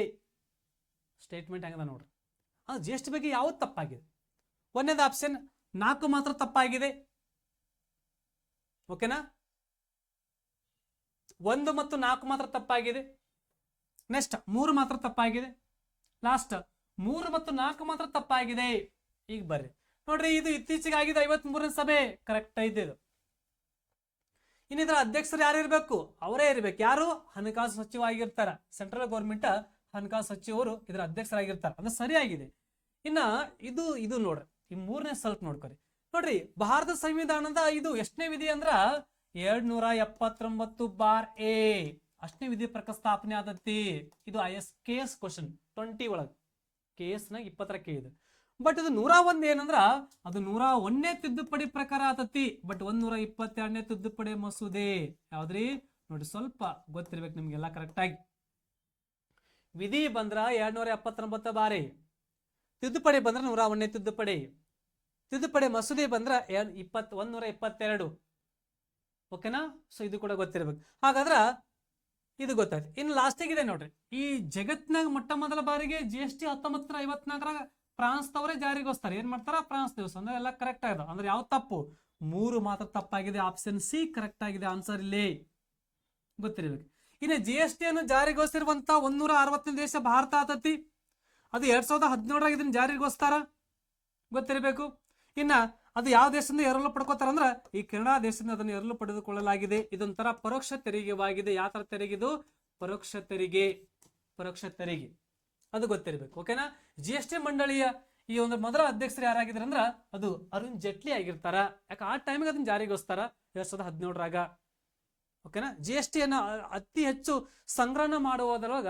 ಸ್ಟೇಟ್ಮೆಂಟ್ ಹೆಂಗದ ನೋಡ್ರಿ. ಅದು GST ಬಗ್ಗೆ ಯಾವ್ದು ತಪ್ಪಾಗಿದೆ? 1ನೇದು ಆಪ್ಷನ್ 4 ಮಾತ್ರ ತಪ್ಪಾಗಿದೆ. ಓಕೆನಾ? 1 ಮತ್ತು 4 ಮಾತ್ರ ತಪ್ಪಾಗಿದೆ. ನೆಕ್ಸ್ಟ್ 3 ಮಾತ್ರ ತಪ್ಪಾಗಿದೆ. ಲಾಸ್ಟ್ 3 ಮತ್ತು 4 ಮಾತ್ರ ತಪ್ಪಾಗಿದೆ. ಈಗ ಬರ್ರಿ ನೋಡ್ರಿ, ಇದು ಇತ್ತೀಚೆಗೆ ಆಗಿದೆ 53ನೇ ಸಭೆ. ಕರೆಕ್ಟ್ ಐತೆ ಇದು. ಇನ್ನಿದ್ರ ಅಧ್ಯಕ್ಷರು ಯಾರು ಇರಬೇಕು? ಅವರೇ ಇರ್ಬೇಕು. ಯಾರು? ಹಣಕಾಸು ಸಚಿವ ಆಗಿರ್ತಾರ. ಸೆಂಟ್ರಲ್ ಗೌರ್ಮೆಂಟ್ ಹಣಕಾಸು ಸಚಿವರು ಇದರ ಅಧ್ಯಕ್ಷರಾಗಿರ್ತಾರೆ. ಅದು ಸರಿಯಾಗಿದೆ. ಇನ್ನ ಇದು ನೋಡ್ರಿ, ಈ 3ನೇ ಸ್ವಲ್ಪ ನೋಡ್ಕೊರಿ. ನೋಡ್ರಿ, ಭಾರತ ಸಂವಿಧಾನದ ಇದು ಎಷ್ಟನೇ ವಿಧಿ ಅಂದ್ರ 279(a) ಅಷ್ಟನೇ ವಿಧಿ ಪ್ರಕಾರ ಸ್ಥಾಪನೆ ಆದತಿ. ಇದು KS ಕ್ವಶನ್ 20 ಒಳಗೆ, KS ನಾಗ 20ಕ್ಕೆ ಇದು. ಬಟ್ ಇದು 101 ಏನಂದ್ರ ಅದು 101ನೇ ತಿದ್ದುಪಡಿ ಪ್ರಕಾರ ಆತತಿ. ಬಟ್ 122ನೇ ತಿದ್ದುಪಡಿ ಮಸೂದೆ ಯಾವ್ದ್ರಿ? ನೋಡಿ, ಸ್ವಲ್ಪ ಗೊತ್ತಿರ್ಬೇಕು ನಿಮ್ಗೆಲ್ಲ ಕರೆಕ್ಟ್ ಆಗಿ. ವಿಧಿ ಬಂದ್ರ 279 ಬಾರಿ, ತಿದ್ದುಪಡಿ ಬಂದ್ರ 101ನೇ ತಿದ್ದುಪಡಿ ಮಸೂದೆ ಬಂದ್ರ 122. ಓಕೆನಾ? ಸೊ ಇದು ಕೂಡ ಗೊತ್ತಿರ್ಬೇಕು. ಹಾಗಾದ್ರ ಇದು ಗೊತ್ತಾಯ್ತು. ಇನ್ನು ಲಾಸ್ಟಿಗೆ ಇದೆ ನೋಡ್ರಿ, ಈ ಜಗತ್ನಾಗ ಮೊಟ್ಟ ಮೊದಲ ಬಾರಿಗೆ GST 1954 ಫ್ರಾನ್ಸ್ ತವರೇ ಜಾರಿಗೋಸ್ತಾರೆ. ಏನ್ ಮಾಡ್ತಾರ? ಫ್ರಾನ್ಸ್ ದಿವಸ. ಅಂದ್ರೆ ಎಲ್ಲ ಕರೆಕ್ಟ್ ಆಗಿದೆ. ಅಂದ್ರೆ ಯಾವ ತಪ್ಪು? 3 ಮಾತ್ರ ತಪ್ಪಾಗಿದೆ. ಆಪ್ಷನ್ ಸಿ ಕರೆಕ್ಟ್ ಆಗಿದೆ. ಆನ್ಸರ್ ಇಲ್ಲಿ ಗೊತ್ತಿರ್ಬೇಕು. ಇನ್ನು GST ಅನ್ನು ಜಾರಿಗೋಸ್ತಿರುವಂತ 160ನೇ ದೇಶ ಭಾರತ ಆತತಿ. ಅದು 2017 ಇದನ್ನ ಜಾರಿಗೋಸ್ತಾರ. ಗೊತ್ತಿರಬೇಕು. ಇನ್ನ ಅದು ಯಾವ ದೇಶದಿಂದ ಎರಲು ಪಡ್ಕೋತಾರ ಅಂದ್ರ ಈ ಕೆನಡಾ ದೇಶದಿಂದ ಅದನ್ನು ಎರಲು ಪಡೆದುಕೊಳ್ಳಲಾಗಿದೆ. ಇದೊಂಥರ ಪರೋಕ್ಷ ತೆರಿಗೆವಾಗಿದೆ. ಯಾವ ತರ ತೆರಿಗೆದು? ಪರೋಕ್ಷ ತೆರಿಗೆ, ಪರೋಕ್ಷ ತೆರಿಗೆ ಅದು ಗೊತ್ತಿರಬೇಕು. ಓಕೆನಾ. GST ಮಂಡಳಿಯ ಈ ಒಂದು ಮೊದಲ ಅಧ್ಯಕ್ಷರು ಯಾರಾಗಿದ್ದಾರೆ ಅಂದ್ರ ಅದು ಅರುಣ್ ಜೇಟ್ಲಿ ಆಗಿರ್ತಾರ. ಯಾಕೆ ಆ ಟೈಮಿಗೆ ಅದನ್ನ ಜಾರಿಗೋಸ್ತಾರ 2017ರಾಗ. ಓಕೆನಾ. GST ಅನ್ನ ಅತಿ ಹೆಚ್ಚು ಸಂಗ್ರಹಣ ಮಾಡುವುದರೊಳಗ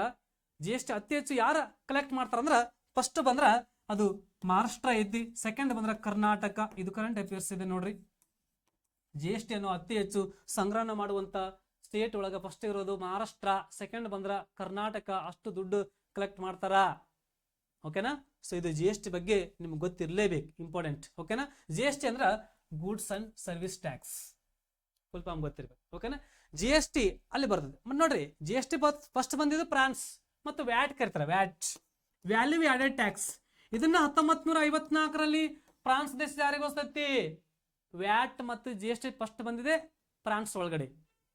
GST ಅತಿ ಹೆಚ್ಚು ಯಾರು ಕಲೆಕ್ಟ್ ಮಾಡ್ತಾರಂದ್ರ ಫಸ್ಟ್ ಬಂದ್ರ ಅದು ಮಹಾರಾಷ್ಟ್ರ ಐತಿ, ಸೆಕೆಂಡ್ ಬಂದ್ರ ಕರ್ನಾಟಕ. ಇದು ಕರೆಂಟ್ ಅಫೇರ್ಸ್ ಇದೆ ನೋಡ್ರಿ. GST ಅನ್ನು ಅತಿ ಹೆಚ್ಚು ಸಂಗ್ರಹಣ ಮಾಡುವಂತ ಸ್ಟೇಟ್ ಒಳಗ ಫಸ್ಟ್ ಇರೋದು ಮಹಾರಾಷ್ಟ್ರ, ಸೆಕೆಂಡ್ ಬಂದ್ರ ಕರ್ನಾಟಕ. ಅಷ್ಟು ದುಡ್ಡು ಕಲೆಕ್ಟ್ ಮಾಡ್ತಾರ. ಓಕೆನಾ. ಸೊ ಇದು GST ಬಗ್ಗೆ ನಿಮ್ಗೆ ಗೊತ್ತಿರಲೇಬೇಕು, ಇಂಪಾರ್ಟೆಂಟ್. ಓಕೆನಾ. GST ಅಂದ್ರ goods and service tax, full form ಗೊತ್ತಿರ್ಬೇಕು. ಓಕೆನಾ. GST ಅಲ್ಲಿ ಬರ್ತದೆ ನೋಡ್ರಿ. GST ಫಸ್ಟ್ ಬಂದಿದ್ದು ಫ್ರಾನ್ಸ್ ಮತ್ತು ವ್ಯಾಟ್ ಕರಿತಾರೆ, ವ್ಯಾಟ್, ವ್ಯಾಲ್ಯೂ ಆಡೆಡ್ ಟ್ಯಾಕ್ಸ್. ಇದನ್ನ 1954ರಲ್ಲಿ ಫ್ರಾನ್ಸ್ ದೇಶ ಜಾರಿಗೊಳಿಸ್ತೈತಿ. ವ್ಯಾಟ್ ಮತ್ತು GST ಫಸ್ಟ್ ಬಂದಿದೆ ಫ್ರಾನ್ಸ್ ಒಳಗಡೆ.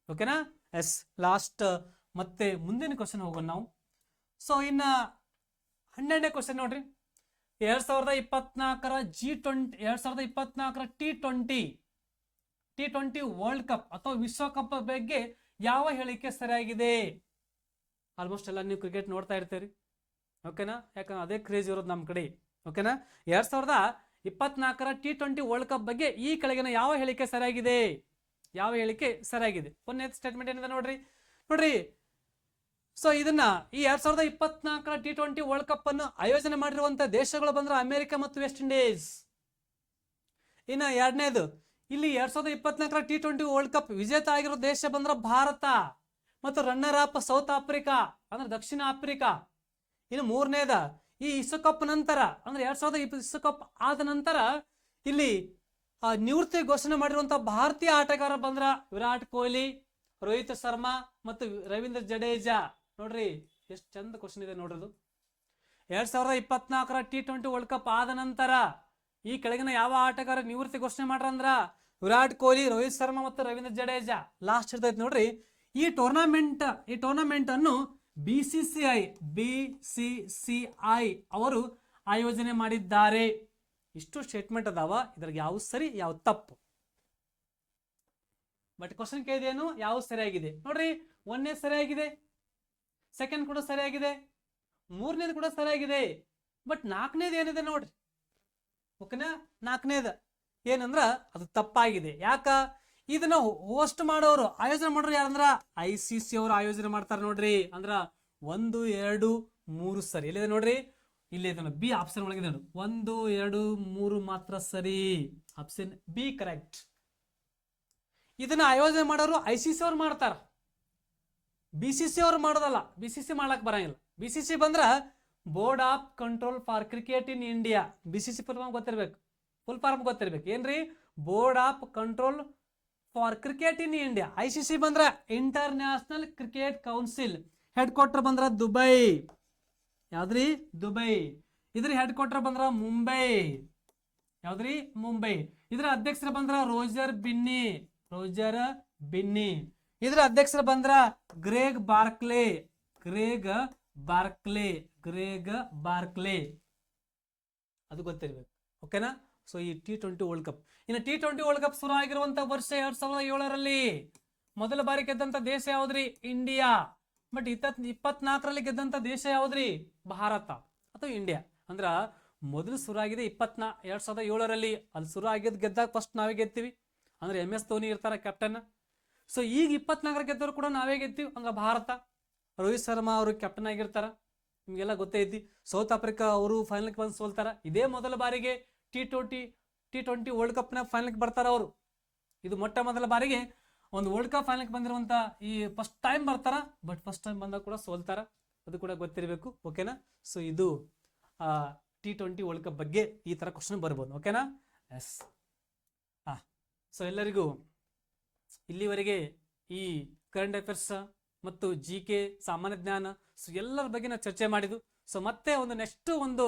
ಓಕೆನಾ. ಎಸ್. ಲಾಸ್ಟ್ ಮತ್ತೆ ಮುಂದಿನ ಕ್ವಶನ್ ಹೋಗೋಣ ನಾವು. ಸೊ ಇನ್ನ 12ನೇ ಕ್ವಶನ್ ನೋಡ್ರಿ. 2024ರ T20 ವರ್ಲ್ಡ್ ಕಪ್ ಅಥವಾ ವಿಶ್ವಕಪ್ ಬಗ್ಗೆ ಯಾವ ಹೇಳಿಕೆ ಸರಿಯಾಗಿದೆ? ಆಲ್ಮೋಸ್ಟ್ ಎಲ್ಲ ನೀವು ಕ್ರಿಕೆಟ್ ನೋಡ್ತಾ ಇರ್ತೀರಿ. ಓಕೆನಾ. ಯಾಕಂದ್ರೆ ಅದೇ ಕ್ರೇಜ್ ಇರೋದು ನಮ್ಮ ಕಡೆ. ಓಕೆನಾ. 2024ರ T20 ವರ್ಲ್ಡ್ ಕಪ್ ಬಗ್ಗೆ ಈ ಕೆಳಗಿನ ಯಾವ ಹೇಳಿಕೆ ಸರಿಯಾಗಿದೆ? ಯಾವ ಹೇಳಿಕೆ ಸರಿಯಾಗಿದೆ? ಒಂದೇ ಸ್ಟೇಟ್ಮೆಂಟ್ ಏನಿದೆ ನೋಡ್ರಿ. ಸೊ ಇದನ್ನ ಈ 2024ರ T20 ವರ್ಲ್ಡ್ ಕಪ್ ಅನ್ನು ಆಯೋಜನೆ ಮಾಡಿರುವಂತ ದೇಶಗಳು ಬಂದ್ರ ಅಮೆರಿಕ ಮತ್ತು ವೆಸ್ಟ್ ಇಂಡೀಸ್. ಇನ್ನ ಎರಡನೇದು, ಇಲ್ಲಿ 2024ರ T20 ವರ್ಲ್ಡ್ ಕಪ್ ವಿಜೇತ ಆಗಿರೋ ದೇಶ ಬಂದ್ರ ಭಾರತ ಮತ್ತು ರನ್ನರ್ ಅಪ್ ಸೌತ್ ಆಫ್ರಿಕಾ ಅಂದ್ರೆ ದಕ್ಷಿಣ ಆಫ್ರಿಕಾ. ಇನ್ನು ಮೂರನೇದ, ಈ ವಿಶ್ವಕಪ್ ನಂತರ ಅಂದ್ರೆ 2020 ವಿಶ್ವಕಪ್ ಆದ ನಂತರ ಇಲ್ಲಿ ನಿವೃತ್ತಿ ಘೋಷಣೆ ಮಾಡಿರುವಂತಹ ಭಾರತೀಯ ಆಟಗಾರ ಬಂದ್ರ ವಿರಾಟ್ ಕೊಹ್ಲಿ, ರೋಹಿತ್ ಶರ್ಮಾ ಮತ್ತು ರವೀಂದ್ರ ಜಡೇಜಾ. ನೋಡ್ರಿ ಎಷ್ಟು ಚಂದ ಕ್ವಶನ್ ಇದೆ ನೋಡ್ರದು. 2024ರ T20 ವರ್ಲ್ಡ್ ಕಪ್ ಆದ ನಂತರ ಈ ಕೆಳಗಿನ ಯಾವ ಆಟಗಾರ ನಿವೃತ್ತಿ ಘೋಷಣೆ ಮಾಡ್ರಂದ್ರ ವಿರಾಟ್ ಕೊಹ್ಲಿ, ರೋಹಿತ್ ಶರ್ಮಾ ಮತ್ತು ರವೀಂದ್ರ ಜಡೇಜಾ. ಲಾಸ್ಟ್ ಇರ್ತೈತಿ ನೋಡ್ರಿ. ಈ ಟೂರ್ನಮೆಂಟ್ ಅನ್ನು BCCI ಅವರು ಆಯೋಜನೆ ಮಾಡಿದ್ದಾರೆ. ಇಷ್ಟು ಸ್ಟೇಟ್ಮೆಂಟ್ ಅದಾವ. ಇದ್ರಾಗ ಯಾವ ಸರಿ ಯಾವ ತಪ್ಪು, ಬಟ್ ಕ್ವಶನ್ ಕೇಳಿದೇನು ಯಾವ ಸರಿಯಾಗಿದೆ ನೋಡ್ರಿ. ಒಂದನೇ ಸರಿಯಾಗಿದೆ, ಸೆಕೆಂಡ್ ಕೂಡ ಸರಿಯಾಗಿದೆ, ಮೂರನೇದು ಕೂಡ ಸರಿಯಾಗಿದೆ. ಬಟ್ ನಾಲ್ಕನೇದು ಏನಿದೆ ನೋಡ್ರಿ. ಓಕೆನಾ. ನಾಲ್ಕನೇದು ಏನಂದ್ರ ಅದು ತಪ್ಪಾಗಿದೆ. ಯಾಕ? ಇದನ್ನ ಹೋಸ್ಟ್ ಮಾಡೋರು, ಆಯೋಜನೆ ಮಾಡೋರು ಯಾರಂದ್ರ ICC ಅವರು ಆಯೋಜನೆ ಮಾಡ್ತಾರೆ ನೋಡ್ರಿ. ಅಂದ್ರ 1, 2, 3 ಸರಿ. ಎಲ್ಲಿದೆ ನೋಡ್ರಿ, ಇಲ್ಲಿ ಬಿ ಆಪ್ಷನ್ ಒಳಗಿದೆ ನೋಡಿ. 1, 2, 3 ಮಾತ್ರ ಸರಿ. Option B correct. ಇದನ್ನ ಆಯೋಜನೆ ಮಾಡೋರು ICC ಅವ್ರು ಮಾಡ್ತಾರ, BCC ಅವ್ರು ಮಾಡೋದಲ್ಲ. BCC ಮಾಡ್ಲಕ್ ಬರಂಗಿಲ್ಲ. BCC ಬಂದ್ರ board of control for cricket in India. BCC full form ಗೊತ್ತಿರ್ಬೇಕು. ಏನ್ರಿ? Board of control for cricket in India. ICC ಬಂದ್ರ international cricket council. Head quarter ಬಂದ್ರ ದುಬೈ. ಯಾವ್ದ್ರಿ? ದುಬೈ. ಇದ್ರ ಹೆಡ್ ಕ್ವಾರ್ಟರ್ ಬಂದ್ರ ಮುಂಬೈ. ಯಾವ್ದ್ರಿ? ಮುಂಬೈ. ಇದ್ರ ಅಧ್ಯಕ್ಷರ ಬಂದ್ರ ರೋಜರ್ ಬಿನ್ನಿ. ಇದ್ರ ಅಧ್ಯಕ್ಷರ ಬಂದ್ರ ಗ್ರೇಗ್ ಬಾರ್ಕ್ಲೆ. ಅದು ಗೊತ್ತಿರ್ಬೇಕು. ಓಕೆನಾ. ಸೊ ಈ T20 ವರ್ಲ್ಡ್ ಕಪ್. ಇನ್ನು T20 ವರ್ಲ್ಡ್ ಕಪ್ ಶುರು ಆಗಿರುವಂತ ವರ್ಷ 2007ರಲ್ಲಿ. ಮೊದಲ ಬಾರಿ ಗೆದ್ದಂತ ದೇಶ ಯಾವ್ದ್ರಿ? ಇಂಡಿಯಾ. ಬಟ್ 2024ರಲ್ಲಿ ಗೆದ್ದಂತ ದೇಶ ಯಾವ್ದ್ರಿ? ಭಾರತ ಅಥವಾ ಇಂಡಿಯಾ. ಅಂದ್ರ ಮೊದಲು ಶುರು ಆಗಿದೆ 2007ರಲ್ಲಿ. ಅಲ್ಲಿ ಶುರು ಆಗಿದ್ ಗೆದ್ದಾಗ ಫಸ್ಟ್ ನಾವೇ ಗೆದ್ತೀವಿ. ಅಂದ್ರೆ MS ಧೋನಿ ಇರ್ತಾರ ಕ್ಯಾಪ್ಟನ್. ಸೊ ಈಗ 24 ಗೆದ್ದವರು ಕೂಡ ನಾವೇ ಗೆದ್ತೀವಿ. ಅಂದ್ರೆ ಭಾರತ. ರೋಹಿತ್ ಶರ್ಮಾ ಅವರು ಕ್ಯಾಪ್ಟನ್ ಆಗಿರ್ತಾರ, ನಿಮ್ಗೆಲ್ಲ ಗೊತ್ತೈತಿ. ಸೌತ್ ಆಫ್ರಿಕಾ ಅವರು ಫೈನಲ್ಗೆ ಬಂದು ಸೋಲ್ತಾರ. ಇದೇ ಮೊದಲ ಬಾರಿಗೆ T20 ವರ್ಲ್ಡ್ ಕಪ್ ನ ಫೈನಲ್ಗೆ ಬರ್ತಾರ ಅವರು. ಇದು ಮೊಟ್ಟ ಮೊದಲ ಬಾರಿಗೆ ಒಂದು ವರ್ಲ್ಡ್ ಕಪ್ ಫೈನಲ್ಗೆ ಬಂದಿರುವಂತ ಈ ಫಸ್ಟ್ ಟೈಮ್ ಬರ್ತಾರ. ಬಟ್ ಫಸ್ಟ್ ಟೈಮ್ ಬಂದಾಗ ಕೂಡ ಸೋಲ್ತಾರ, ಅದು ಕೂಡ ಗೊತ್ತಿರಬೇಕು. ಓಕೆನಾ. ಸೊ ಇದು T20 ವರ್ಲ್ಡ್ ಕಪ್ ಬಗ್ಗೆ ಈ ತರ ಕ್ವಶನ್ ಬರ್ಬೋದು. ಓಕೆನಾ. ಎಸ್. ಸೊ ಎಲ್ಲರಿಗೂ ಇಲ್ಲಿವರೆಗೆ ಈ ಕರೆಂಟ್ ಅಫೇರ್ಸ್ ಮತ್ತು GK ಸಾಮಾನ್ಯ ಜ್ಞಾನ ಸೊ ಎಲ್ಲರ ಬಗ್ಗೆ ನಾವು ಚರ್ಚೆ ಮಾಡಿದ್ವು. ಸೊ ಮತ್ತೆ ಒಂದು ನೆಕ್ಸ್ಟ್ ಒಂದು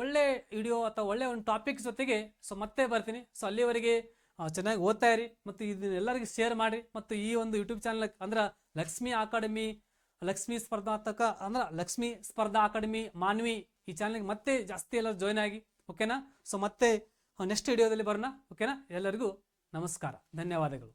ಒಳ್ಳೆ ವಿಡಿಯೋ ಅಥವಾ ಒಳ್ಳೆ ಒಂದು ಟಾಪಿಕ್ ಜೊತೆಗೆ ಸೊ ಮತ್ತೆ ಬರ್ತೀನಿ. ಸೊ ಅಲ್ಲಿವರೆಗೆ ಚೆನ್ನಾಗಿ ಓದ್ತಾ ಇರಿ ಮತ್ತು ಇದನ್ನ ಎಲ್ಲರಿಗೂ ಶೇರ್ ಮಾಡಿ. ಮತ್ತು ಈ ಒಂದು ಯೂಟ್ಯೂಬ್ ಚಾನಲ್ ಅಂದ್ರೆ ಲಕ್ಷ್ಮಿ ಸ್ಪರ್ಧಾ ಅಕಾಡೆಮಿ ಮಾನ್ವಿ ಈ ಚಾನಲ್ಗೆ ಮತ್ತೆ ಜಾಸ್ತಿ ಎಲ್ಲ ಜಾಯ್ನ್ ಆಗಿ. ಓಕೆನಾ. ಸೊ ಮತ್ತೆ ನೆಕ್ಸ್ಟ್ ವಿಡಿಯೋದಲ್ಲಿ ಬರೋಣ. ಓಕೆನಾ. ಎಲ್ಲರಿಗೂ ನಮಸ್ಕಾರ, ಧನ್ಯವಾದಗಳು.